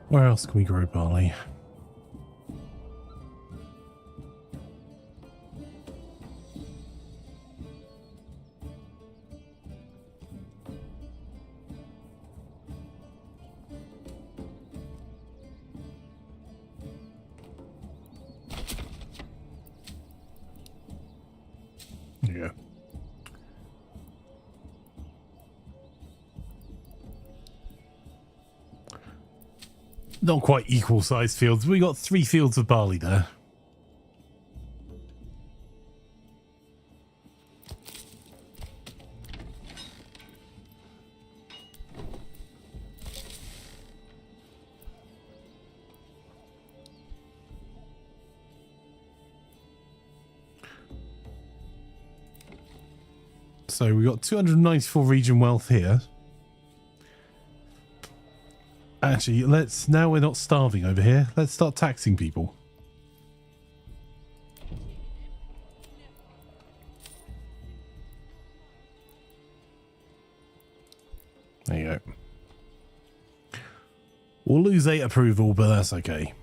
Where else can we grow barley? Yeah. Not quite equal sized fields. We got 3 fields of barley there. So we got 294 region wealth here. Actually, now we're not starving over here. Let's start taxing people. There you go. We'll lose 8 approval, but that's okay.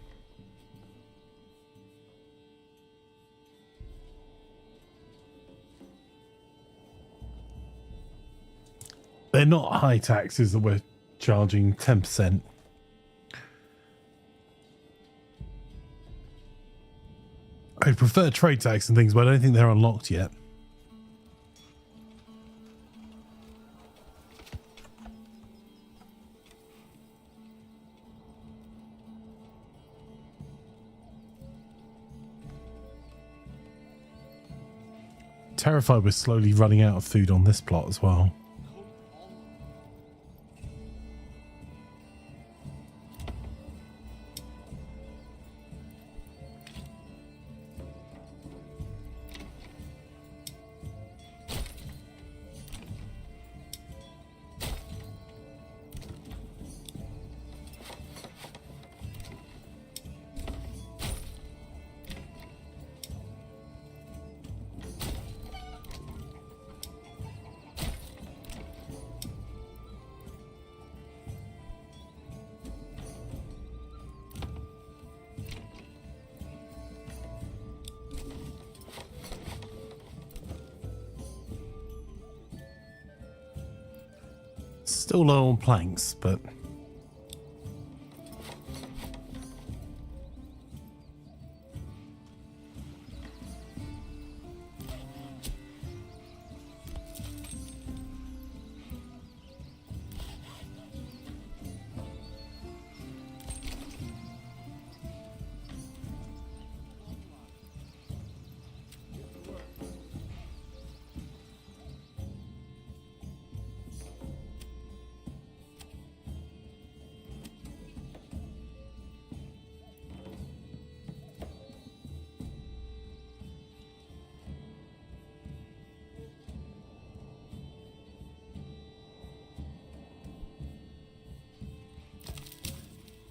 They're not high taxes that we're charging 10%. I prefer trade tax and things, but I don't think they're unlocked yet. Terrified we're slowly running out of food on this plot as well. Still low on planks, but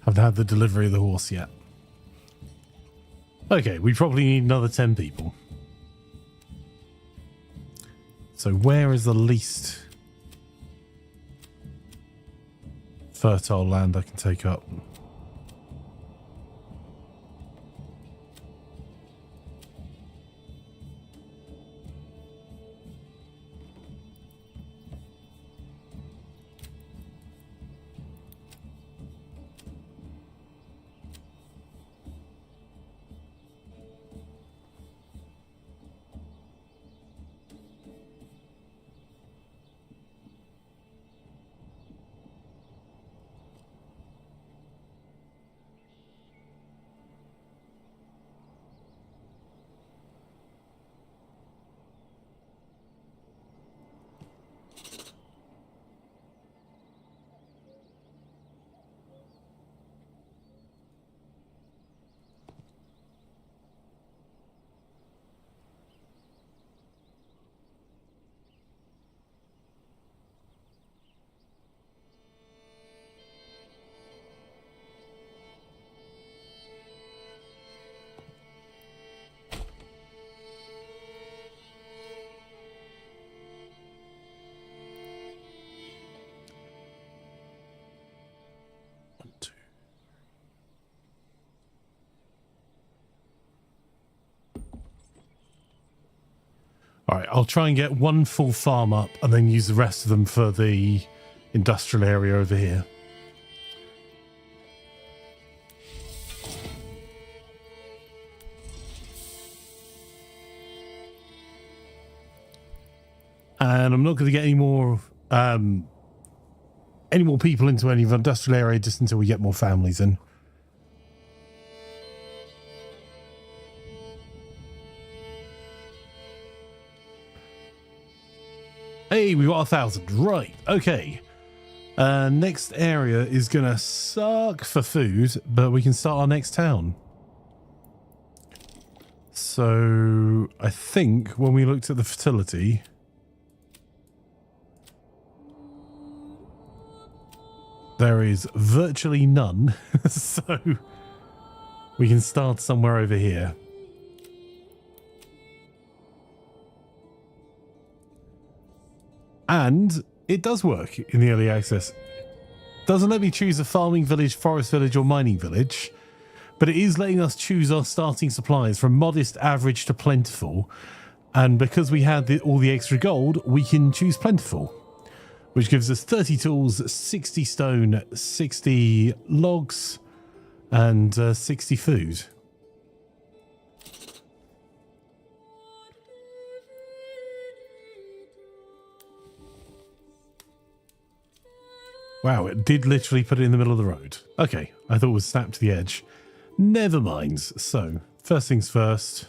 haven't had the delivery of the horse yet. Okay, we probably need another 10 people. So where is the least fertile land I can take up? All right, I'll try and get one full farm up and then use the rest of them for the industrial area over here. And I'm not going to get any more people into any of the industrial area just until we get more families in. Hey, we got 1,000. Right, okay. Next area is going to suck for food, but we can start our next town. So, I think when we looked at the fertility... there is virtually none, so we can start somewhere over here. And it does work in the early access. Doesn't let me choose a farming village, forest village or mining village, but it is letting us choose our starting supplies from modest, average to plentiful. And because we had all the extra gold, we can choose plentiful, which gives us 30 tools, 60 stone, 60 logs, and 60 food. Wow, it did literally put it in the middle of the road. Okay, I thought it was snapped to the edge. Never mind. So, first things first.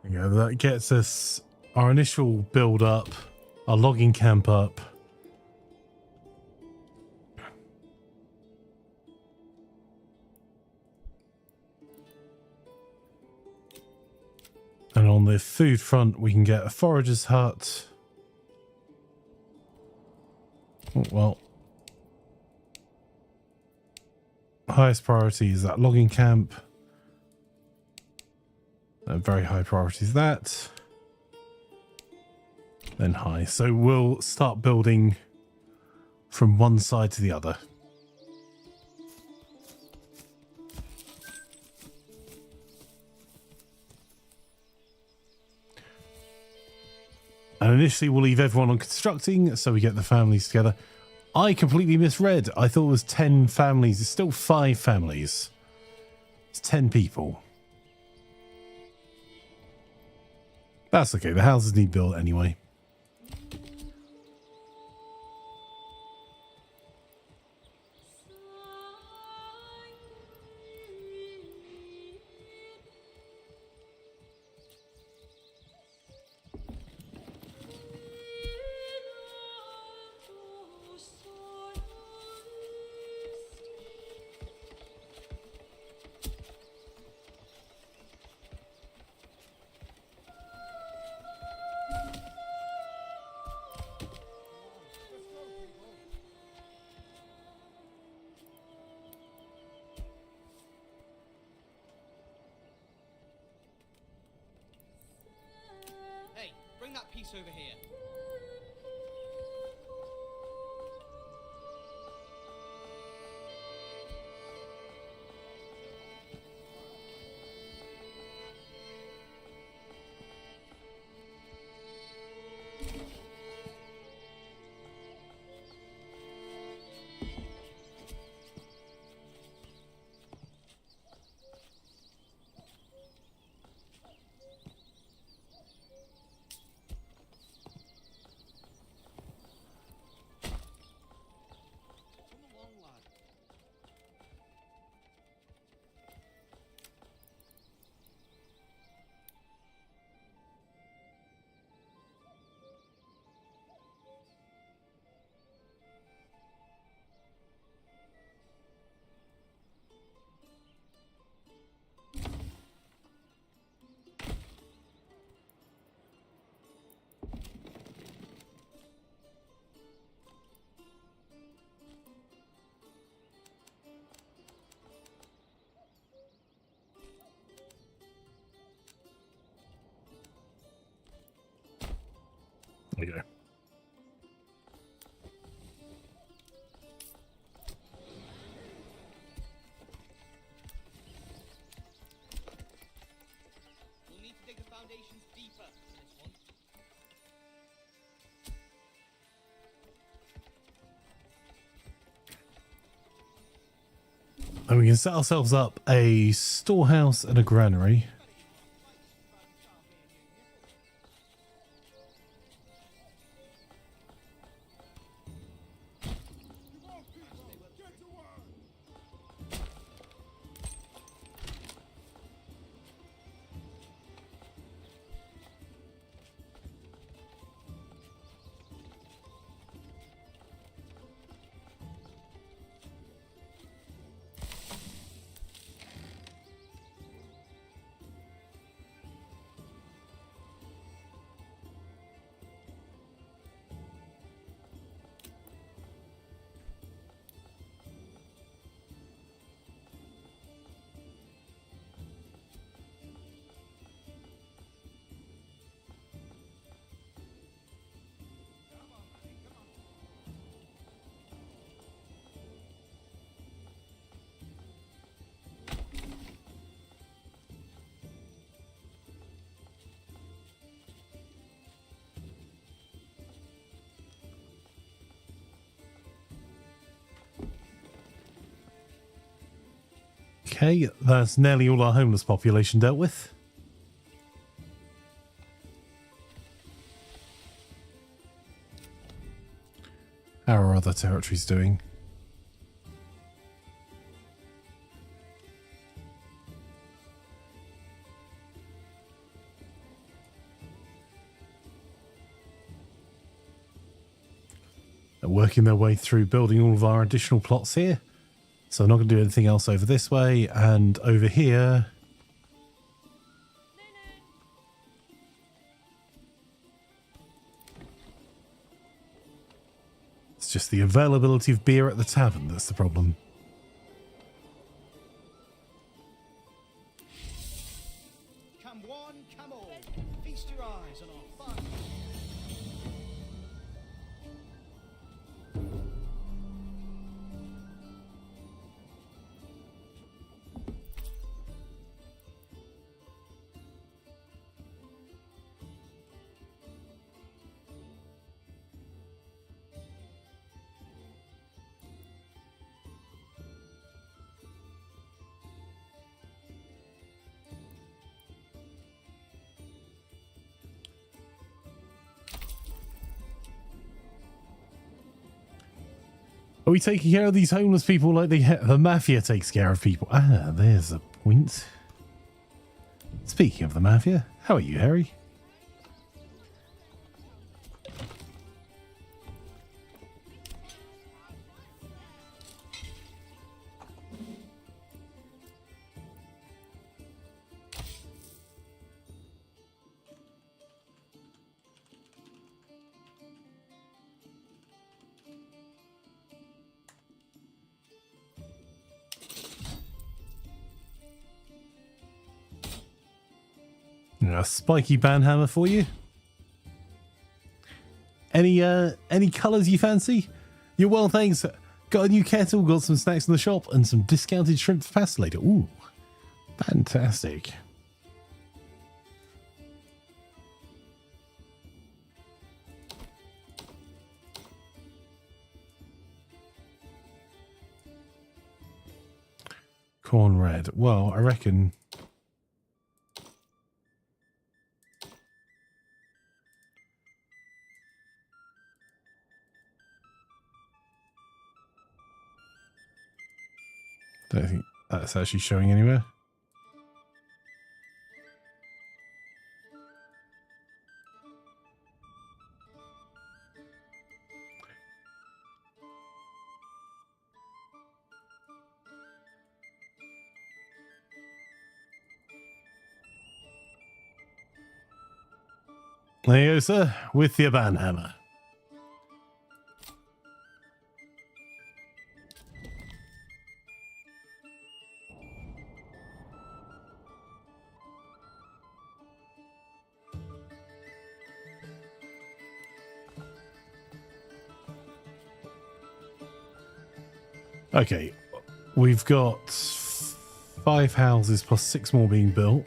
Yeah, that gets us our initial build up, our logging camp up. And on the food front, we can get a forager's hut. Oh, well, highest priority is that logging camp. Very high priority is that. Then high. So we'll start building from one side to the other. And initially we'll leave everyone on constructing so we get the families together. I completely misread. I thought it was 10 families. It's still 5 families. It's 10 people. That's okay. The houses need built anyway. peace over here. Come along, lad. There you go. We'll need to dig the foundations deeper for this one. And we can set ourselves up a storehouse and a granary. Okay, that's nearly all our homeless population dealt with. How are other territories doing? They're working their way through building all of our additional plots here. So I'm not going to do anything else over this way, and over here. It's just the availability of beer at the tavern that's the problem. Come one, come all. Feast your eyes on our fun. Are we taking care of these homeless people like the mafia takes care of people? Ah, there's a point. Speaking of the mafia, how are you, Harry? A spiky banhammer for you. Any colours you fancy? You're well, thanks. Got a new kettle, got some snacks in the shop, and some discounted shrimp for pasta later. Ooh, fantastic. Corn red. Well, I reckon. Don't think that's actually showing anywhere. There you go, sir, with your banhammer. Okay, we've got 5 houses plus 6 more being built.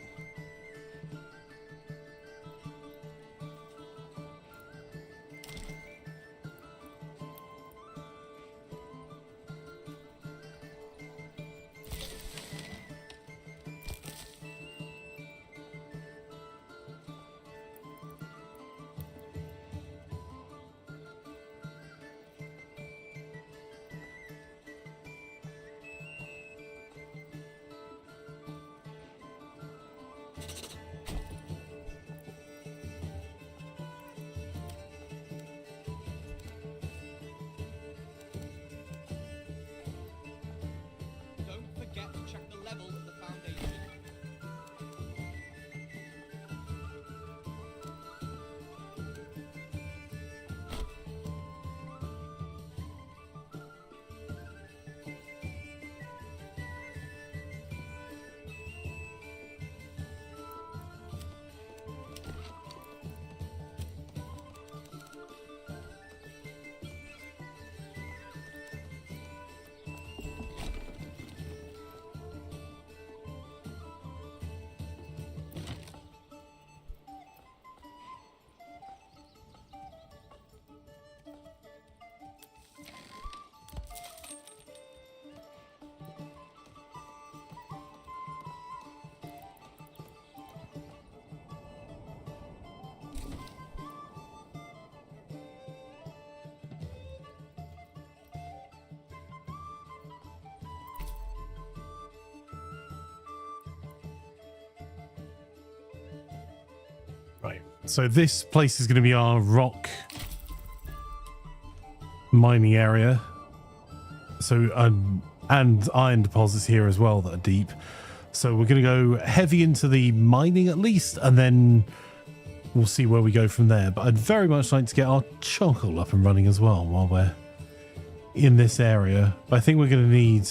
Don't forget to check the level of the foundation. Right, so this place is going to be our rock mining area. So, and iron deposits here as well that are deep. So we're going to go heavy into the mining at least, and then we'll see where we go from there. But I'd very much like to get our charcoal up and running as well while we're in this area. But I think we're going to need...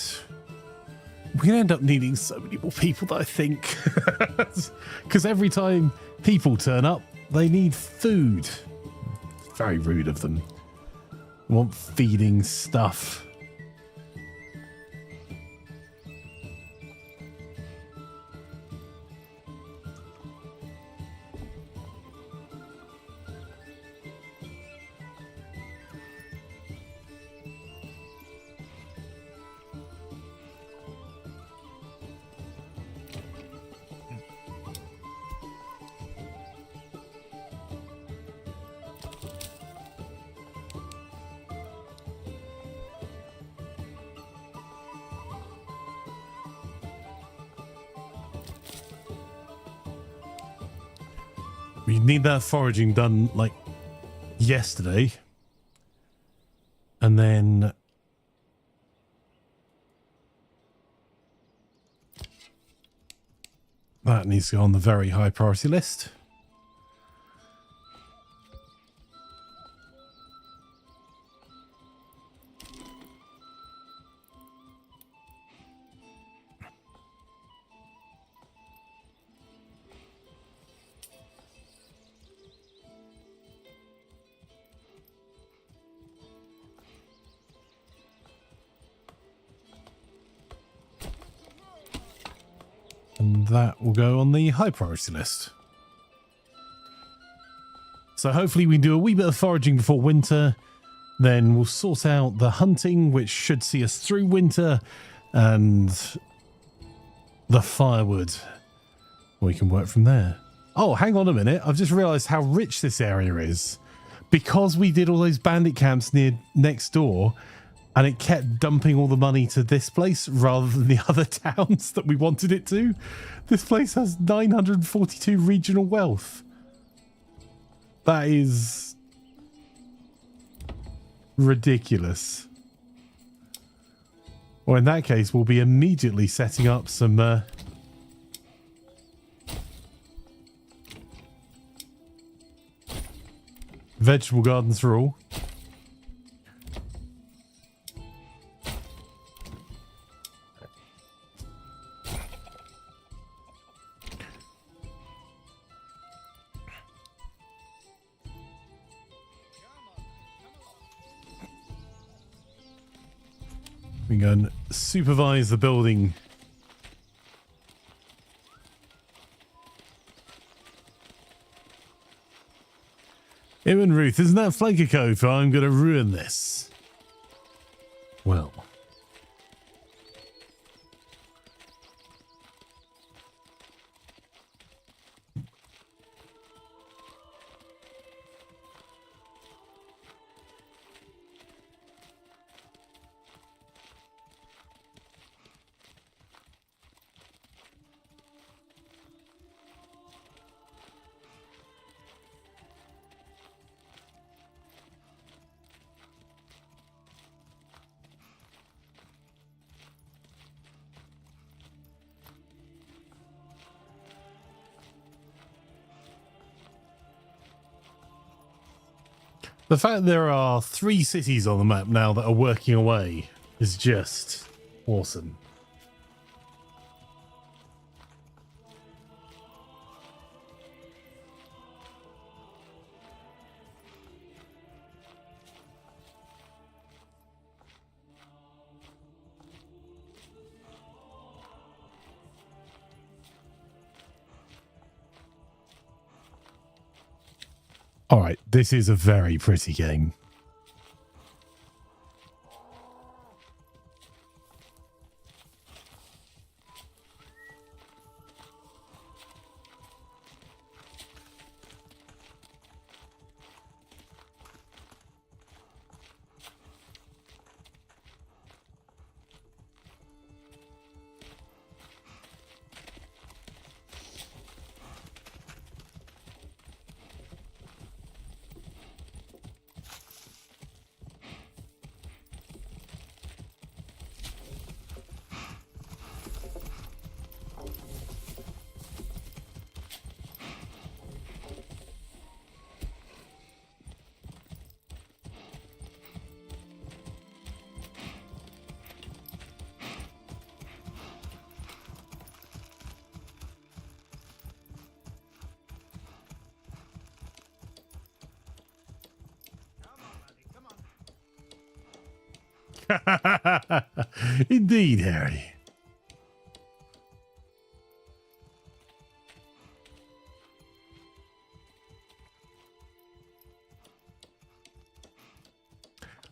We're going to end up needing so many more people, that I think. Because every time people turn up, they need food. Very rude of them. Want feeding stuff. We need that foraging done like yesterday. And then that needs to go on the very high priority list. that will go on the high priority list. So hopefully we can do a wee bit of foraging before winter. Then we'll sort out the hunting, which should see us through winter, and the firewood. We can work from there. Oh, hang on a minute. I've just realised how rich this area is. Because we did all those bandit camps next door, and it kept dumping all the money to this place rather than the other towns that we wanted it to. This place has 942 regional wealth. That is ridiculous. Well, in that case, we'll be immediately setting up some vegetable gardens for all. We can go and supervise the building. Him and Ruth, isn't that flanker code for I'm going to ruin this? Well. The fact there are 3 cities on the map now that are working away is just awesome. All right, this is a very pretty game. Indeed, Harry.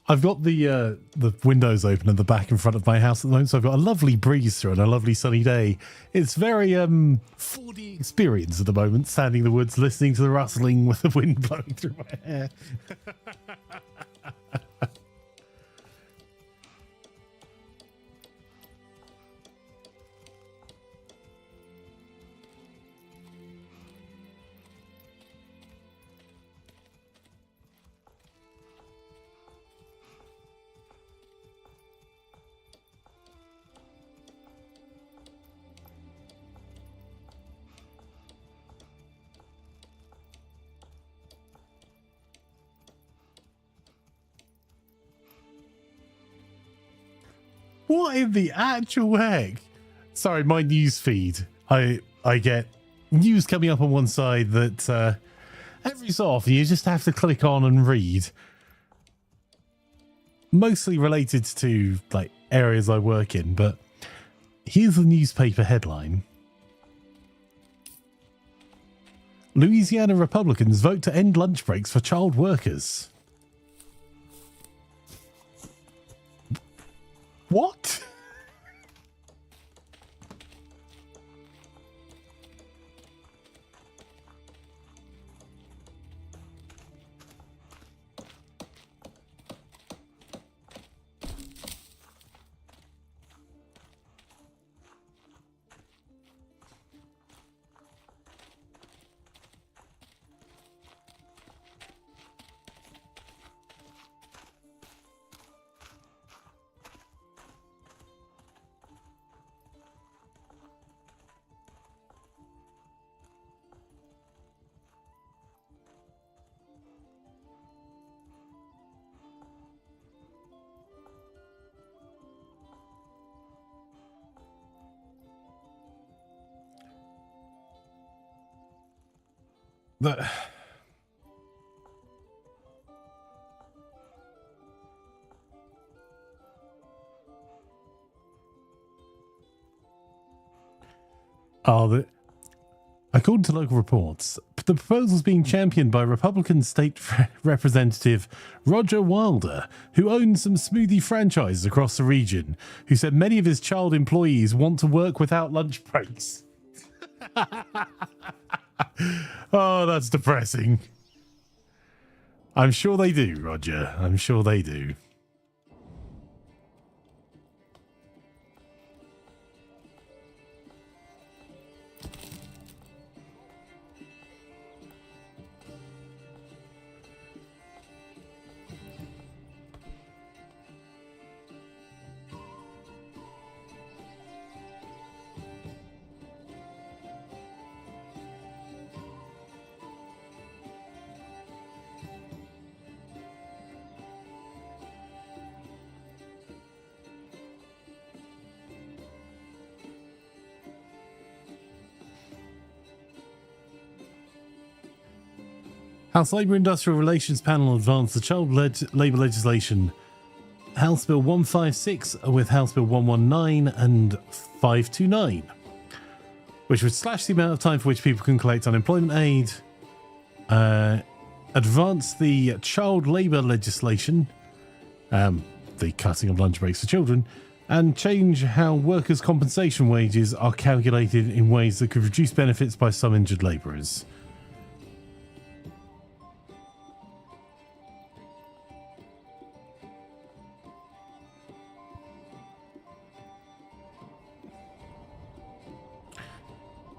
I've got the windows open at the back in front of my house at the moment, so I've got a lovely breeze through and a lovely sunny day. It's very 4D experience at the moment, standing in the woods, listening to the rustling with the wind blowing through my hair. What in the actual heck? Sorry, my news feed. I get news coming up on one side that every so often you just have to click on and read. Mostly related to like areas I work in, but here's the newspaper headline. Louisiana Republicans vote to end lunch breaks for child workers. What? The... According to local reports, the proposal is being championed by Republican State Representative Roger Wilder, who owns some smoothie franchises across the region, who said many of his child employees want to work without lunch breaks. Oh, that's depressing. I'm sure they do, Roger. I'm sure they do. House Labour Industrial Relations Panel advanced the child labour legislation. House Bill 156 with House Bill 119 and 529, which would slash the amount of time for which people can collect unemployment aid, advance the child labour legislation, the cutting of lunch breaks for children, and change how workers' compensation wages are calculated in ways that could reduce benefits by some injured labourers.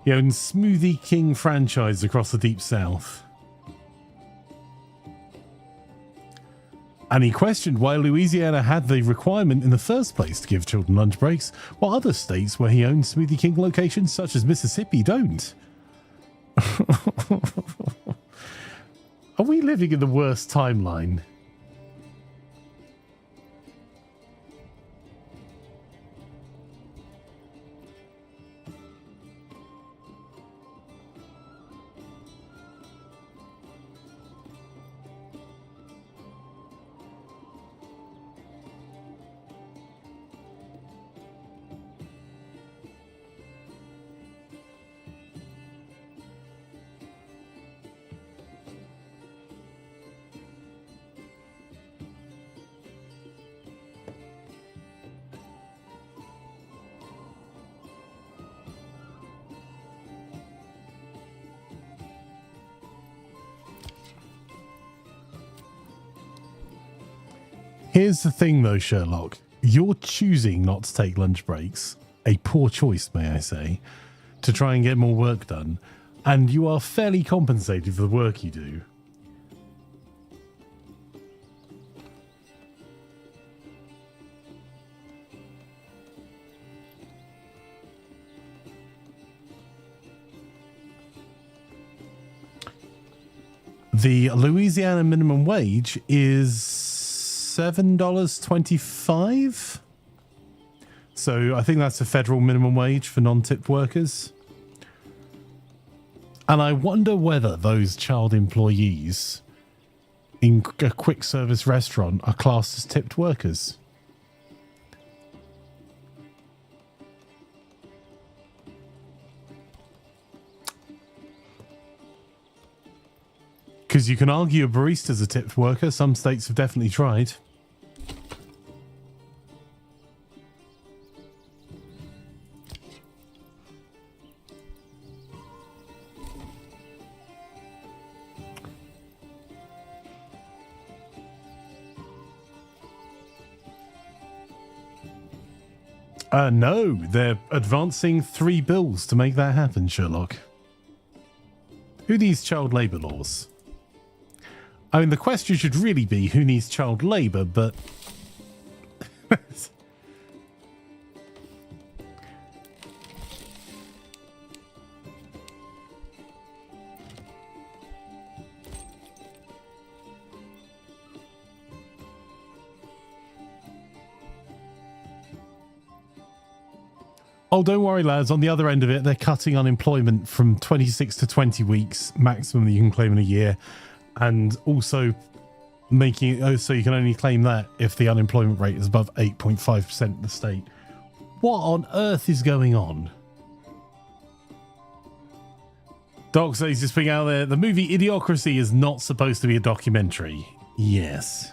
He owns Smoothie King franchise across the Deep South. And he questioned why Louisiana had the requirement in the first place to give children lunch breaks, while other states where he owns Smoothie King locations, such as Mississippi, don't. Are we living in the worst timeline? Here's the thing, though, Sherlock. You're choosing not to take lunch breaks, a poor choice, may I say, to try and get more work done, and you are fairly compensated for the work you do. The Louisiana minimum wage is $7.25. So I think that's the federal minimum wage for non-tipped workers. And I wonder whether those child employees in a quick service restaurant are classed as tipped workers. Because you can argue a barista's a tipped worker. Some states have definitely tried. No, they're advancing 3 bills to make that happen, Sherlock. Who needs child labour laws? I mean, the question should really be who needs child labour, but... Oh, don't worry, lads. On the other end of it, they're cutting unemployment from 26 to 20 weeks, maximum that you can claim in a year, and also making it so you can only claim that if the unemployment rate is above 8.5% in the state. What on earth is going on? Doc says just being out there. The movie Idiocracy is not supposed to be a documentary. Yes.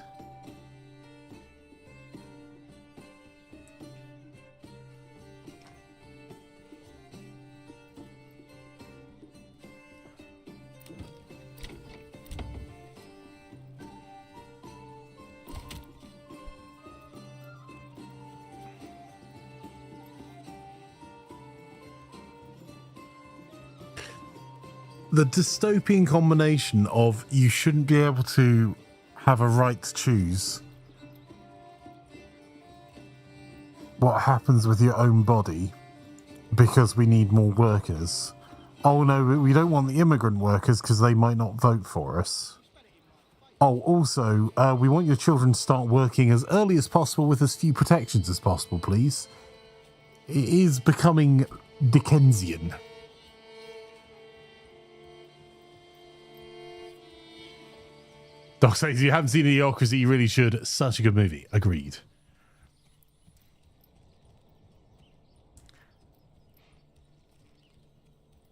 The dystopian combination of you shouldn't be able to have a right to choose what happens with your own body because we need more workers. Oh no, we don't want the immigrant workers because they might not vote for us. Oh, also, we want your children to start working as early as possible with as few protections as possible, please. It is becoming Dickensian. Doc says you haven't seen Idiocracy, you really should. Such a good movie. Agreed.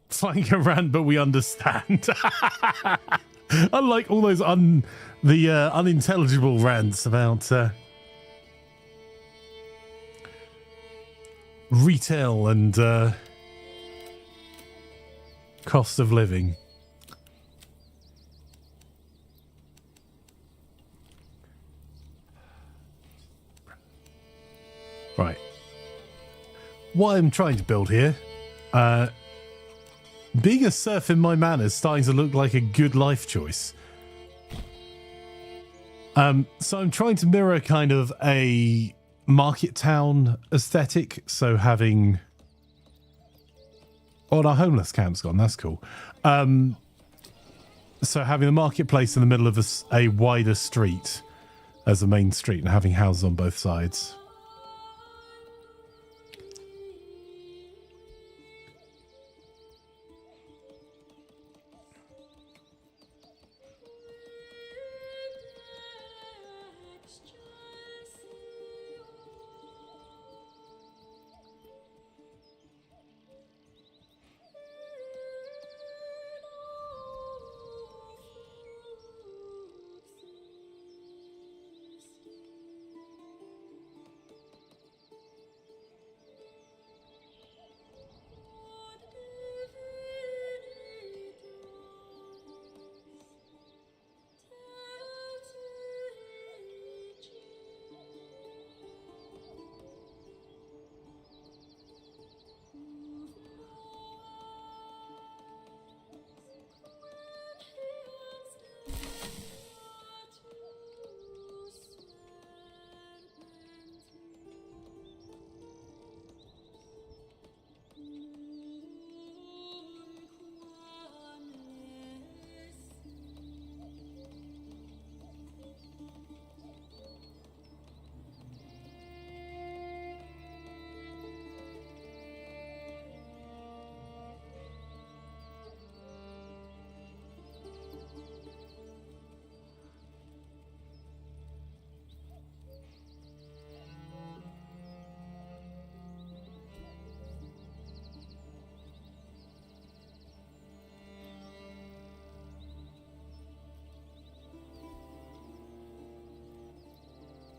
Flank a rant, but we understand. Unlike all those unintelligible rants about retail and cost of living. Right. What I'm trying to build here, being a serf in my manor is starting to look like a good life choice. So I'm trying to mirror kind of a market town aesthetic. So having... Oh, and our homeless camp's gone. That's cool. So having the marketplace in the middle of a wider street as a main street and having houses on both sides.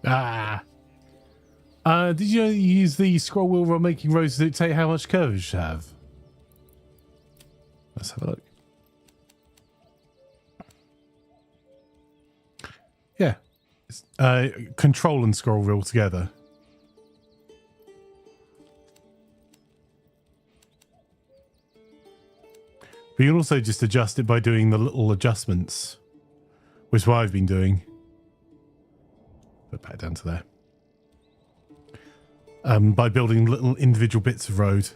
Ah. Did you know you use the scroll wheel while making roads to dictate how much curve you should have? Let's have a look. Yeah. It's, control and scroll wheel together. But you can also just adjust it by doing the little adjustments, which is what I've been doing. Put it back down to there. By building little individual bits of road.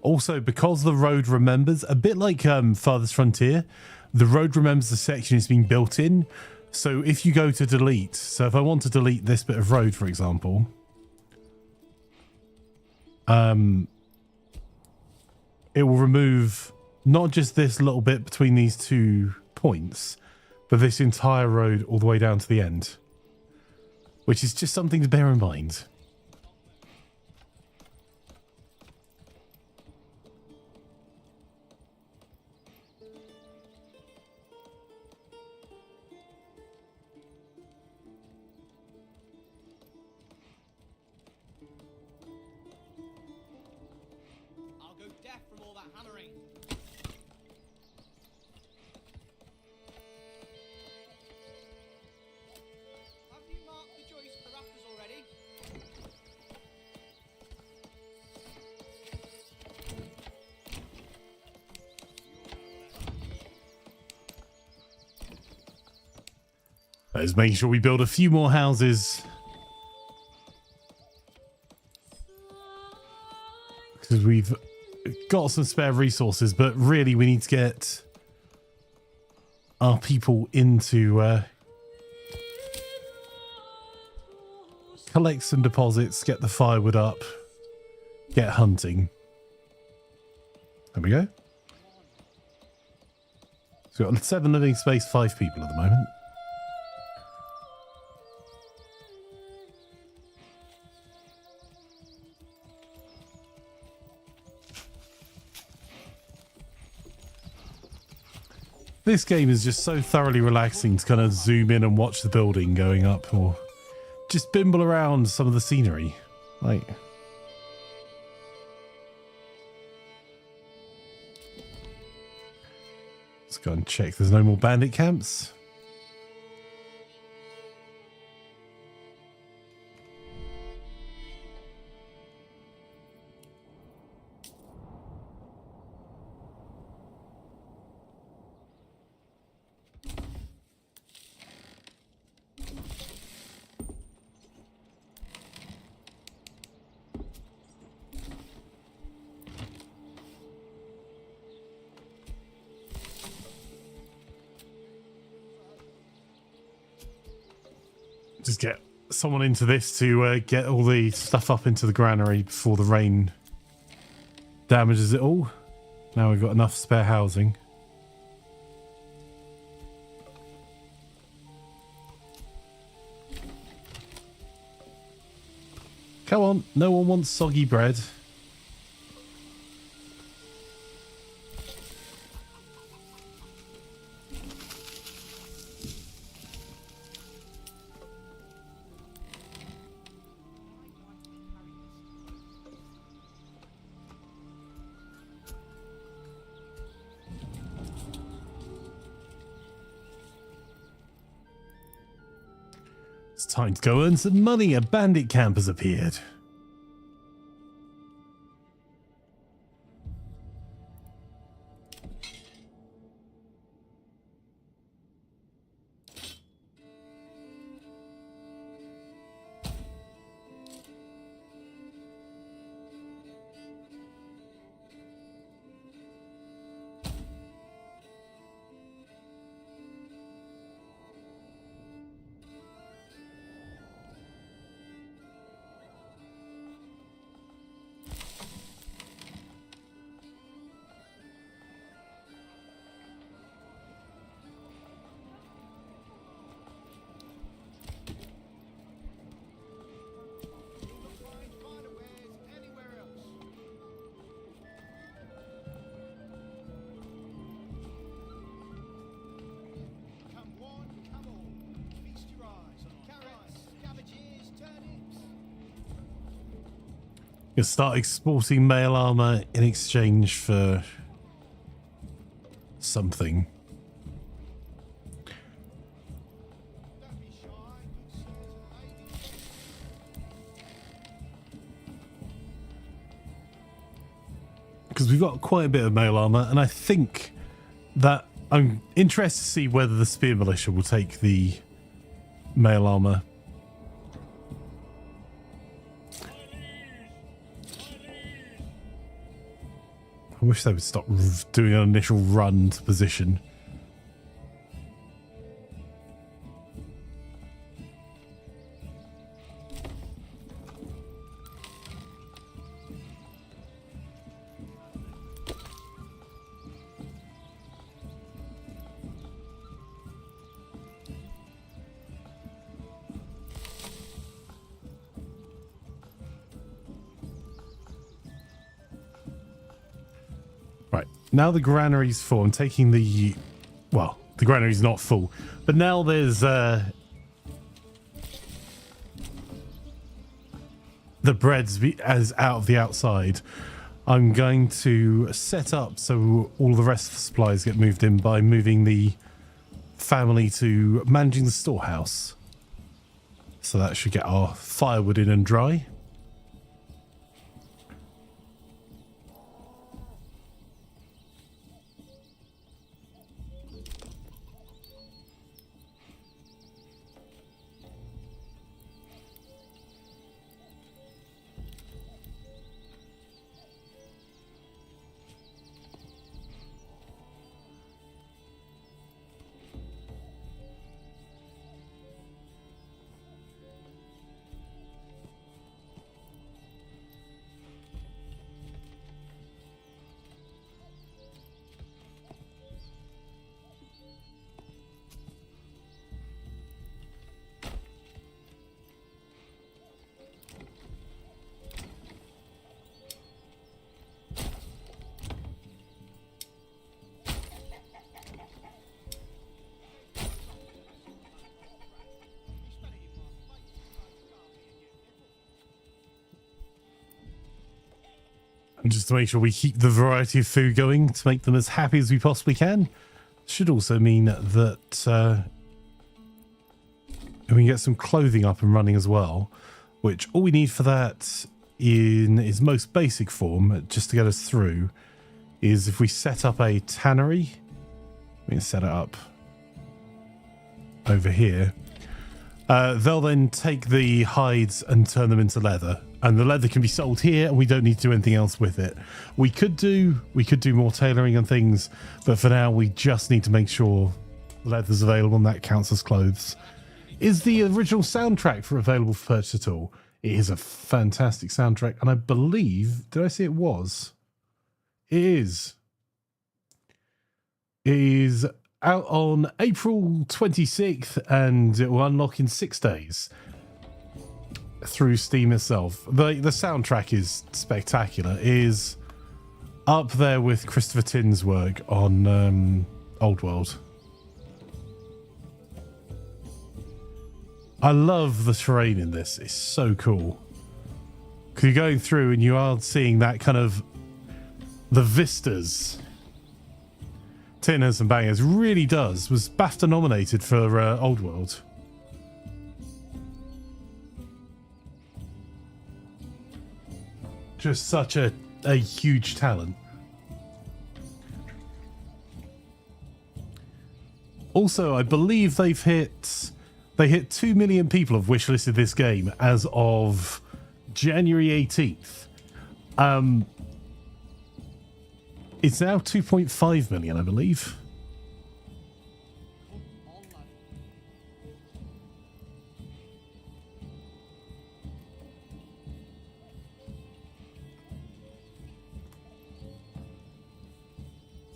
Also, because the road remembers, a bit like Farthest Frontier, the road remembers the section it's been built in. So if you go to delete, so if I want to delete this bit of road, for example, it will remove not just this little bit between these 2 points, but this entire road all the way down to the end, which is just something to bear in mind. I'll go deaf from all that hammering. Have you marked the joist for rafters already? Let's make sure we build a few more houses. Because we've got some spare resources, but really we need to get our people into collect some deposits, get the firewood up, get hunting. There we go. So we've got 7 living space, 5 people at the moment. This game is just so thoroughly relaxing to kind of zoom in and watch the building going up, or just bimble around some of the scenery. Like, let's go and check there's no more bandit camps. Just get someone into this to get all the stuff up into the granary before the rain damages it all. Now we've got enough spare housing. Come on, no one wants soggy bread. It's time to go earn some money. A bandit camp has appeared. You start exporting mail armor in exchange for something. Don't be shy, good sirs and ladies. Because we've got quite a bit of mail armor, and I think that I'm interested to see whether the spear militia will take the mail armor. I wish they would stop doing an initial run to position. Right, now the granary's full. I'm taking the... Well, the granary's not full. But now there's... the bread's as out of the outside. I'm going to set up so all the rest of the supplies get moved in by moving the family to managing the storehouse. So that should get our firewood in and dry. And just to make sure we keep the variety of food going to make them as happy as we possibly can. Should also mean that we can get some clothing up and running as well, which all we need for that in its most basic form, just to get us through, is if we set up a tannery. We can set it up over here. They'll then take the hides and turn them into leather. And the leather can be sold here, and we don't need to do anything else with it. We could do more tailoring and things, but for now we just need to make sure leather's available, and that counts as clothes. Is the original soundtrack for available for purchase at all? It is a fantastic soundtrack, and I believe, did I say it was? It is. It is out on April 26th, and it will unlock in 6 days. Through Steam itself. The soundtrack is spectacular. It is up there with Christopher Tin's work on Old World. I love the terrain in this. It's so cool. Because you're going through and you are seeing that kind of the vistas. Tin has some bangers. Really does. Was BAFTA nominated for Old World. Just such a huge talent. Also, I believe they hit 2 million people have wishlisted this game as of January 18th. It's now 2.5 million, I believe.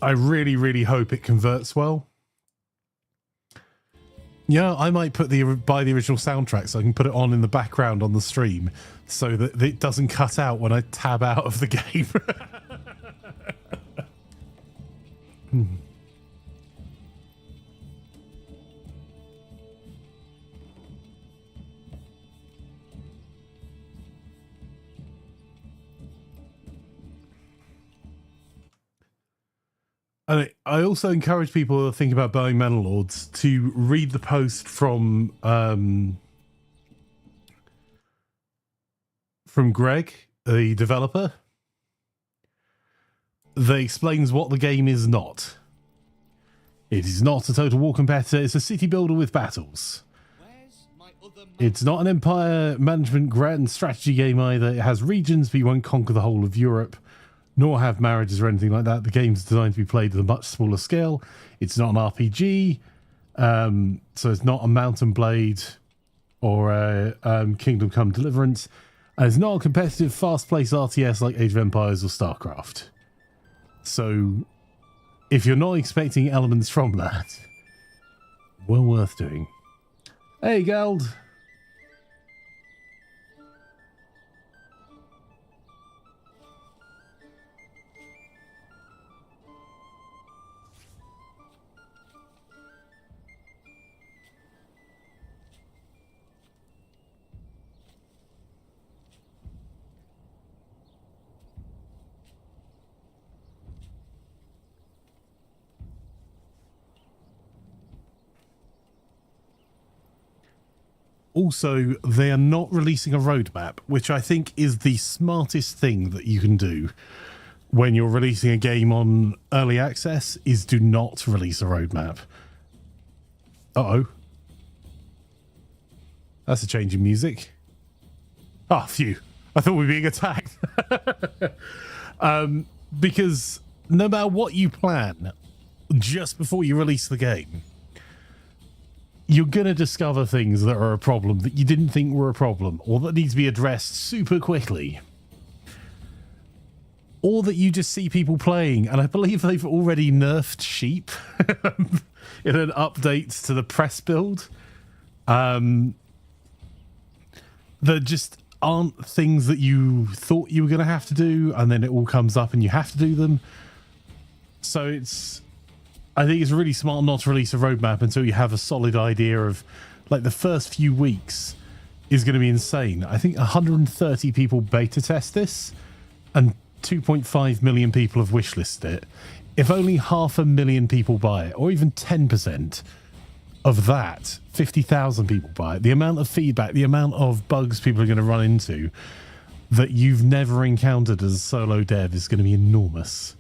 I really, really hope it converts well. Yeah, I might buy the original soundtrack so I can put it on in the background on the stream so that it doesn't cut out when I tab out of the game. And I also encourage people who are thinking about buying Manor Lords to read the post from Greg, the developer, that explains what the game is not. It is not a Total War competitor, it's a city builder with battles. Where's my other It's not an empire management grand strategy game either. It has regions, but you won't conquer the whole of Europe, nor have marriages or anything like that. The game's designed to be played at a much smaller scale. It's not an RPG, so it's not a Mountain Blade or a Kingdom Come Deliverance. And it's not a competitive, fast-paced RTS like Age of Empires or StarCraft. So, if you're not expecting elements from that, well worth doing. Hey, Geld. Also, they are not releasing a roadmap, which I think is the smartest thing that you can do when you're releasing a game on early access, is do not release a roadmap. Uh-oh. That's a change in music. Ah, phew. I thought we were being attacked. Because no matter what you plan, just before you release the game, you're going to discover things that are a problem that you didn't think were a problem, or that need to be addressed super quickly. Or that you just see people playing, and I believe they've already nerfed sheep in an update to the press build. That just aren't things that you thought you were going to have to do, and then it all comes up and you have to do them. So I think it's really smart not to release a roadmap until you have a solid idea of, like, the first few weeks is going to be insane. I think 130 people beta test this, and 2.5 million people have wishlisted it. If only 500,000 people buy it, or even 10% of that, 50,000 people buy it, the amount of feedback, the amount of bugs people are going to run into that you've never encountered as a solo dev is going to be enormous.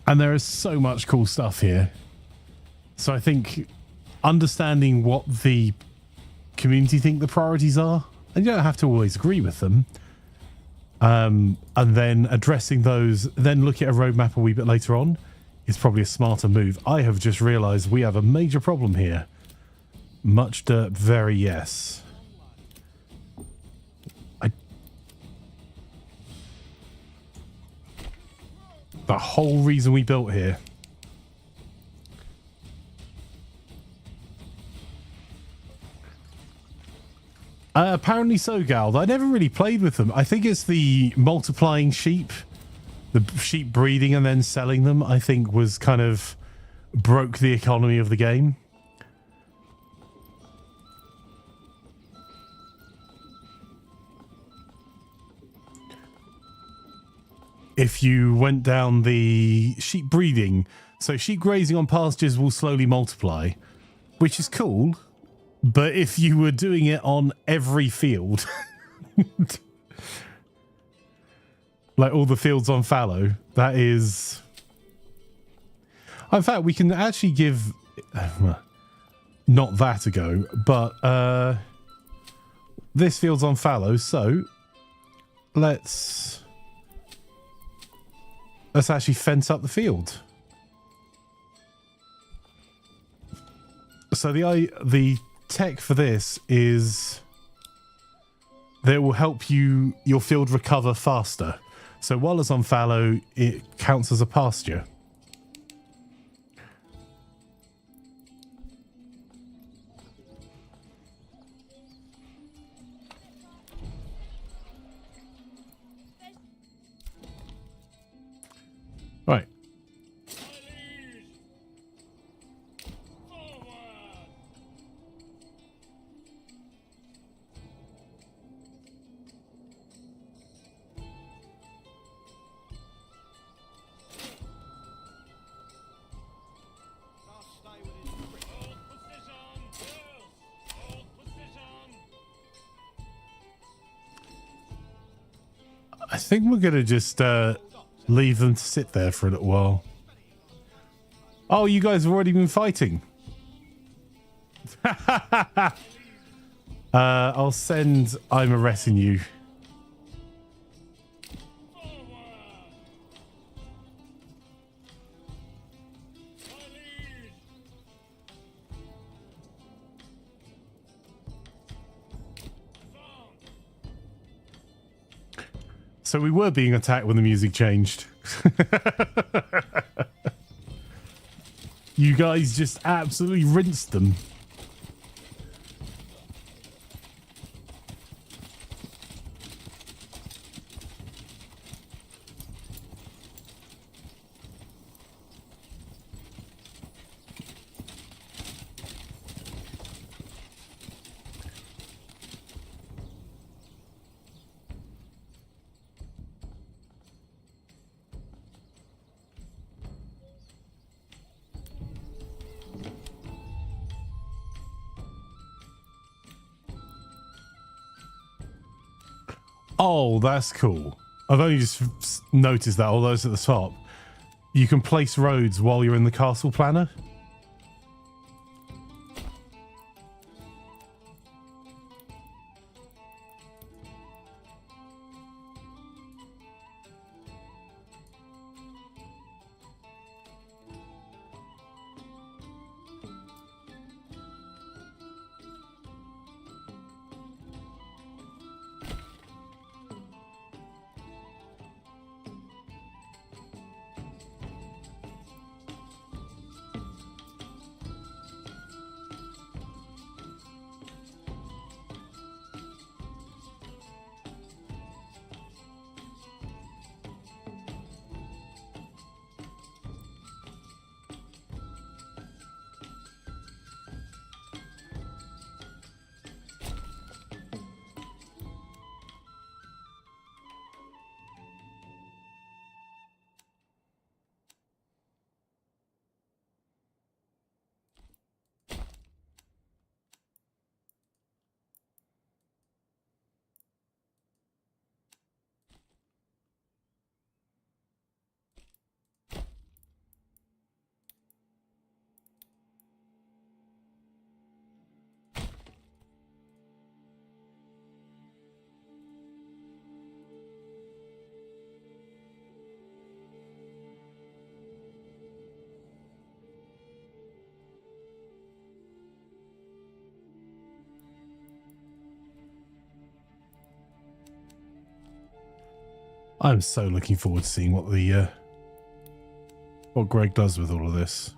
And there is so much cool stuff here. So I think understanding what the community think the priorities are, and you don't have to always agree with them, and then addressing those, then look at a roadmap a wee bit later on, is probably a smarter move. I have just realised we have a major problem here. Much dirt, very yes. The whole reason we built here. Apparently so, Gald. I never really played with them. I think it's the multiplying sheep, the sheep breeding and then selling them, I think was kind of broke the economy of the game. If you went down the sheep breeding, so sheep grazing on pastures will slowly multiply, which is cool. But if you were doing it on every field, like all the fields on fallow, that is... In fact, we can actually give not that a go, but this field's on fallow, so let's actually fence up the field. So the tech for this is that it will help your field recover faster. So while it's on fallow, it counts as a pasture. Right. think we're going to just leave them to sit there for a little while. Oh, you guys have already been fighting. I'll send I'm a retinue. So we were being attacked when the music changed. You guys just absolutely rinsed them. Oh, that's cool. I've only just noticed that, although it's at the top. You can place roads while you're in the castle planner. I'm so looking forward to seeing what Greg does with all of this.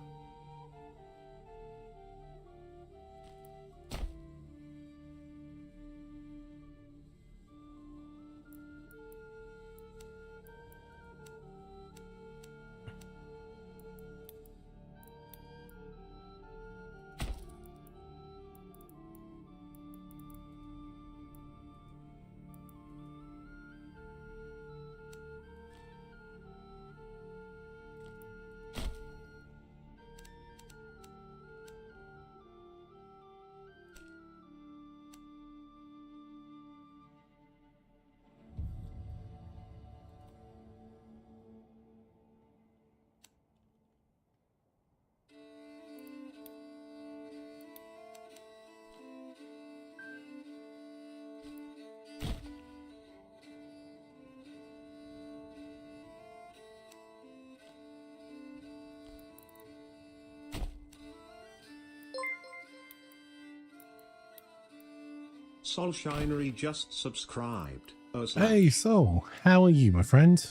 Solshinery just subscribed. Oh, Hey, Sol, how are you, my friend?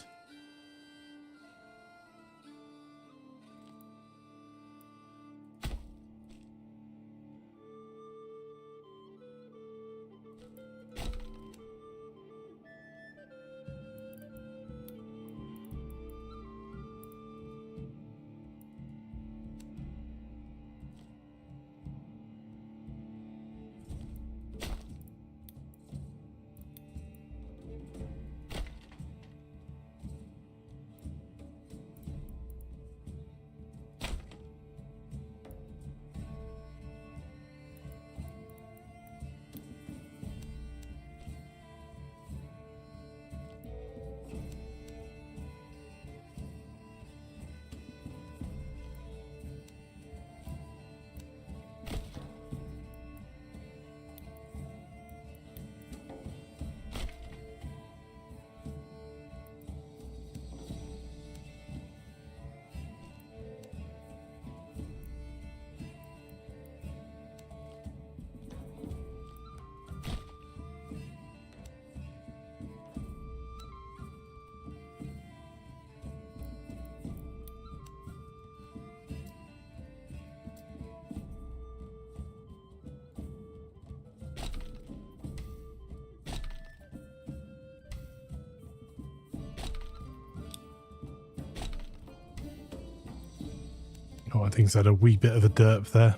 Oh, I think it's had a wee bit of a derp there.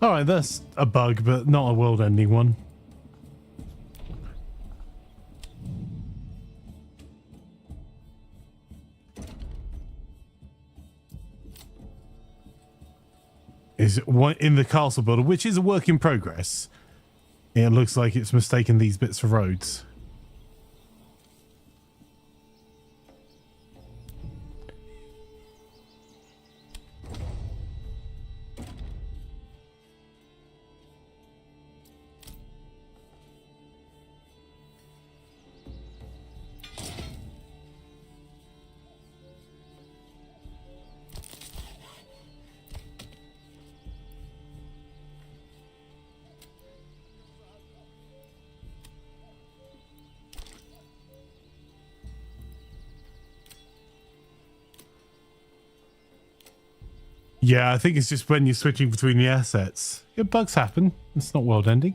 Alright, that's a bug, but not a world-ending one. Is one in the castle builder, which is a work in progress. It looks like it's mistaken these bits for roads. Yeah, I think it's just when you're switching between the assets. Yeah, bugs happen. It's not world ending.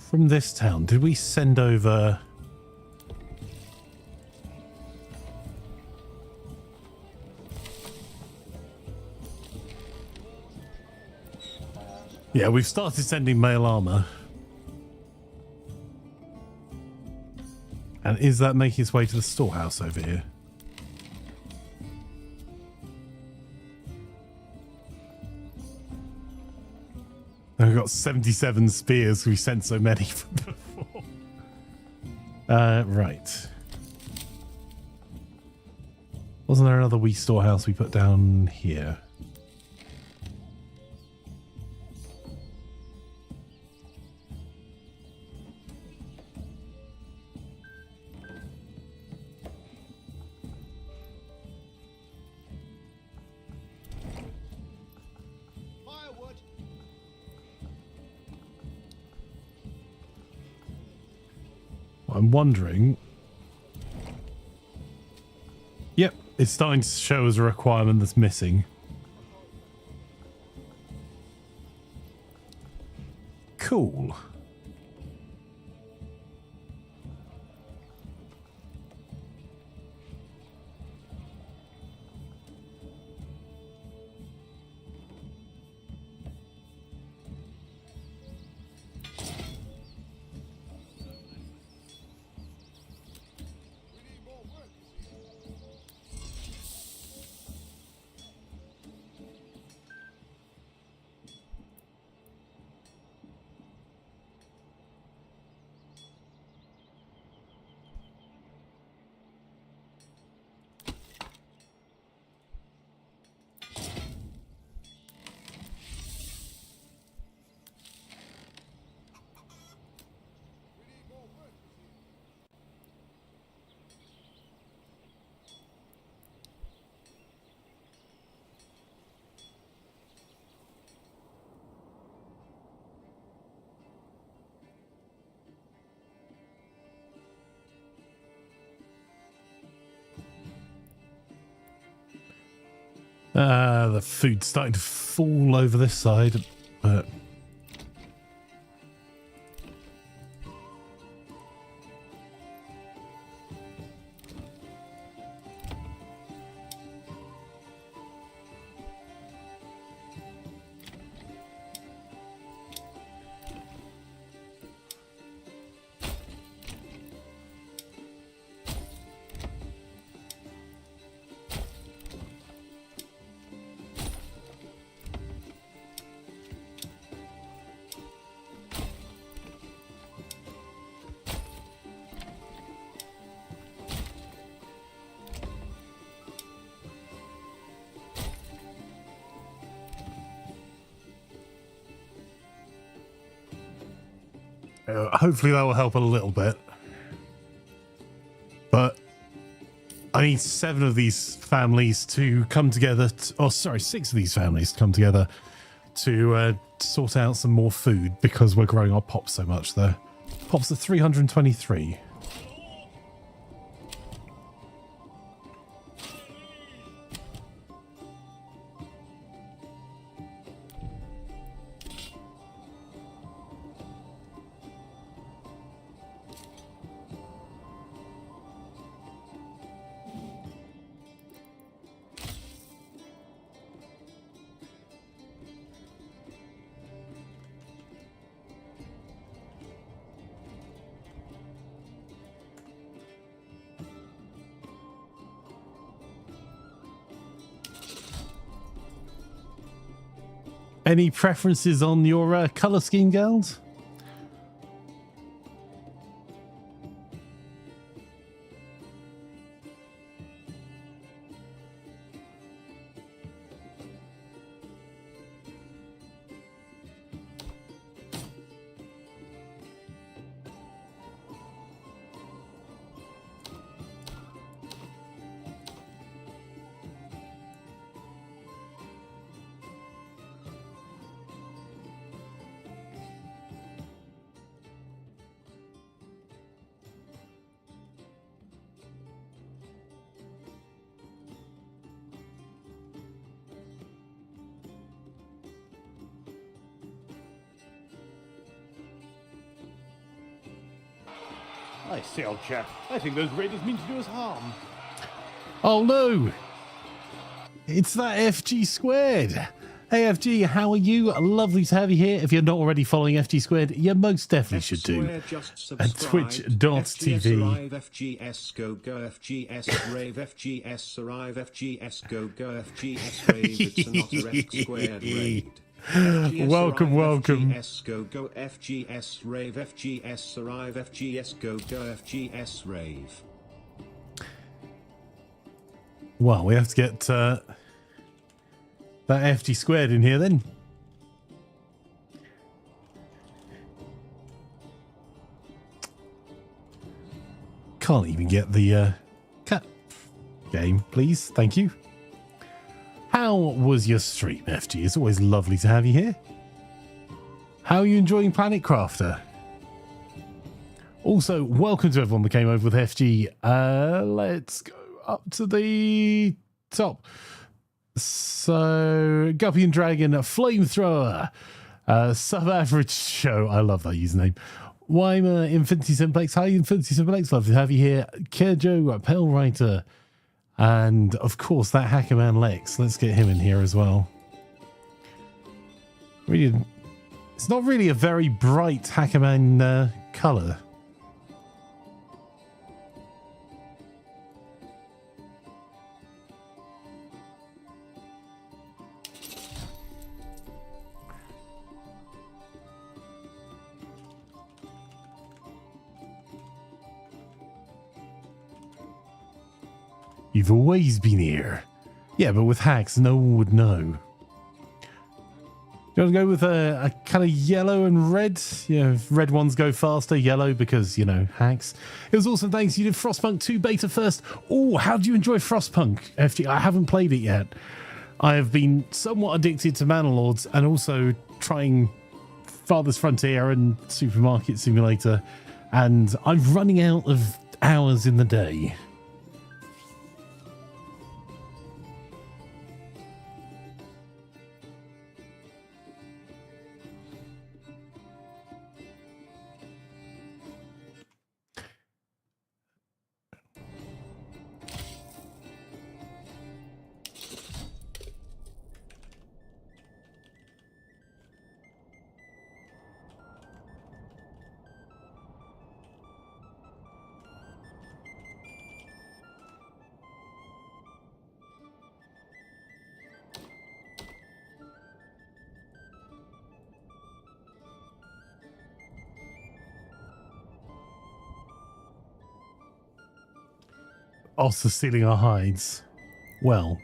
From this town, did we send over... Yeah, we've started sending mail armor. And is that making its way to the storehouse over here? We've got 77 spears. We sent so many from before. Right. Wasn't there another wee storehouse we put down here? Firewood. I'm wondering... Yep, it's starting to show as a requirement that's missing. Cool. The food's starting to fall over this side, but... Hopefully that will help a little bit. But I need 7 of these families to come together. Oh, sorry, 6 of these families to come together to sort out some more food because we're growing our pops so much there. Pops are 323. Any preferences on your colour scheme, girls? I say, old chap, I think those raiders mean to do us harm. Oh no! It's that FG squared. Hey FG, how are you? Lovely to have you here. If you're not already following FG squared, you most definitely should do. At twitch.tv. FGS go go FGS rave FGS arrive FGS go go FGS rave. It's another F squared raid. Welcome, welcome. FGS go go FGS rave FGS arrive FGS go go FGS rave. Well, we have to get that FG squared in here then. Can't even get the cat game, please. Thank you. How was your stream, FG? It's always lovely to have you here. How are you enjoying Planet Crafter? Also, welcome to everyone that came over with FG. Let's go up to the top. So, Guppy and Dragon, Flamethrower, Sub-Average Show. I love that username. Weimer, Infinity Simplex. Hi, Infinity Simplex. Lovely to have you here. Kerjo, Pale Writer. And, of course, that Hackerman Lex. Let's get him in here as well. Really, it's not really a very bright Hackerman colour. You've always been here. Yeah, but with hacks, no one would know. You want to go with a kind of yellow and red? You know, red ones go faster, yellow because, you know, hacks. It was awesome. Thanks. You did Frostpunk 2 beta first. Oh, how do you enjoy Frostpunk, FG? I haven't played it yet. I have been somewhat addicted to Manor Lords and also trying Farthest Frontier and Supermarket Simulator. And I'm running out of hours in the day. Also stealing our hides. Well.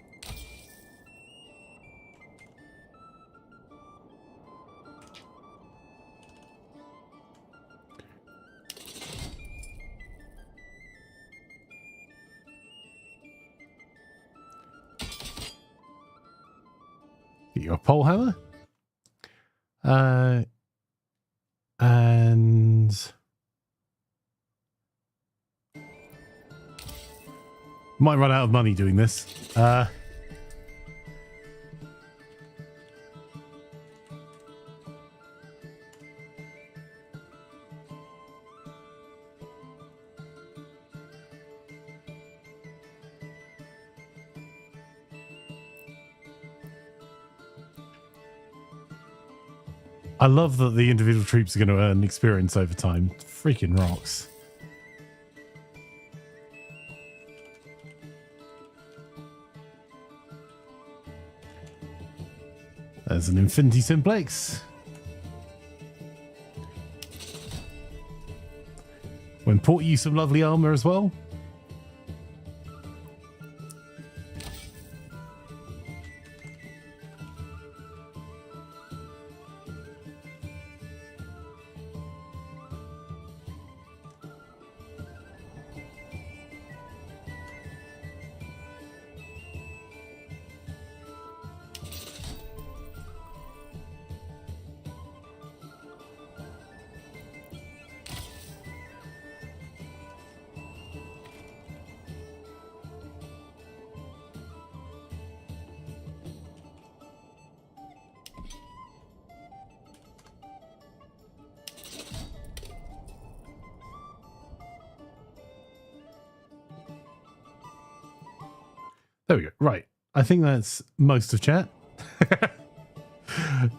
you a pole hammer. And might run out of money doing this. I love that the individual troops are going to earn experience over time. Freaking rocks. There's an Infinity Simplex. We'll import you some lovely armor as well. There we go. Right. I think that's most of chat.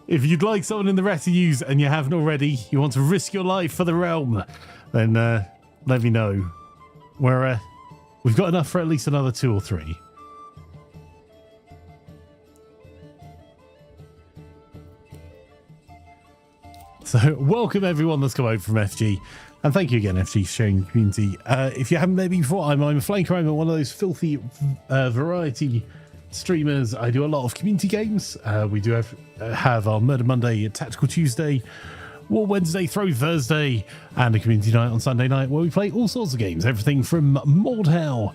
If you'd like someone in the retinues and you haven't already, you want to risk your life for the realm, then let me know. We've got enough for at least another 2 or 3. So welcome everyone that's come over from FG. And thank you again, FG, for sharing the community. If you haven't met me before, I'm Imaflanker. I'm one of those filthy variety streamers. I do a lot of community games. We do have our Murder Monday, Tactical Tuesday, War Wednesday, Throw Thursday, and a community night on Sunday night where we play all sorts of games. Everything from Mordhau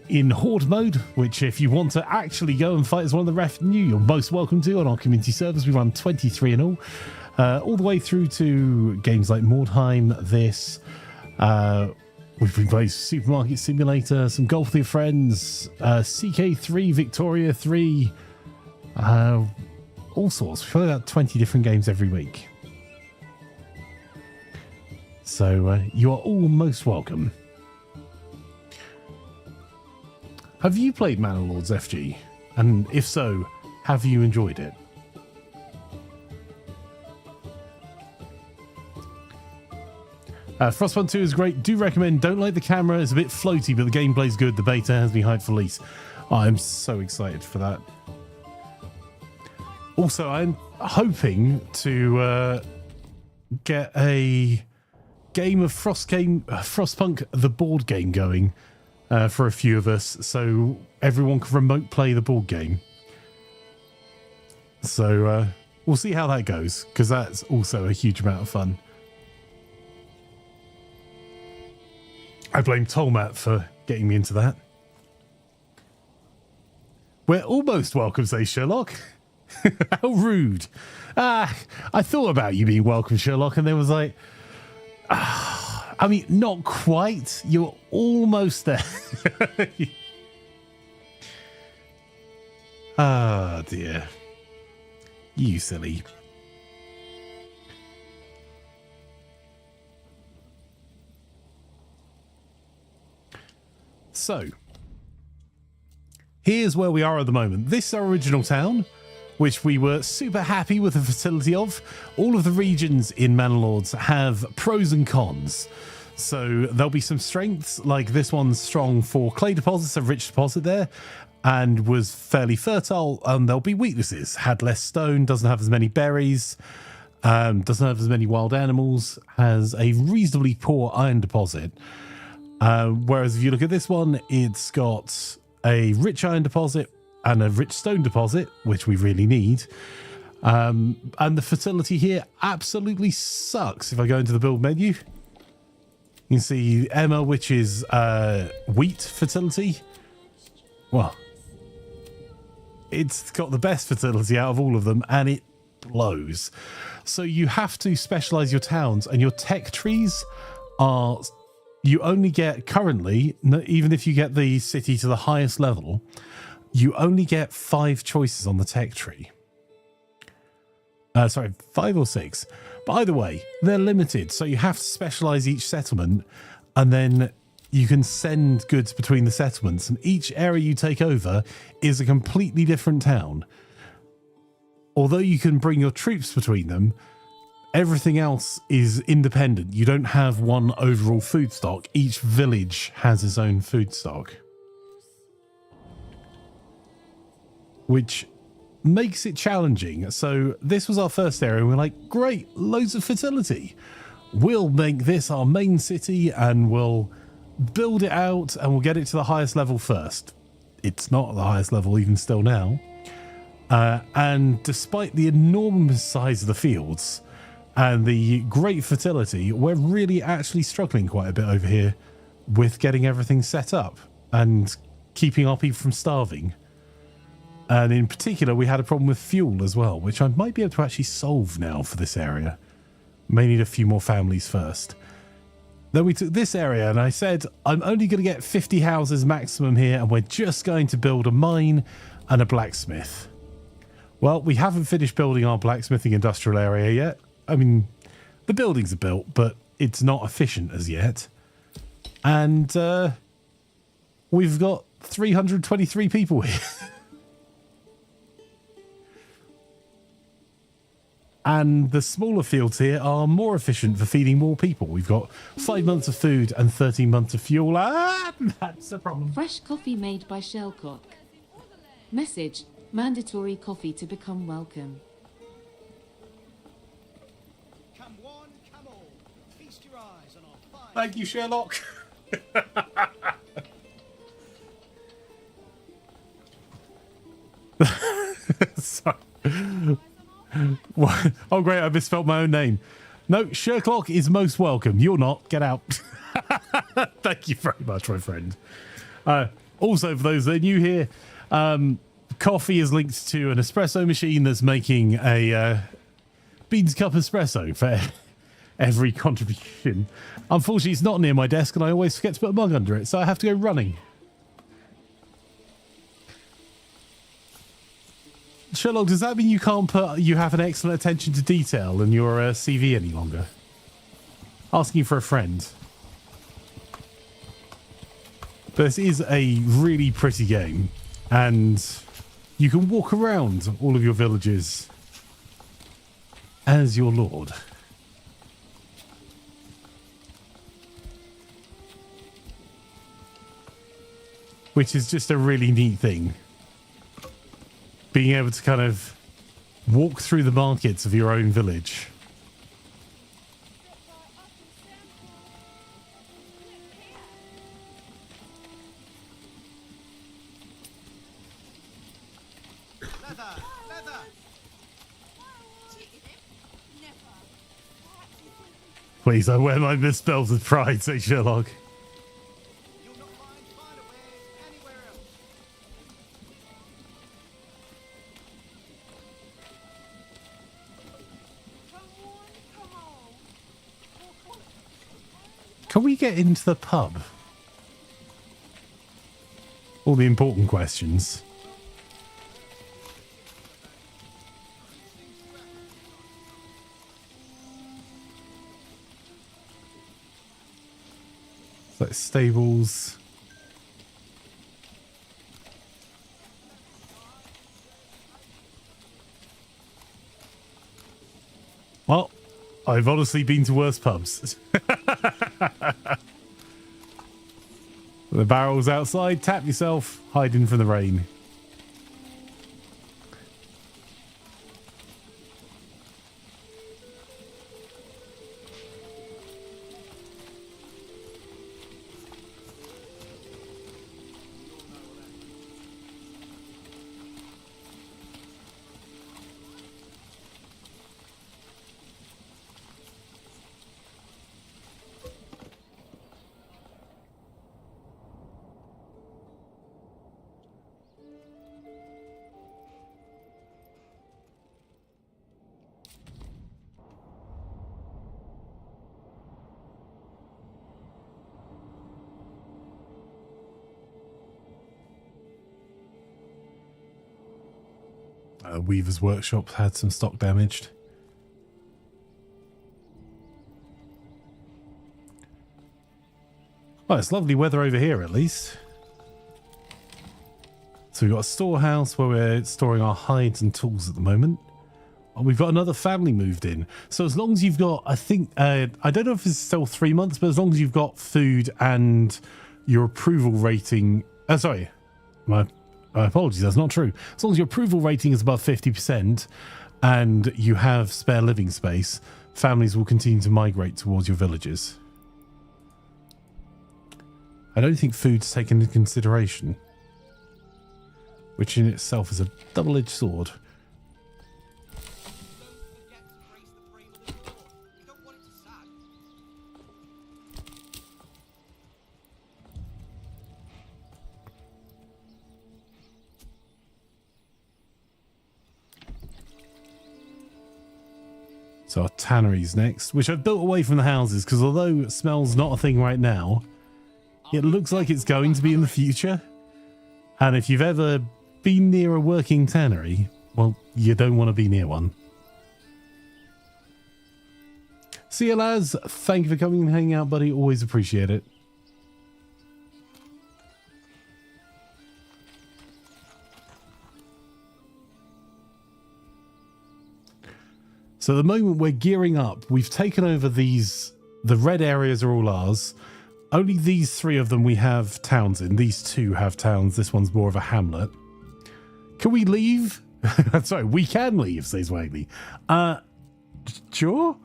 in Horde mode, which if you want to actually go and fight as one of the retinue, you're most welcome to on our community servers. We run 23 in all the way through to games like Mordheim, this. We've been playing Supermarket Simulator, some Golf with Your Friends, CK3, Victoria 3, all sorts. We play about 20 different games every week. So you are all most welcome. Have you played Manor Lords, FG? And if so, have you enjoyed it? Frostpunk 2 is great. Do recommend. Don't like the camera. It's a bit floaty, but the gameplay's good. The beta has been hyped for release. I'm so excited for that. Also, I'm hoping to get a game of Frostpunk, the board game, going for a few of us, so everyone can remote play the board game. So we'll see how that goes, because that's also a huge amount of fun. I blame Tolmat for getting me into that. We're almost welcome, says Sherlock. How rude. I thought about you being welcome, Sherlock, and there was like... I mean, not quite. You're almost there. Ah, dear. You silly. So, here's where we are at the moment. This is our original town, which we were super happy with the fertility of. All of the regions in Manor Lords have pros and cons. So there'll be some strengths, like this one's strong for clay deposits, a rich deposit there, and was fairly fertile. There'll be weaknesses, had less stone, doesn't have as many berries, doesn't have as many wild animals, has a reasonably poor iron deposit. Whereas if you look at this one, it's got a rich iron deposit and a rich stone deposit, which we really need. And the fertility here absolutely sucks. If I go into the build menu, you can see Emma, which is wheat fertility. Well, it's got the best fertility out of all of them, and it blows. So you have to specialize your towns, and your tech trees are, you only get currently, even if you get the city to the highest level, you only get 5 choices on the tech tree. Sorry, 5 or 6. But either way, they're limited. So you have to specialize each settlement, and then you can send goods between the settlements. And each area you take over is a completely different town. Although you can bring your troops between them, everything else is independent. You don't have one overall food stock. Each village has its own food stock, which makes it challenging. So this was our first area, and we're like, great, loads of fertility. We'll make this our main city, and we'll build it out, and we'll get it to the highest level first. It's not the highest level even still now. And despite the enormous size of the fields and the great fertility, we're really actually struggling quite a bit over here with getting everything set up and keeping our people from starving. And in particular, we had a problem with fuel as well, which I might be able to actually solve now for this area. May need a few more families first. Then we took this area, and I said, I'm only going to get 50 houses maximum here, and we're just going to build a mine and a blacksmith. Well, we haven't finished building our blacksmithing industrial area yet. I mean, the buildings are built, but it's not efficient as yet. And we've got 323 people here. And the smaller fields here are more efficient for feeding more people. We've got 5 months of food and 13 months of fuel. Ah, that's a problem. Fresh coffee made by Shellcock. Message: mandatory coffee to become welcome. Come one, come all. Feast your eyes on our fine. Thank you, Sherlock. Sorry. What? Oh, great, I misspelled my own name. No, Sherlock is most welcome. You're not. Get out. Thank you very much, my friend. Also, for those that are new here, coffee is linked to an espresso machine that's making a beans cup espresso for every contribution. Unfortunately, it's not near my desk, and I always forget to put a mug under it, so I have to go running. Sherlock, does that mean you can't put you have an excellent attention to detail in your CV any longer? Asking for a friend. But this is a really pretty game, and you can walk around all of your villages as your lord. Which is just a really neat thing. Being able to kind of walk through the markets of your own village. Leather, leather. Please, I wear my misspells with pride, say Sherlock. You'll not find finer wares anywhere else. Can we get into the pub? All the important questions. Like stables. Well, I've honestly been to worse pubs. The barrel's outside. Tap yourself. Hiding from the rain. Weaver's workshop had some stock damaged. Well, it's lovely weather over here at least. So we've got a storehouse where we're storing our hides and tools at the moment. Oh, we've got another family moved in. So as long as you've got, I think, I don't know if it's still 3 months, but as long as you've got food and your approval rating, sorry, my apologies, that's not true. As long as your approval rating is above 50% and you have spare living space, families will continue to migrate towards your villages. I don't think food's taken into consideration, which in itself is a double-edged sword. So our tannery's next, which I've built away from the houses because although smell's not a thing right now, it looks like it's going to be in the future. And if you've ever been near a working tannery, well, you don't want to be near one. See you, lads. Thank you for coming and hanging out, buddy. Always appreciate it. So at the moment we're gearing up. We've taken over these. The red areas are all ours. Only these 3 of them we have towns in. These 2 have towns. This one's more of a hamlet. Can we leave? Sorry, we can leave, says Wagley. Sure.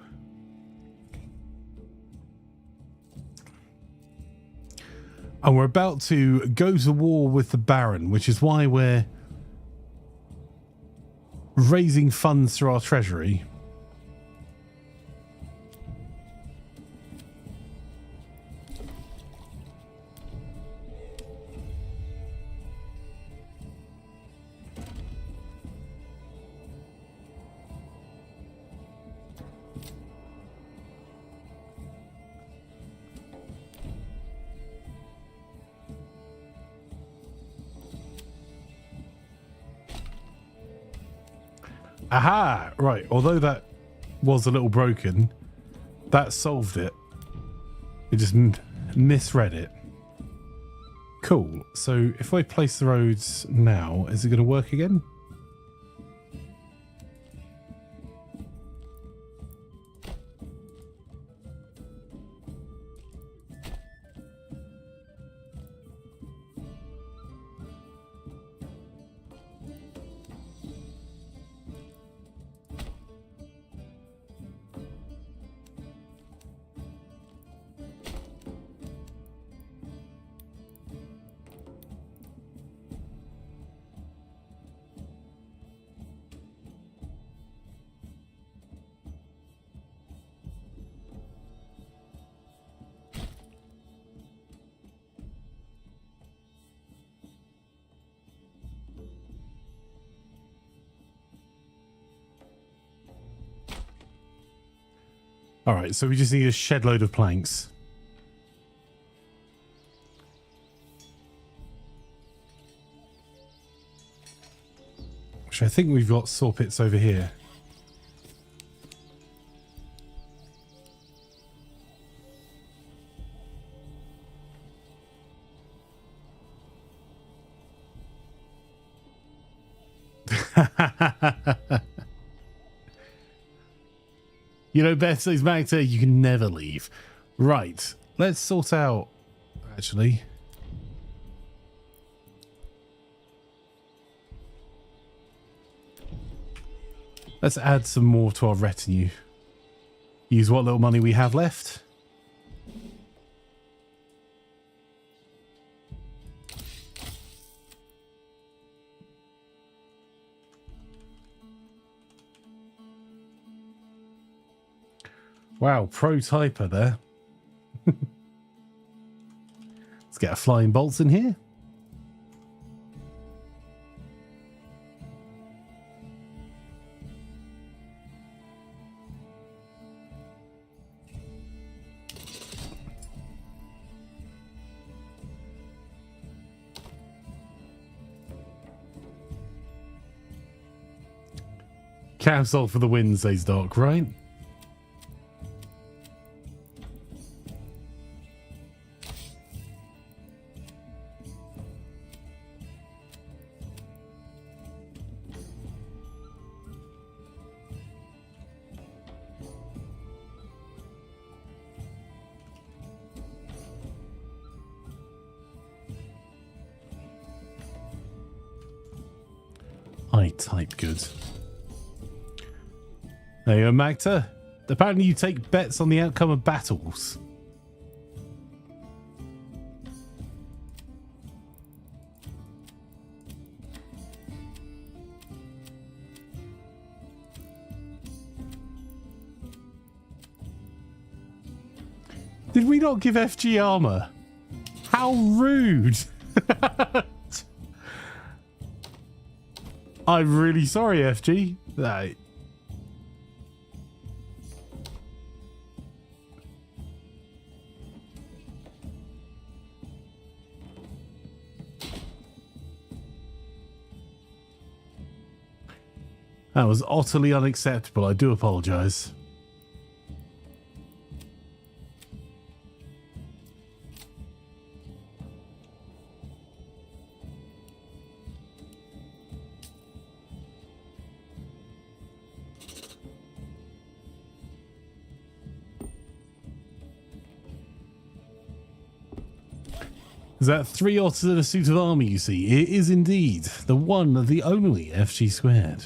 And we're about to go to war with the Baron, which is why we're raising funds through our treasury. Aha! Right, although that was a little broken, that solved it. It just misread it. Cool. So if I place the roads now, is it going to work again? All right, so we just need a shed load of planks. Which I think we've got saw pits over here. You know, Beth says, Magda, you can never leave. Right. Let's sort out, actually. Let's add some more to our retinue. Use what little money we have left. Wow, pro typer there. Let's get a flying bolts in here. Cancel for the win, says Doc, right? I type good. There you go, Magda. Apparently you take bets on the outcome of battles. Did we not give FG armor? How rude! I'm really sorry, FG. That was utterly unacceptable. I do apologize. Is that 3 otters in a suit of armour you see? It is indeed the one, the only FG squared.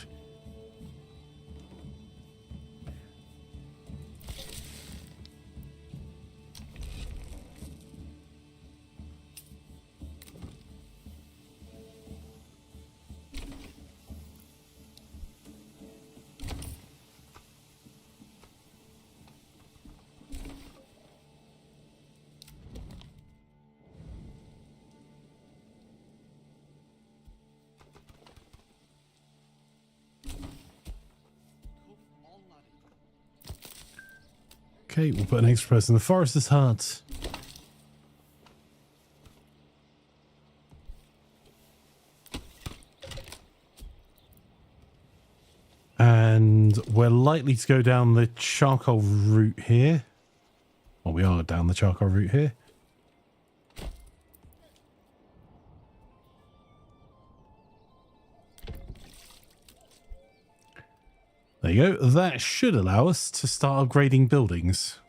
Okay, we'll put an extra person in the forester's hut. And we're likely to go down the charcoal route here. Well, we are down the charcoal route here. There you go. That should allow us to start upgrading buildings.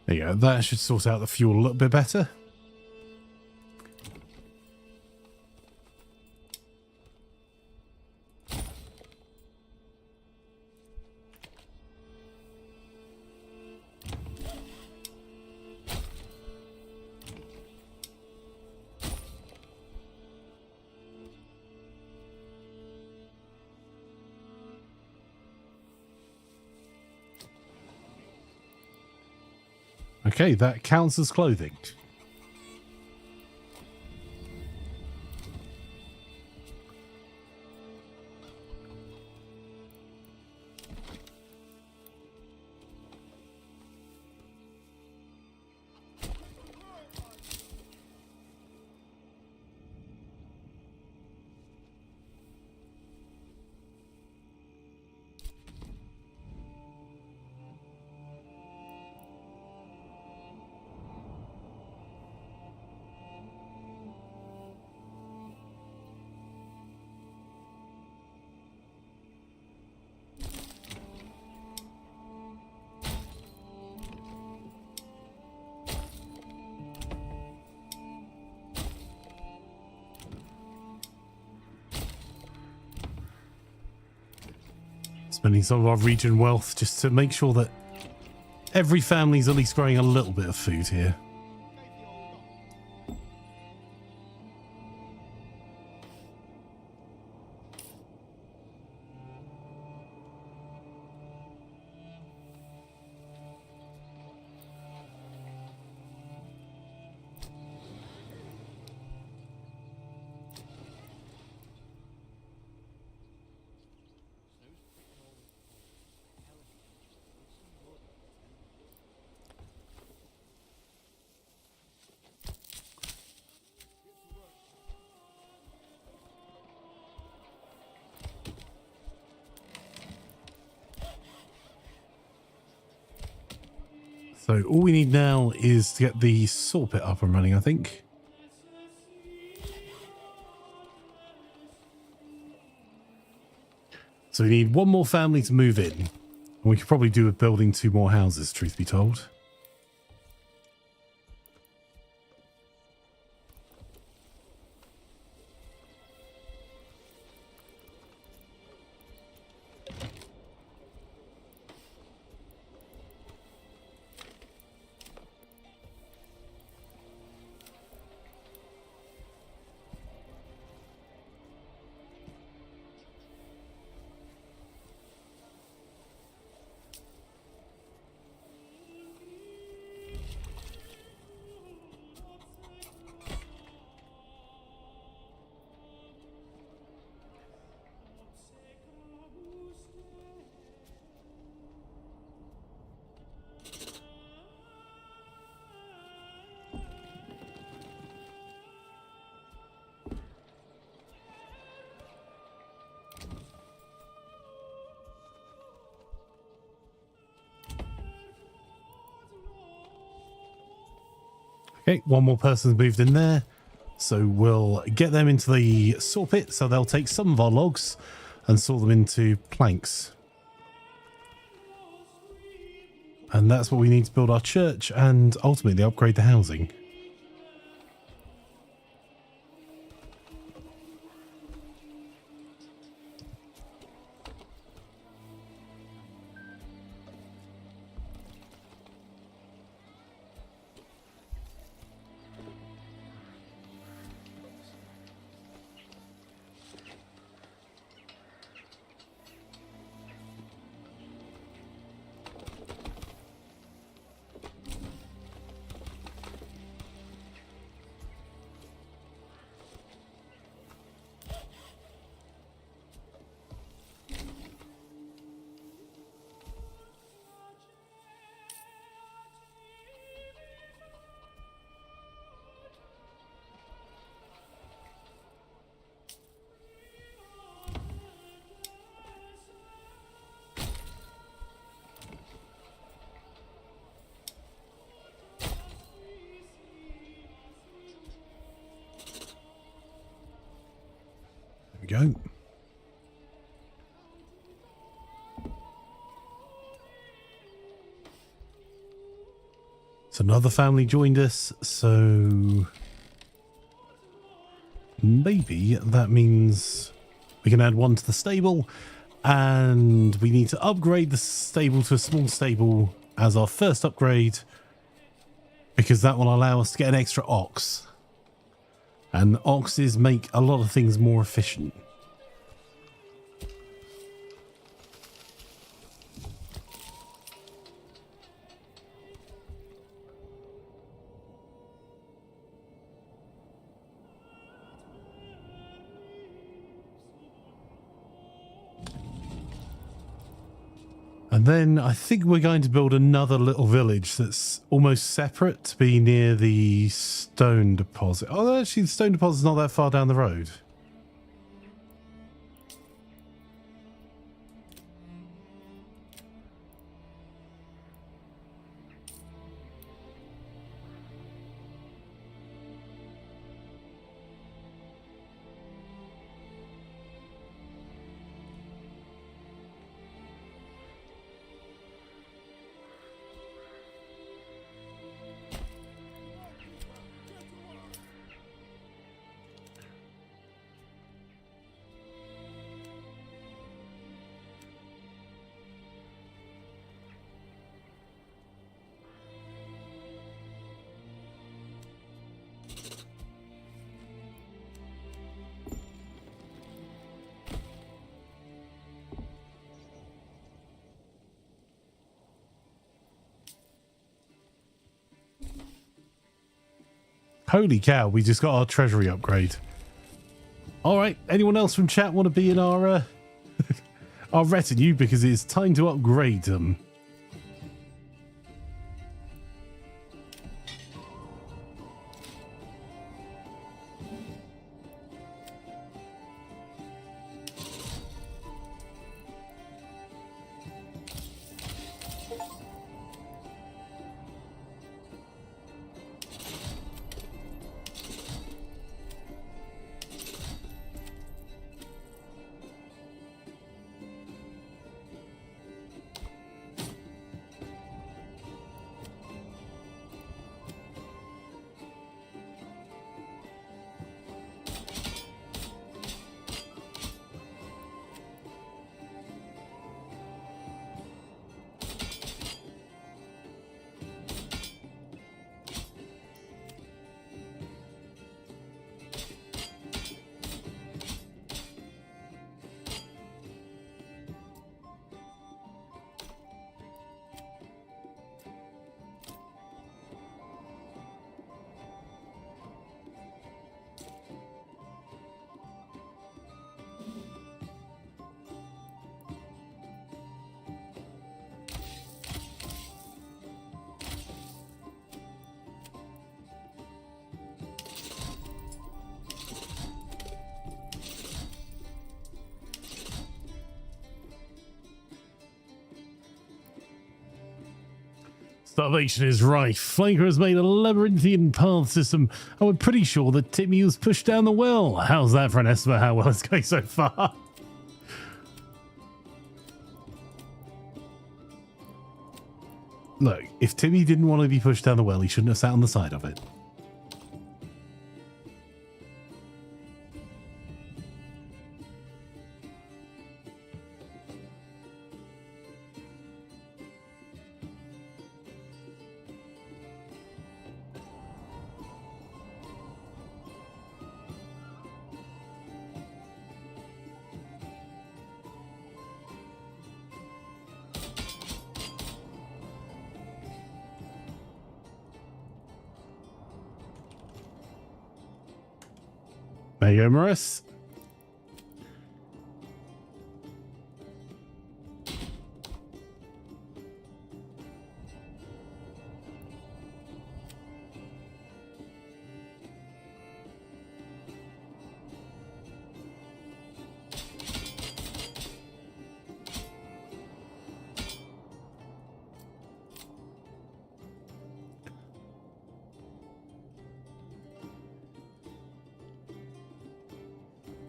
There you go. That should sort out the fuel a little bit better. Okay, that counts as clothing. spending some of our region wealth just to make sure that every family's at least growing a little bit of food here. So all we need now is to get the saw pit up and running, I think. So we need one more family to move in. And we could probably do with building 2 more houses, truth be told. Okay, one more person's moved in there. So we'll get them into the saw pit. So they'll take some of our logs and saw them into planks. And that's what we need to build our church and ultimately upgrade the housing. Go. So another family joined us, so maybe that means we can add one to the stable, and we need to upgrade the stable to a small stable as our first upgrade, because that will allow us to get an extra ox. And oxes make a lot of things more efficient. And then I think we're going to build another little village that's almost separate to be near the stone deposit. Oh, actually, the stone deposit's not that far down the road. Holy cow, we just got our treasury upgrade. All right, anyone else from chat want to be in our our retinue, because it's time to upgrade them. Starvation is rife. Flanker has made a labyrinthian path system, and we're pretty sure that Timmy was pushed down the well. How's that for an estimate how well it's going so far? Look, if Timmy didn't want to be pushed down the well, he shouldn't have sat on the side of it. There you go, Maurice.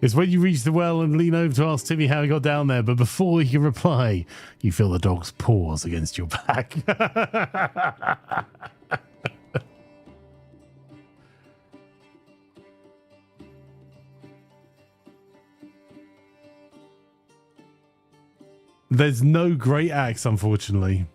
It's when you reach the well and lean over to ask Timmy how he got down there, but before he can reply, you feel the dog's paws against your back. There's no great axe, unfortunately.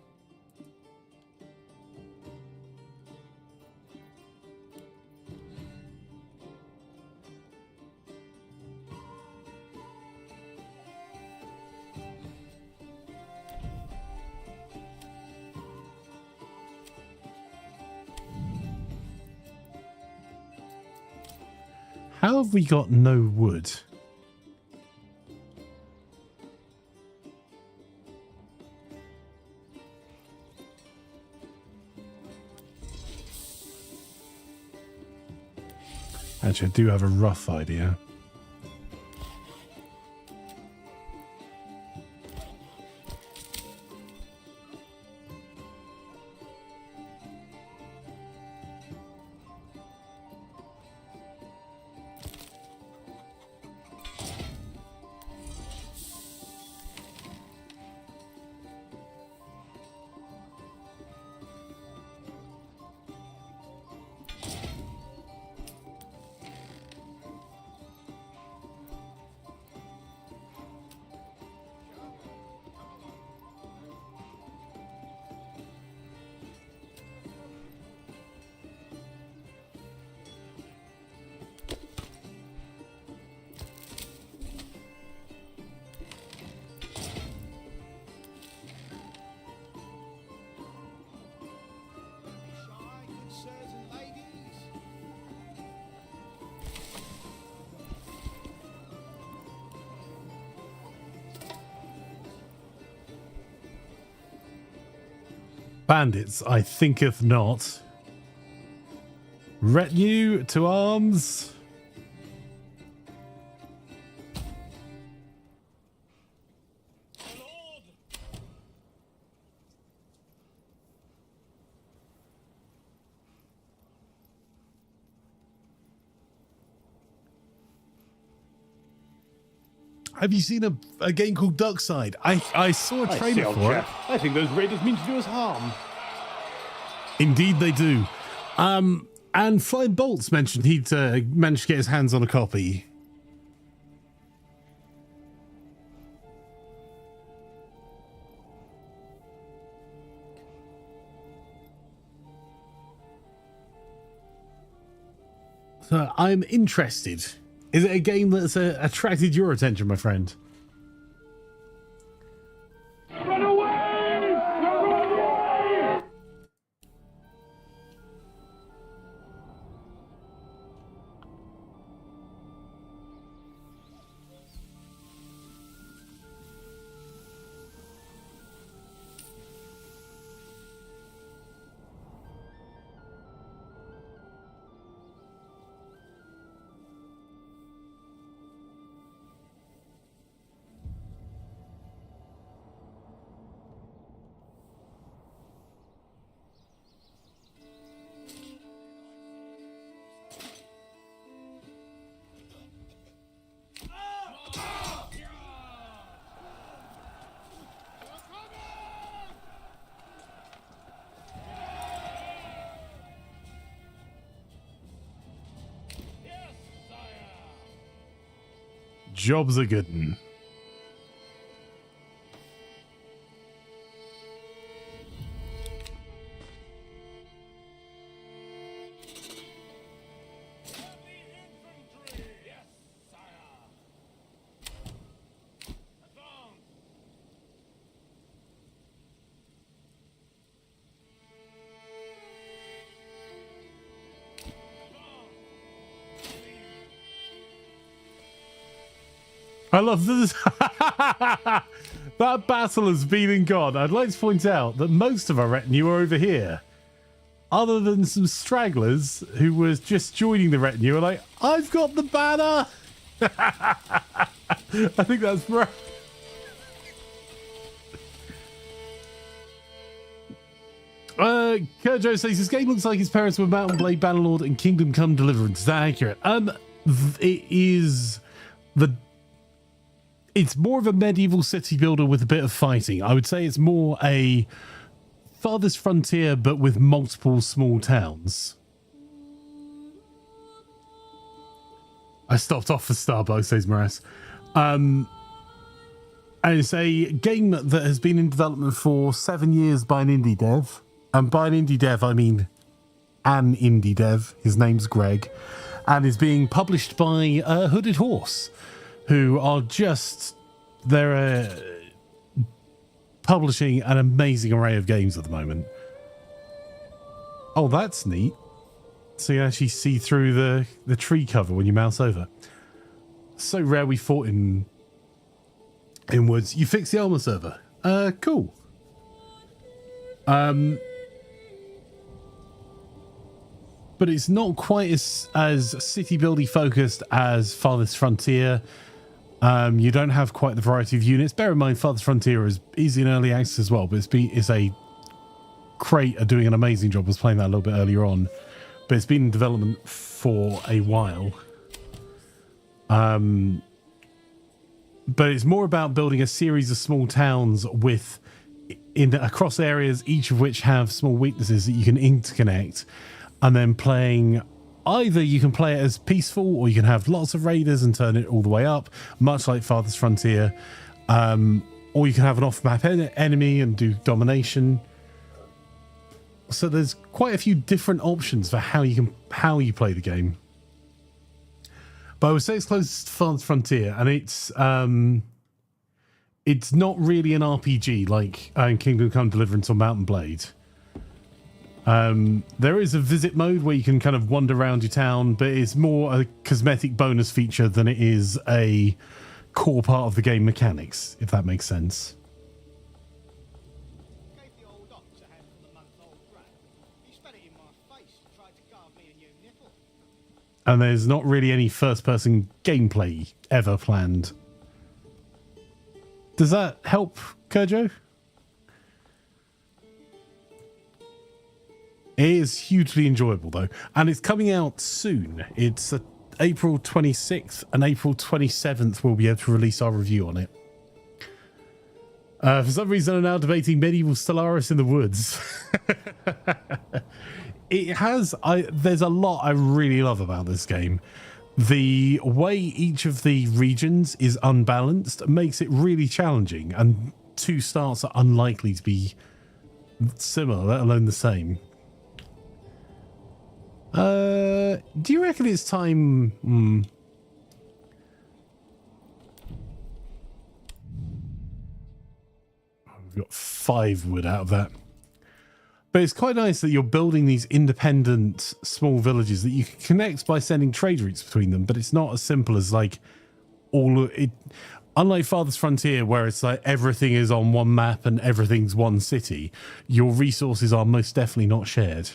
How have we got no wood? Actually, I do have a rough idea. Bandits, I thinketh not. Retinue to arms. Have you seen a game called Duckside? I saw a I trailer see, old for it. chap. I think those raiders mean to do us harm. Indeed, they do. And Flying Bolts mentioned he'd managed to get his hands on a copy. So I'm interested. Is it a game that's attracted your attention, my friend? Run away! Run away! Job's a good one. I love this. That battle has been and gone. I'd like to point out that most of our retinue are over here. Other than some stragglers who was just joining the retinue are like, I've got the banner. I think that's right. Kerjo says this game looks like his parents were Mountain Blade, Bannerlord, and Kingdom Come Deliverance. Is that accurate? It is the. It's more of a medieval city builder with a bit of fighting. I would say it's more a Farthest Frontier, but with multiple small towns. I stopped off for Starbucks, says Morass. And it's a game that has been in development for 7 years by an indie dev. And by an indie dev, I mean an indie dev. His name's Greg. And is being published by Hooded Horse, who are just... They're publishing an amazing array of games at the moment. Oh, that's neat. So you actually see through the tree cover when you mouse over. So rare we fought in woods. You fixed the armor server. Cool. But it's not quite as city building focused as Farthest Frontier. You don't have quite the variety of units. Bear in mind, Farthest Frontier is in early access as well, but it's a Crate are doing an amazing job. I was playing that a little bit earlier on, but it's been in development for a while. But it's more about building a series of small towns with across areas, each of which have small weaknesses that you can interconnect, and then playing. Either you can play it as peaceful, or you can have lots of raiders and turn it all the way up, much like Farthest Frontier. Or you can have an off-map enemy and do domination. So there's quite a few different options for how you play the game. But I would say it's closest to Farthest Frontier, and it's not really an RPG like Kingdom Come Deliverance or Mountain Blade. There is a visit mode where you can kind of wander around your town, but it's more a cosmetic bonus feature than it is a core part of the game mechanics, if that makes sense. Gave the old ox a hand for the money And there's not really any first-person gameplay ever planned. Does that help, Kerjo? It is hugely enjoyable, though. And it's coming out soon. It's April 26th and April 27th we'll be able to release our review on it. For some reason, I'm now debating medieval Stellaris in the woods. There's a lot I really love about this game. The way each of the regions is unbalanced makes it really challenging, and two starts are unlikely to be similar, let alone the same. Do you reckon it's time? We've got 5 wood out of that. But it's quite nice that you're building these independent small villages that you can connect by sending trade routes between them, but it's not as simple as like unlike Farthest Frontier, where it's like everything is on one map and everything's one city, your resources are most definitely not shared.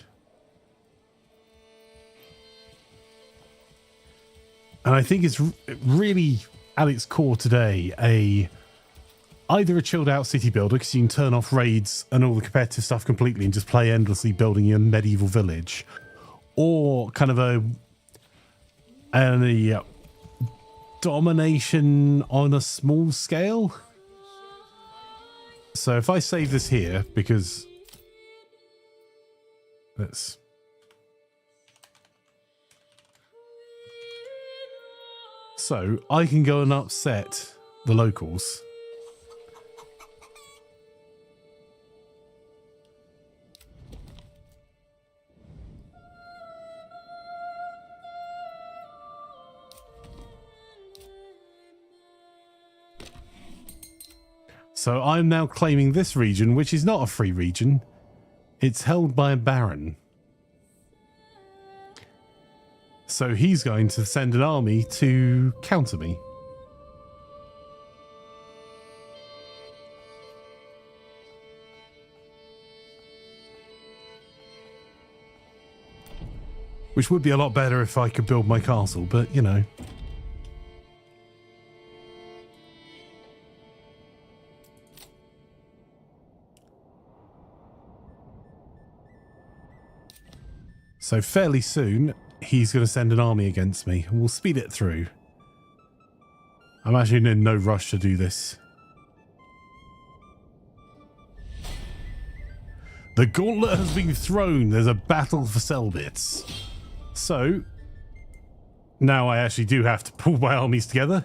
And I think it's really, at its core today, either a chilled out city builder, because you can turn off raids and all the competitive stuff completely and just play endlessly building your medieval village, or kind of a domination on a small scale. So if I save this here, because let's... So I can go and upset the locals. So I'm now claiming this region, which is not a free region. It's held by a baron. So he's going to send an army to counter me. Which would be a lot better if I could build my castle, but you know. So fairly soon, he's going to send an army against me, and we'll speed it through. I'm actually in no rush to do this. The gauntlet has been thrown. There's a battle for Selbits. So, now I actually do have to pull my armies together.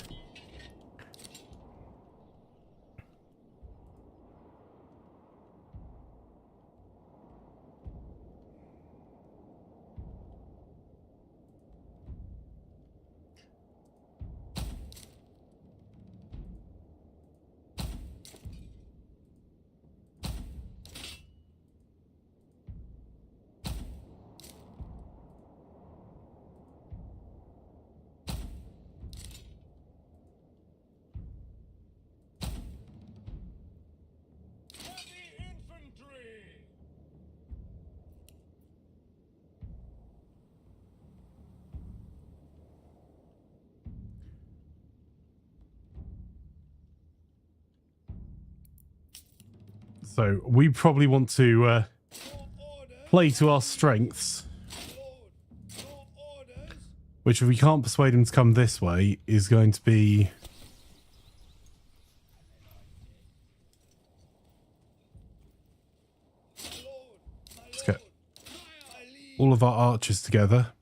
So we probably want to play to our strengths, which if we can't persuade him to come this way is going to be... Let's get all of our archers together.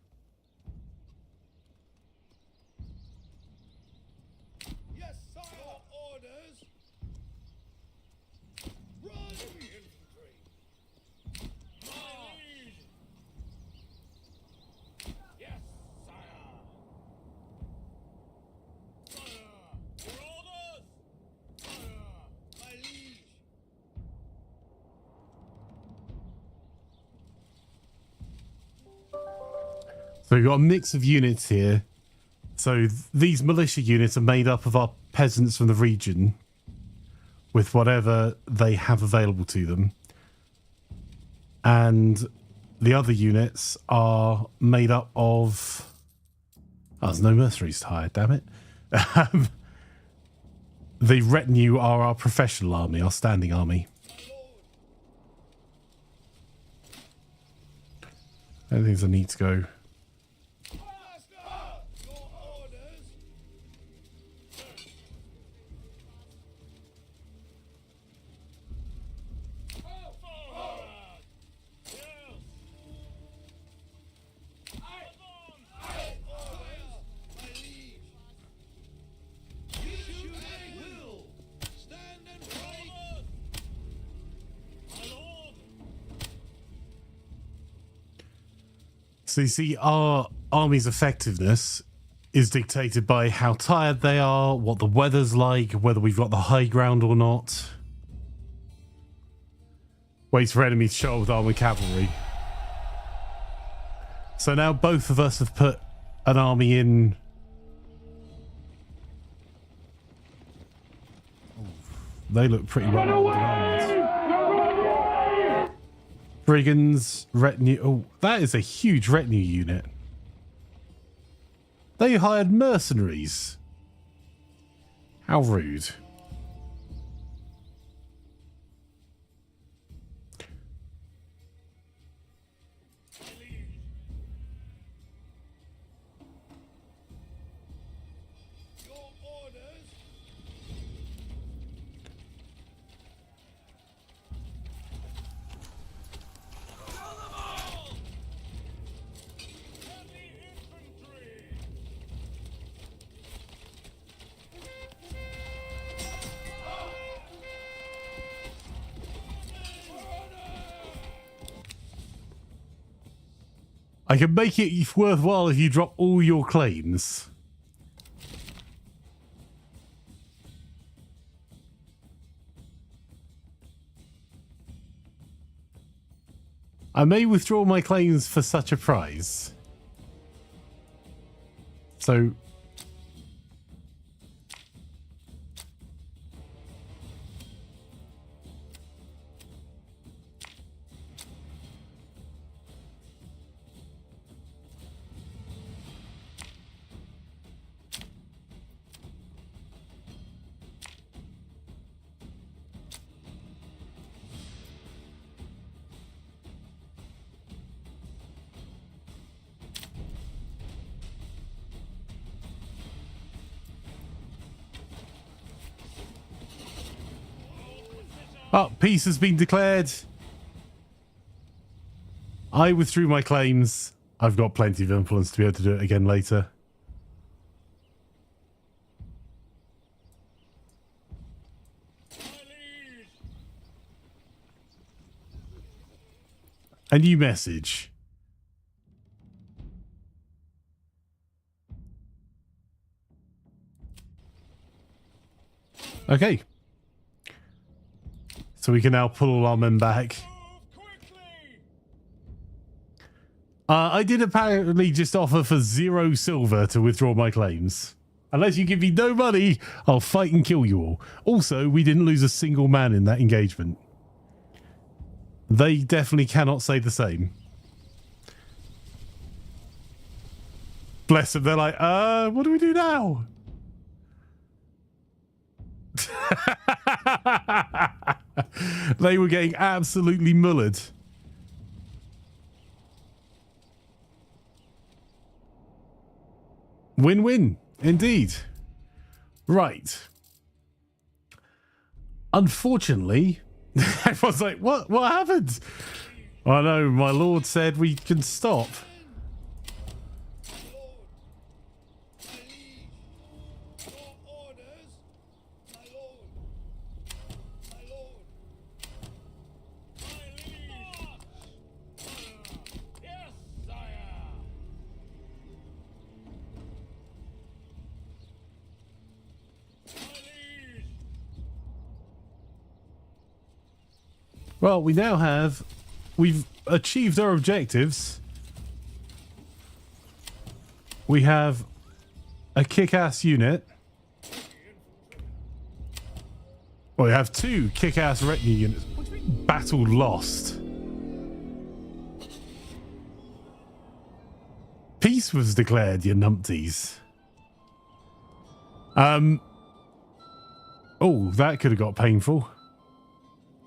So we've got a mix of units here. So these militia units are made up of our peasants from the region with whatever they have available to them. And the other units are made up of Oh, there's no mercenaries tired, damn it. The retinue are our professional army, our standing army. I think I need to go. So you see, our army's effectiveness is dictated by how tired they are, what the weather's like, whether we've got the high ground or not. Waits for enemies to show up with armored cavalry. So now both of us have put an army in. They look pretty well armed. Brigands, retinue. Oh, that is a huge retinue unit. They hired mercenaries. How rude. I can make it worthwhile if you drop all your claims. I may withdraw my claims for such a prize. So... Oh, peace has been declared. I withdrew my claims. I've got plenty of influence to be able to do it again later. A new message. Okay. So we can now pull all our men back. I did apparently just offer for 0 silver to withdraw my claims. Unless you give me no money, I'll fight and kill you all. Also, we didn't lose a single man in that engagement. They definitely cannot say the same. Bless them, they're like, what do we do now? They were getting absolutely mullered. Win-win, indeed. Right. Unfortunately, everyone's like, what happened? I know, my lord said we can stop. Well, we now have... We've achieved our objectives. We have a kick-ass unit. Well, we have 2 kick-ass retinue units. What do you mean, battle lost? Peace peace was declared, you numpties. Oh, that could have got painful.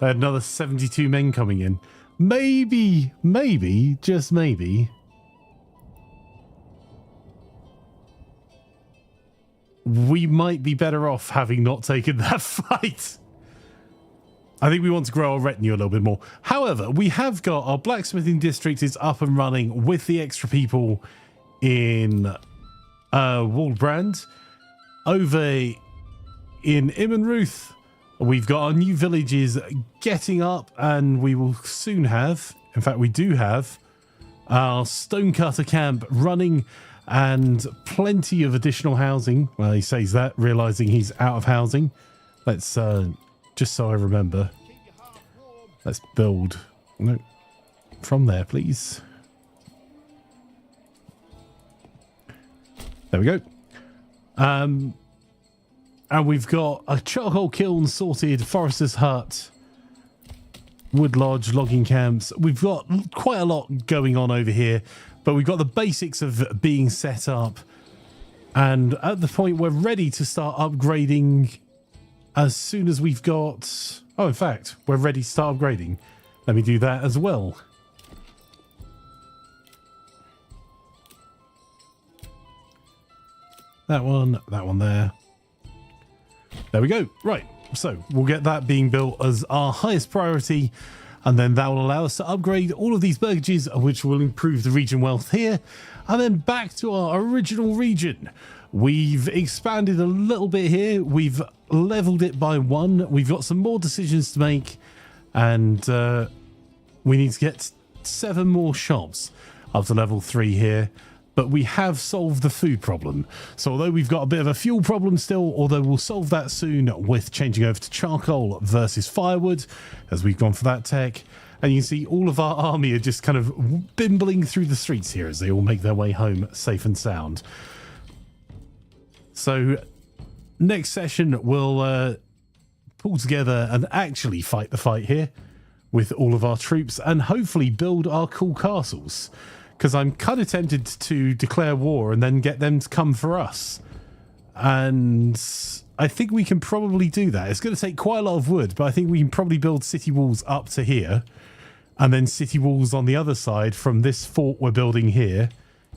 They had another 72 men coming in. Maybe, just maybe, we might be better off having not taken that fight. I think we want to grow our retinue a little bit more. However, we have got our blacksmithing district is up and running with the extra people in Waldbrand. Over in Immenruth, we've got our new villages getting up, and we will soon have, in fact we do have, our stonecutter camp running and plenty of additional housing. Well, he says that, realizing he's out of housing. Let's, just so I remember, let's build, no, from there, please. There we go. And we've got a charcoal kiln sorted, forester's hut, wood lodge, logging camps. We've got quite a lot going on over here, but we've got the basics of being set up. And at the point we're ready to start upgrading as soon as we've got... Oh, in fact, we're ready to start upgrading. Let me do that as well. That one there. There we go. Right. So we'll get that being built as our highest priority. And then that will allow us to upgrade all of these burgages, which will improve the region wealth here. And then back to our original region. We've expanded a little bit here. We've leveled it by 1. We've got some more decisions to make. And we need to get 7 more shops up to level 3 here. But we have solved the food problem. So although we've got a bit of a fuel problem still, although we'll solve that soon with changing over to charcoal versus firewood, as we've gone for that tech. And you can see all of our army are just kind of bimbling through the streets here as they all make their way home safe and sound. So next session, we'll pull together and actually fight the fight here with all of our troops and hopefully build our cool castles. Because I'm kind of tempted to declare war and then get them to come for us. And I think we can probably do that. It's going to take quite a lot of wood, but I think we can probably build city walls up to here. And then city walls on the other side from this fort we're building here.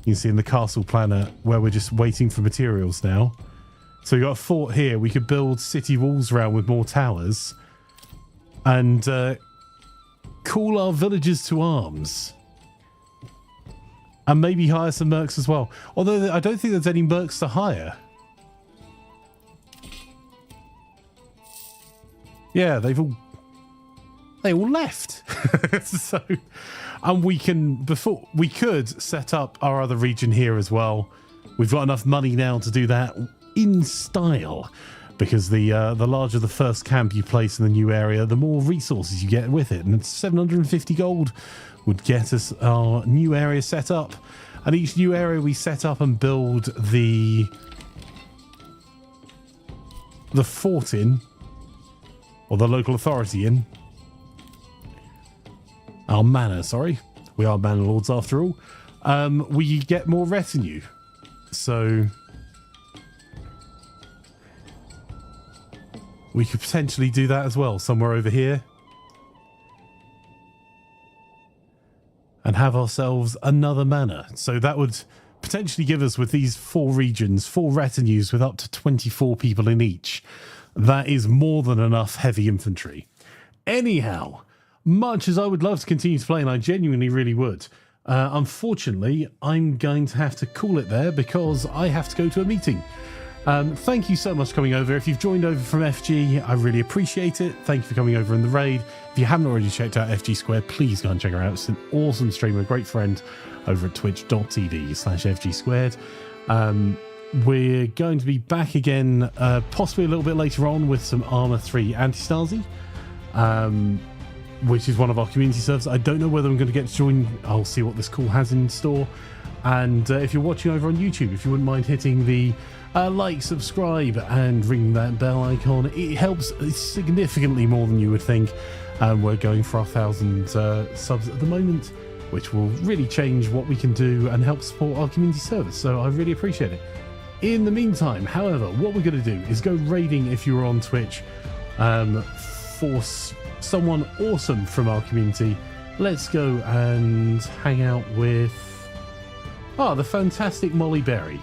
You can see in the castle planner where we're just waiting for materials now. So we've got a fort here. We could build city walls around with more towers. And call our villagers to arms. And maybe hire some mercs as well. Although I don't think there's any mercs to hire. Yeah, they all left. So, and we could set up our other region here as well. We've got enough money now to do that in style. Because the larger the first camp you place in the new area, the more resources you get with it. And it's 750 gold would get us our new area set up. And each new area we set up and build the fort in, or the local authority in. Our manor, sorry. We are Manor Lords after all. We get more retinue. So we could potentially do that as well, somewhere over here. And have ourselves another manor. So that would potentially give us, with these 4 regions, 4 retinues with up to 24 people in each. That is more than enough heavy infantry. Anyhow, much as I would love to continue to play, and I genuinely really would, unfortunately, I'm going to have to call it there because I have to go to a meeting. Thank you so much for coming over. If you've joined over from FG, I really appreciate it. Thank you for coming over in the raid. If you haven't already checked out FG Squared, please go and check her out. It's an awesome streamer, a great friend over at twitch.tv/FG Squared. We're going to be back again, possibly a little bit later on with some Armour 3 Anti-Stasi, which is one of our community servers. I don't know whether I'm going to get to join. I'll see what this call has in store. And if you're watching over on YouTube, if you wouldn't mind hitting the like, subscribe, and ring that bell icon, it helps significantly more than you would think. We're going for our 1,000 subs at the moment. which will really change what we can do and help support our community service. So I really appreciate it. In the meantime, however, what we're going to do is go raiding if you're on Twitch for someone awesome from our community. Let's go and hang out with the fantastic Molly Berry.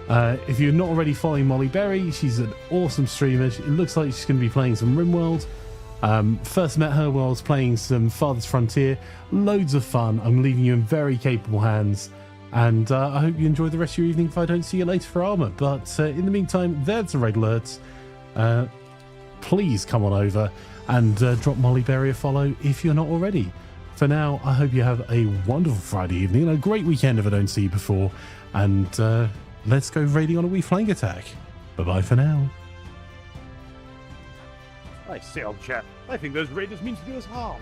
If you're not already following Molly Berry, she's an awesome streamer. It looks like she's going to be playing some RimWorld. First met her while I was playing some Farthest Frontier. Loads of fun. I'm leaving you in very capable hands. And I hope you enjoy the rest of your evening if I don't see you later for Armour. But in the meantime, there's the raid alerts. Please come on over and drop Molly Berry a follow if you're not already. For now, I hope you have a wonderful Friday evening and a great weekend if I don't see you before. And let's go raiding on a wee flank attack. Bye-bye for now. I say, old chap, I think those raiders mean to do us harm.